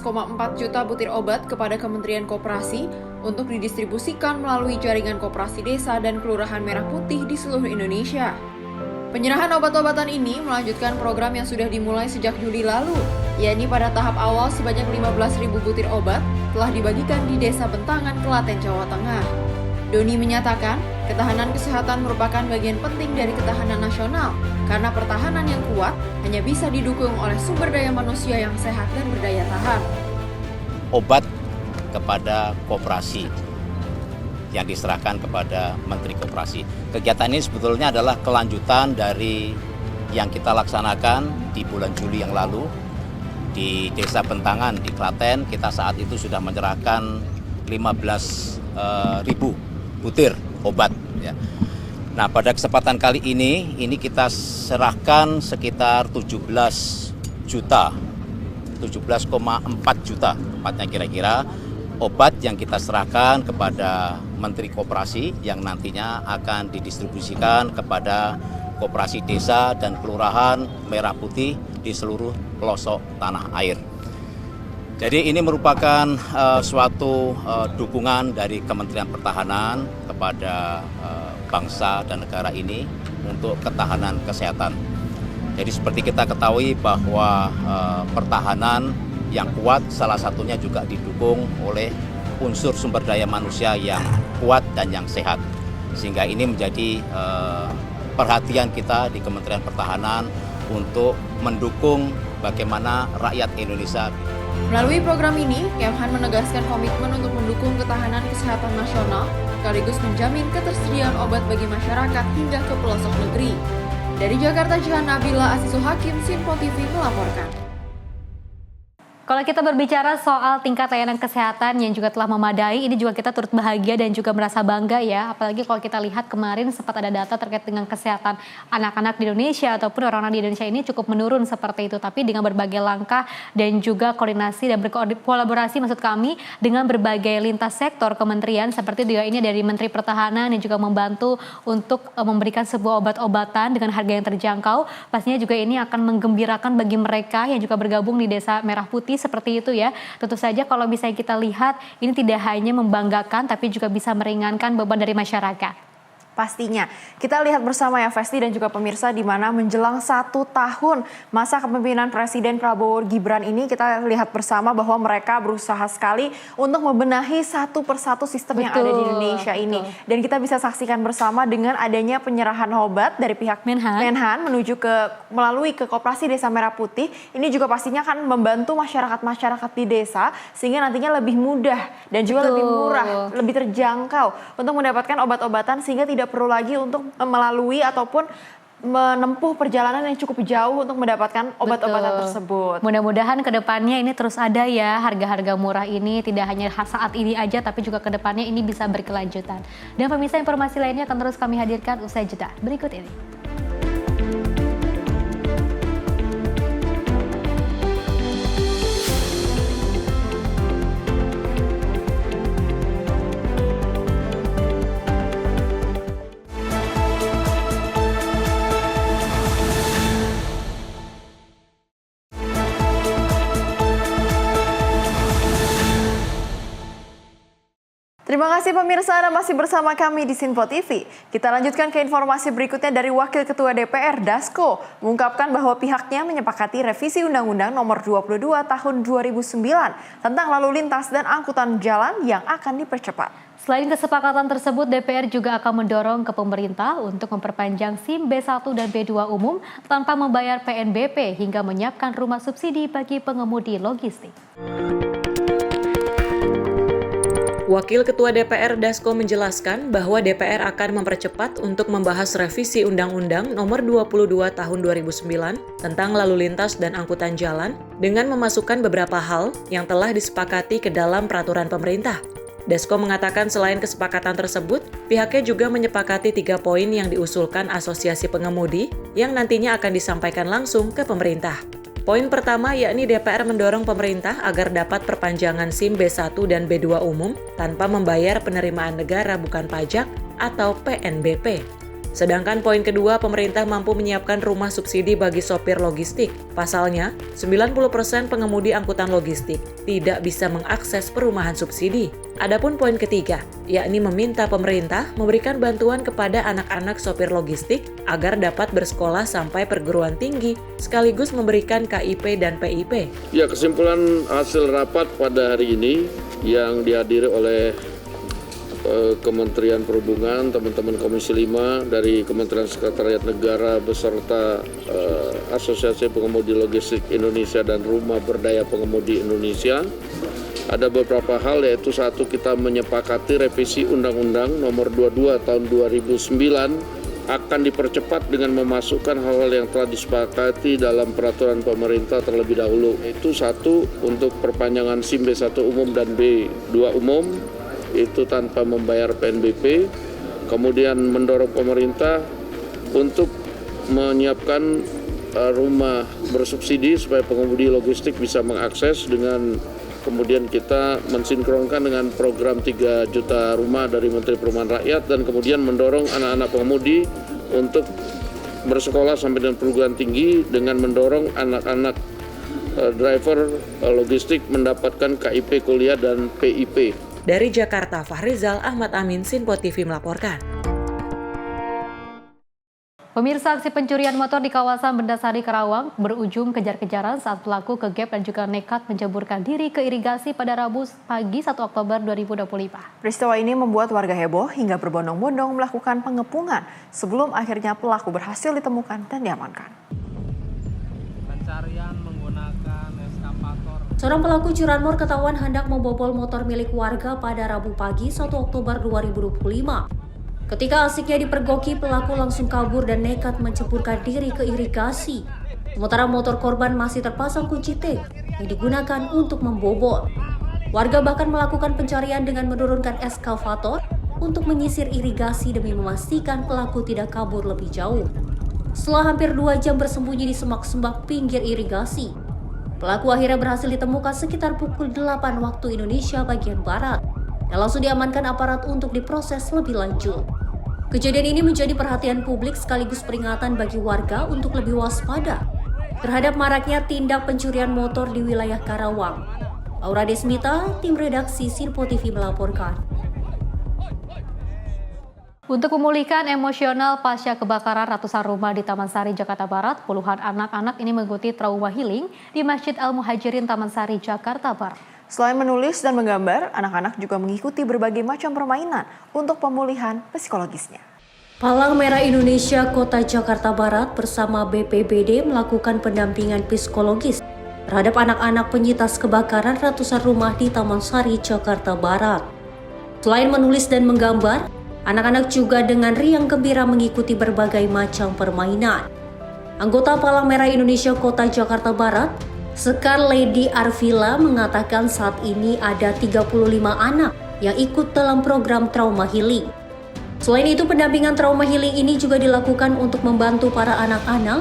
juta butir obat kepada Kementerian Koperasi untuk didistribusikan melalui jaringan koperasi desa dan kelurahan Merah Putih di seluruh Indonesia. Penyerahan obat-obatan ini melanjutkan program yang sudah dimulai sejak Juli lalu, yakni pada tahap awal sebanyak 15.000 butir obat telah dibagikan di Desa Bentangan, Klaten, Jawa Tengah. Doni menyatakan, ketahanan kesehatan merupakan bagian penting dari ketahanan nasional, karena pertahanan yang kuat hanya bisa didukung oleh sumber daya manusia yang sehat dan berdaya tahan. Obat kepada koperasi yang diserahkan kepada Menteri Koperasi. Kegiatan ini sebetulnya adalah kelanjutan dari yang kita laksanakan di bulan Juli yang lalu di Desa Bentangan di Klaten. Kita saat itu sudah menyerahkan 15.000 butir obat. Ya. Nah, pada kesempatan kali ini kita serahkan sekitar 17,4 juta tepatnya kira-kira obat yang kita serahkan kepada Menteri Koperasi yang nantinya akan didistribusikan kepada koperasi desa dan kelurahan Merah Putih di seluruh pelosok tanah air. Jadi ini merupakan suatu dukungan dari Kementerian Pertahanan kepada bangsa dan negara ini untuk ketahanan kesehatan. Jadi seperti kita ketahui bahwa pertahanan yang kuat salah satunya juga didukung oleh unsur sumber daya manusia yang kuat dan yang sehat. Sehingga ini menjadi perhatian kita di Kementerian Pertahanan untuk mendukung bagaimana rakyat Indonesia. Melalui program ini, Kemhan menegaskan komitmen untuk mendukung ketahanan kesehatan nasional, sekaligus menjamin ketersediaan obat bagi masyarakat hingga ke pelosok negeri. Dari Jakarta, Jihan Nabila Asisul Hakim, Simpo TV melaporkan. Kalau kita berbicara soal tingkat layanan kesehatan yang juga telah memadai, ini juga kita turut bahagia dan juga merasa bangga ya. Apalagi kalau kita lihat kemarin sempat ada data terkait dengan kesehatan anak-anak di Indonesia ataupun orang-orang di Indonesia ini cukup menurun seperti itu. Tapi dengan berbagai langkah dan juga koordinasi dan berkolaborasi maksud kami dengan berbagai lintas sektor kementerian seperti juga ini dari Menteri Pertahanan yang juga membantu untuk memberikan sebuah obat-obatan dengan harga yang terjangkau. Pastinya juga ini akan menggembirakan bagi mereka yang juga bergabung di Desa Merah Putih seperti itu ya. Tentu saja kalau misalnya kita lihat ini tidak hanya membanggakan tapi juga bisa meringankan beban dari masyarakat. pastinya. Kita lihat bersama ya Festi dan juga pemirsa, di mana menjelang 1 tahun masa kepemimpinan Presiden Prabowo Gibran ini, kita lihat bersama bahwa mereka berusaha sekali untuk membenahi satu persatu sistem yang ada di Indonesia ini. Dan kita bisa saksikan bersama dengan adanya penyerahan obat dari pihak Menhan menuju melalui ke Koperasi Desa Merah Putih. Ini juga pastinya akan membantu masyarakat di desa sehingga nantinya lebih mudah dan juga lebih murah, lebih terjangkau untuk mendapatkan obat-obatan sehingga tidak perlu lagi untuk melalui ataupun menempuh perjalanan yang cukup jauh untuk mendapatkan obat-obatan tersebut. Mudah-mudahan kedepannya ini terus ada ya, harga-harga murah ini tidak hanya saat ini aja tapi juga kedepannya ini bisa berkelanjutan. Dan pemirsa, informasi lainnya akan terus kami hadirkan usai jeda berikut ini. Terima kasih pemirsa, Anda masih bersama kami di Sinpo TV. Kita lanjutkan ke informasi berikutnya dari Wakil Ketua DPR Dasko mengungkapkan bahwa pihaknya menyepakati revisi Undang-Undang Nomor 22 Tahun 2009 tentang lalu lintas dan angkutan jalan yang akan dipercepat. Selain kesepakatan tersebut, DPR juga akan mendorong ke pemerintah untuk memperpanjang SIM B1 dan B2 umum tanpa membayar PNBP hingga menyiapkan rumah subsidi bagi pengemudi logistik. Wakil Ketua DPR Dasko menjelaskan bahwa DPR akan mempercepat untuk membahas revisi Undang-Undang Nomor 22 Tahun 2009 tentang lalu lintas dan angkutan jalan dengan memasukkan beberapa hal yang telah disepakati ke dalam peraturan pemerintah. Dasko mengatakan selain kesepakatan tersebut, pihaknya juga menyepakati 3 poin yang diusulkan Asosiasi Pengemudi yang nantinya akan disampaikan langsung ke pemerintah. Poin pertama yakni DPR mendorong pemerintah agar dapat perpanjangan SIM B1 dan B2 umum tanpa membayar penerimaan negara bukan pajak atau PNBP. Sedangkan poin kedua, pemerintah mampu menyiapkan rumah subsidi bagi sopir logistik. Pasalnya, 90% pengemudi angkutan logistik tidak bisa mengakses perumahan subsidi. Adapun poin ketiga, yakni meminta pemerintah memberikan bantuan kepada anak-anak sopir logistik agar dapat bersekolah sampai perguruan tinggi, sekaligus memberikan KIP dan PIP. Ya, kesimpulan hasil rapat pada hari ini yang dihadiri oleh Kementerian Perhubungan, teman-teman Komisi 5 dari Kementerian Sekretariat Negara beserta Asosiasi Pengemudi Logistik Indonesia dan Rumah Berdaya Pengemudi Indonesia. Ada beberapa hal, yaitu satu, kita menyepakati revisi Undang-Undang Nomor 22 Tahun 2009 akan dipercepat dengan memasukkan hal-hal yang telah disepakati dalam peraturan pemerintah terlebih dahulu. Itu satu, untuk perpanjangan SIM B1 umum dan B2 umum itu tanpa membayar PNBP, kemudian mendorong pemerintah untuk menyiapkan rumah bersubsidi supaya pengemudi logistik bisa mengakses, dengan kemudian kita mensinkronkan dengan program 3 juta rumah dari Menteri Perumahan Rakyat, dan kemudian mendorong anak-anak pengemudi untuk bersekolah sampai dengan perguruan tinggi dengan mendorong anak-anak driver logistik mendapatkan KIP kuliah dan PIP. Dari Jakarta, Fahrizal Ahmad Amin, Sinpo TV melaporkan. Pemirsa, aksi pencurian motor di kawasan Bendasari Karawang berujung kejar-kejaran saat pelaku kegep dan juga nekat menjeburkan diri ke irigasi pada Rabu pagi 1 Oktober 2025. Peristiwa ini membuat warga heboh hingga berbondong-bondong melakukan pengepungan sebelum akhirnya pelaku berhasil ditemukan dan diamankan. Pencarian menggunakan eskavator. Seorang pelaku curanmor ketahuan hendak membobol motor milik warga pada Rabu pagi 1 Oktober 2025. Ketika asiknya dipergoki, pelaku langsung kabur dan nekat menceburkan diri ke irigasi. Sementara motor korban masih terpasang kunci T yang digunakan untuk membobol. Warga bahkan melakukan pencarian dengan menurunkan eskavator untuk menyisir irigasi demi memastikan pelaku tidak kabur lebih jauh. Setelah hampir 2 jam bersembunyi di semak-semak pinggir irigasi, pelaku akhirnya berhasil ditemukan sekitar pukul 8 waktu Indonesia bagian Barat dan langsung diamankan aparat untuk diproses lebih lanjut. Kejadian ini menjadi perhatian publik sekaligus peringatan bagi warga untuk lebih waspada terhadap maraknya tindak pencurian motor di wilayah Karawang. Aura Desmita, tim redaksi Sinpo TV melaporkan. Untuk memulihkan emosional pasca kebakaran ratusan rumah di Taman Sari, Jakarta Barat, puluhan anak-anak ini mengikuti trauma healing di Masjid Al-Muhajirin Taman Sari, Jakarta Barat. Selain menulis dan menggambar, anak-anak juga mengikuti berbagai macam permainan untuk pemulihan psikologisnya. Palang Merah Indonesia Kota Jakarta Barat bersama BPBD melakukan pendampingan psikologis terhadap anak-anak penyintas kebakaran ratusan rumah di Taman Sari, Jakarta Barat. Selain menulis dan menggambar, anak-anak juga dengan riang gembira mengikuti berbagai macam permainan. Anggota Palang Merah Indonesia Kota Jakarta Barat, Sekar Lady Arvila, mengatakan saat ini ada 35 anak yang ikut dalam program trauma healing. Selain itu, pendampingan trauma healing ini juga dilakukan untuk membantu para anak-anak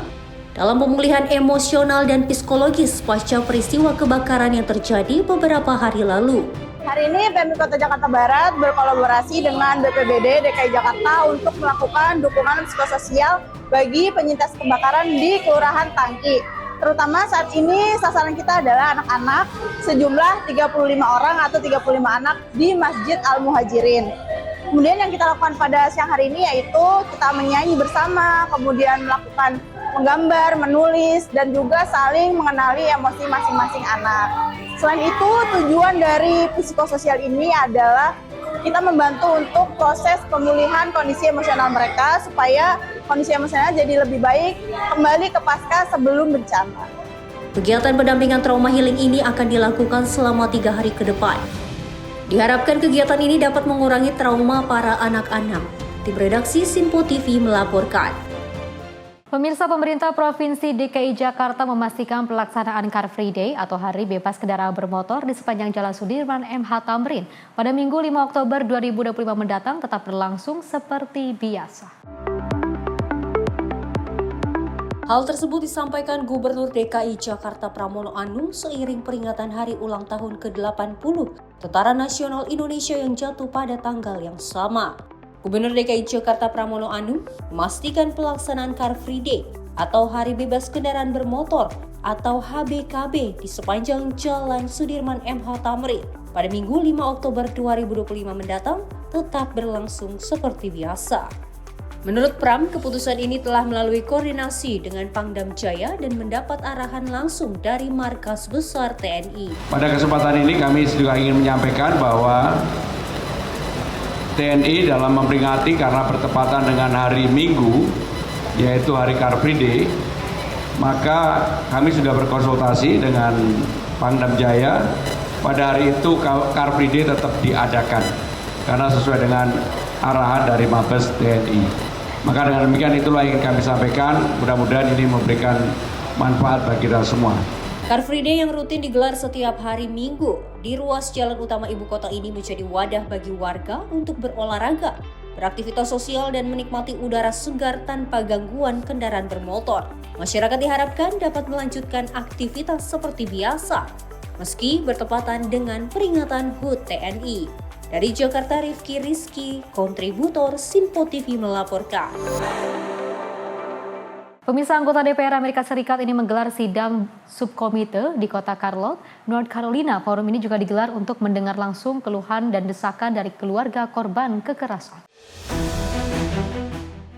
dalam pemulihan emosional dan psikologis pasca peristiwa kebakaran yang terjadi beberapa hari lalu. Hari ini PMI Kota Jakarta Barat berkolaborasi dengan BPBD DKI Jakarta untuk melakukan dukungan psikososial bagi penyintas kebakaran di Kelurahan Tangki. Terutama saat ini sasaran kita adalah anak-anak sejumlah 35 orang atau 35 anak di Masjid Al-Muhajirin. Kemudian yang kita lakukan pada siang hari ini yaitu kita menyanyi bersama, kemudian melakukan menggambar, menulis, dan juga saling mengenali emosi masing-masing anak. Selain itu, tujuan dari psikososial ini adalah kita membantu untuk proses pemulihan kondisi emosional mereka supaya kondisi emosional jadi lebih baik kembali ke pasca sebelum bencana. Kegiatan pendampingan trauma healing ini akan dilakukan selama 3 hari ke depan. Diharapkan kegiatan ini dapat mengurangi trauma para anak-anak. Tim redaksi Simpo TV melaporkan. Pemirsa, pemerintah Provinsi DKI Jakarta memastikan pelaksanaan Car Free Day atau Hari Bebas Kendaraan Bermotor di sepanjang Jalan Sudirman MH Tamrin pada Minggu 5 Oktober 2025 mendatang tetap berlangsung seperti biasa. Hal tersebut disampaikan Gubernur DKI Jakarta Pramono Anung seiring peringatan hari ulang tahun ke-80 Tentara Nasional Indonesia yang jatuh pada tanggal yang sama. Gubernur DKI Jakarta Pramono Anung memastikan pelaksanaan Car Free Day atau Hari Bebas Kendaraan Bermotor atau HBKB di sepanjang Jalan Sudirman MH Tamrin pada Minggu 5 Oktober 2025 mendatang tetap berlangsung seperti biasa. Menurut Pram, keputusan ini telah melalui koordinasi dengan Pangdam Jaya dan mendapat arahan langsung dari Markas Besar TNI. Pada kesempatan ini kami juga ingin menyampaikan bahwa TNI dalam memperingati karena bertepatan dengan hari Minggu, yaitu hari Car Free Day, maka kami sudah berkonsultasi dengan Pangdam Jaya. Pada hari itu Car Free Day tetap diadakan karena sesuai dengan arahan dari Mabes TNI. Maka dengan demikian itulah yang kami sampaikan, mudah-mudahan ini memberikan manfaat bagi kita semua. Car Free Day yang rutin digelar setiap hari Minggu di ruas jalan utama ibu kota ini menjadi wadah bagi warga untuk berolahraga, beraktivitas sosial dan menikmati udara segar tanpa gangguan kendaraan bermotor. Masyarakat diharapkan dapat melanjutkan aktivitas seperti biasa, meski bertepatan dengan peringatan HUT TNI. Dari Jakarta, Rifki Rizky, kontributor Simpo TV melaporkan. Pemirsa, anggota DPR Amerika Serikat ini menggelar sidang subkomite di kota Charlotte, North Carolina. Forum ini juga digelar untuk mendengar langsung keluhan dan desakan dari keluarga korban kekerasan.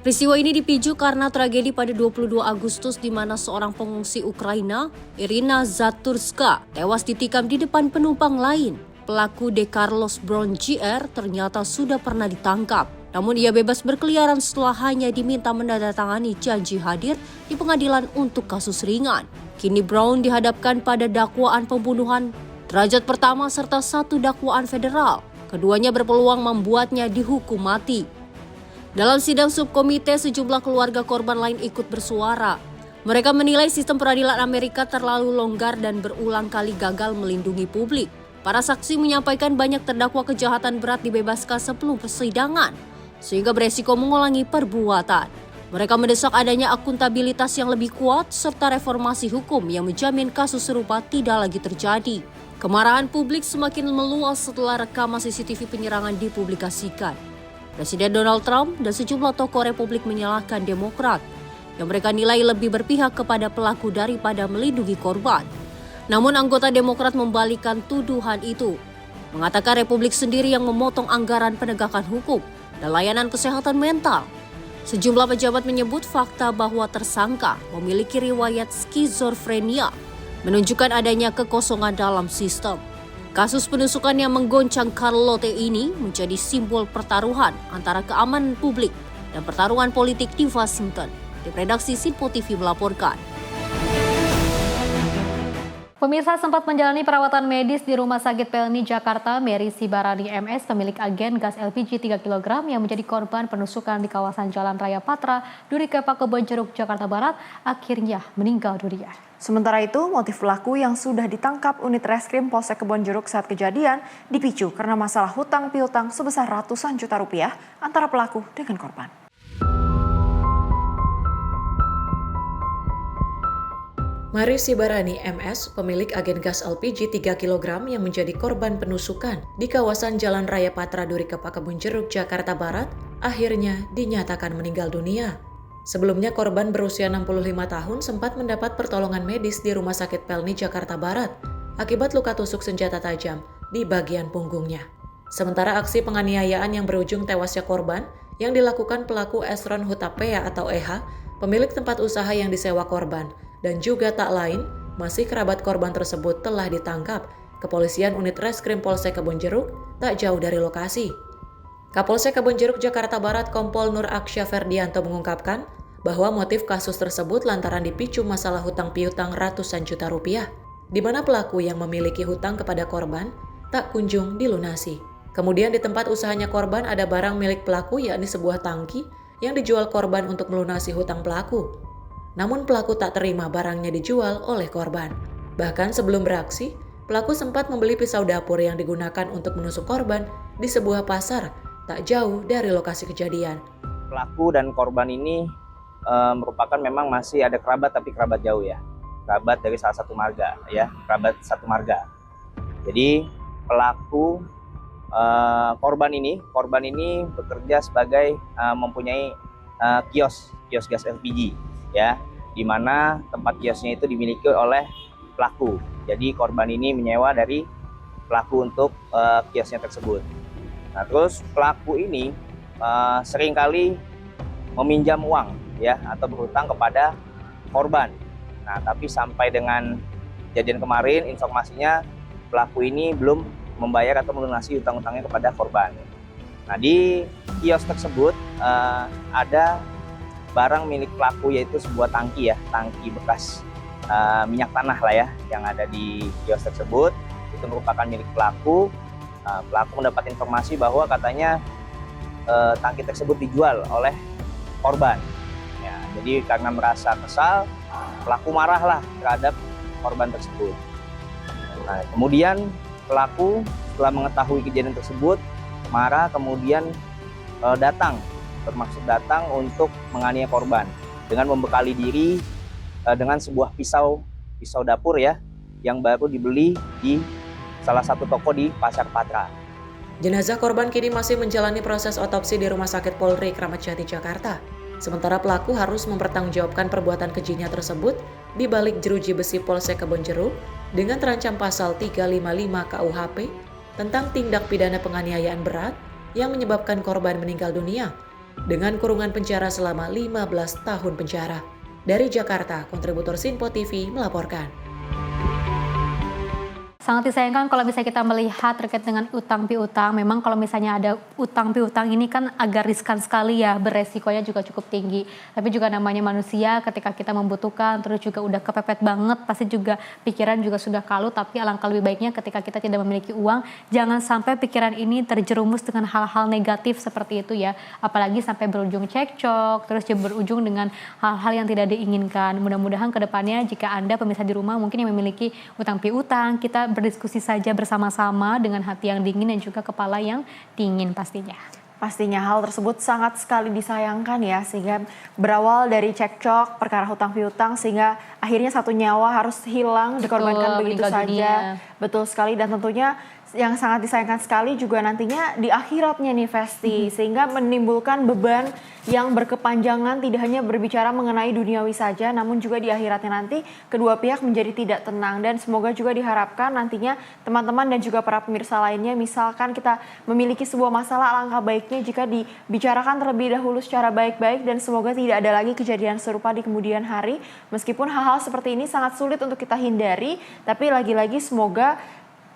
Peristiwa ini dipicu karena tragedi pada 22 Agustus di mana seorang pengungsi Ukraina, Irina Zaturska, tewas ditikam di depan penumpang lain. Pelaku De Carlos Brown Jr. ternyata sudah pernah ditangkap. Namun ia bebas berkeliaran setelah hanya diminta menandatangani janji hadir di pengadilan untuk kasus ringan. Kini Brown dihadapkan pada dakwaan pembunuhan derajat pertama serta 1 dakwaan federal. Keduanya berpeluang membuatnya dihukum mati. Dalam sidang subkomite, sejumlah keluarga korban lain ikut bersuara. Mereka menilai sistem peradilan Amerika terlalu longgar dan berulang kali gagal melindungi publik. Para saksi menyampaikan banyak terdakwa kejahatan berat dibebaskan sebelum persidangan, sehingga beresiko mengulangi perbuatan. Mereka mendesak adanya akuntabilitas yang lebih kuat serta reformasi hukum yang menjamin kasus serupa tidak lagi terjadi. Kemarahan publik semakin meluas setelah rekaman CCTV penyerangan dipublikasikan. Presiden Donald Trump dan sejumlah tokoh Republik menyalahkan Demokrat, yang mereka nilai lebih berpihak kepada pelaku daripada melindungi korban. Namun anggota Demokrat membalikan tuduhan itu, mengatakan Republik sendiri yang memotong anggaran penegakan hukum dan layanan kesehatan mental. Sejumlah pejabat menyebut fakta bahwa tersangka memiliki riwayat skizofrenia, menunjukkan adanya kekosongan dalam sistem. Kasus penusukan yang menggoncang Carlote ini menjadi simbol pertaruhan antara keamanan publik dan pertarungan politik di Washington. Tim redaksi Sinpo TV melaporkan. Pemirsa, sempat menjalani perawatan medis di Rumah Sakit Pelni Jakarta, Mary Sibarani MS, pemilik agen gas LPG 3 kg yang menjadi korban penusukan di kawasan Jalan Raya Patra, Durikepa, Kebonjeruk, Jakarta Barat, akhirnya meninggal dunia. Sementara itu, motif pelaku yang sudah ditangkap unit reskrim Polsek Kebonjeruk saat kejadian dipicu karena masalah hutang piutang sebesar ratusan juta rupiah antara pelaku dengan korban. Mary Sibarani MS, pemilik agen gas LPG 3 kg yang menjadi korban penusukan di kawasan Jalan Raya Patra Durikepa, Kebonjeruk, Jakarta Barat, akhirnya dinyatakan meninggal dunia. Sebelumnya korban berusia 65 tahun sempat mendapat pertolongan medis di Rumah Sakit Pelni Jakarta Barat akibat luka tusuk senjata tajam di bagian punggungnya. Sementara aksi penganiayaan yang berujung tewasnya korban yang dilakukan pelaku Esron Hutapea atau EH, pemilik tempat usaha yang disewa korban, dan juga tak lain, masih kerabat korban tersebut telah ditangkap Kepolisian Unit Reskrim Polsek Kebonjeruk tak jauh dari lokasi. Kapolsek Kebonjeruk Jakarta Barat Kompol Nur Aksya Ferdianto mengungkapkan bahwa motif kasus tersebut lantaran dipicu masalah hutang piutang ratusan juta rupiah, di mana pelaku yang memiliki hutang kepada korban tak kunjung dilunasi. Kemudian di tempat usahanya korban ada barang milik pelaku yakni sebuah tangki yang dijual korban untuk melunasi hutang pelaku. Namun pelaku tak terima barangnya dijual oleh korban. Bahkan sebelum beraksi, pelaku sempat membeli pisau dapur yang digunakan untuk menusuk korban di sebuah pasar tak jauh dari lokasi kejadian. Pelaku dan korban ini merupakan memang masih ada kerabat tapi kerabat jauh ya. Kerabat dari salah satu marga ya, kerabat satu marga. Jadi pelaku korban ini bekerja sebagai mempunyai kios gas LPG. Ya, di mana tempat kiosnya itu dimiliki oleh pelaku. Jadi korban ini menyewa dari pelaku untuk kiosnya tersebut. Nah, terus pelaku ini seringkali meminjam uang ya atau berhutang kepada korban. Nah, tapi sampai dengan kejadian kemarin informasinya pelaku ini belum membayar atau melunasi hutang-hutangnya kepada korban. Nah, di kios tersebut ada barang milik pelaku yaitu sebuah tangki ya, tangki bekas minyak tanah lah ya yang ada di kios tersebut. Itu merupakan milik pelaku. Pelaku mendapat informasi bahwa katanya tangki tersebut dijual oleh korban. Ya, jadi karena merasa kesal, pelaku marahlah terhadap korban tersebut. Nah, kemudian pelaku setelah mengetahui kejadian tersebut marah, kemudian bermaksud datang untuk menganiaya korban dengan membekali diri dengan sebuah pisau dapur ya yang baru dibeli di salah satu toko di Pasar Patra. Jenazah korban kini masih menjalani proses otopsi di Rumah Sakit Polri Kramat Jati, Jakarta. Sementara pelaku harus mempertanggungjawabkan perbuatan kejinya tersebut di balik jeruji besi Polsek Kebonjeruk dengan terancam pasal 355 KUHP tentang tindak pidana penganiayaan berat yang menyebabkan korban meninggal dunia dengan kurungan penjara selama 15 tahun penjara. Dari Jakarta, kontributor Sinpo TV melaporkan. Sangat disayangkan kalau misalnya kita melihat terkait dengan utang piutang. Memang kalau misalnya ada utang piutang ini kan agak riskan sekali ya, beresikonya juga cukup tinggi. Tapi juga namanya manusia, ketika kita membutuhkan terus juga udah kepepet banget, pasti juga pikiran juga sudah kalut. Tapi alangkah lebih baiknya ketika kita tidak memiliki uang, jangan sampai pikiran ini terjerumus dengan hal-hal negatif seperti itu ya. Apalagi sampai berujung cekcok, terus berujung dengan hal-hal yang tidak diinginkan. Mudah-mudahan kedepannya jika Anda pemirsa di rumah mungkin yang memiliki utang piutang, kita berdiskusi saja bersama-sama dengan hati yang dingin dan juga kepala yang dingin pastinya. Pastinya hal tersebut sangat sekali disayangkan ya, sehingga berawal dari cekcok perkara hutang piutang sehingga akhirnya satu nyawa harus hilang, dikorbankan begitu saja. Betul sekali, dan tentunya yang sangat disayangkan sekali juga nantinya di akhiratnya nih Vesti, sehingga menimbulkan beban yang berkepanjangan, tidak hanya berbicara mengenai duniawi saja, namun juga di akhiratnya nanti kedua pihak menjadi tidak tenang. Dan semoga juga diharapkan nantinya teman-teman dan juga para pemirsa lainnya, misalkan kita memiliki sebuah masalah, alangkah baiknya jika dibicarakan terlebih dahulu secara baik-baik, dan semoga tidak ada lagi kejadian serupa di kemudian hari. Meskipun hal-hal seperti ini sangat sulit untuk kita hindari, tapi lagi-lagi semoga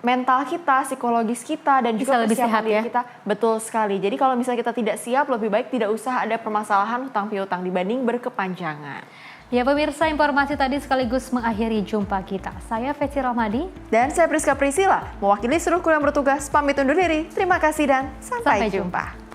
mental kita, psikologis kita, dan juga lebih persiapan sehat diri ya. kita betul sekali. Jadi kalau misalnya kita tidak siap, lebih baik tidak usah ada permasalahan hutang piutang dibanding berkepanjangan. Ya pemirsa, informasi tadi sekaligus mengakhiri jumpa kita. Saya Feci Rahmadi. Dan saya Priska Priscilla, mewakili seluruh kru yang bertugas, pamit undur diri. Terima kasih dan sampai jumpa.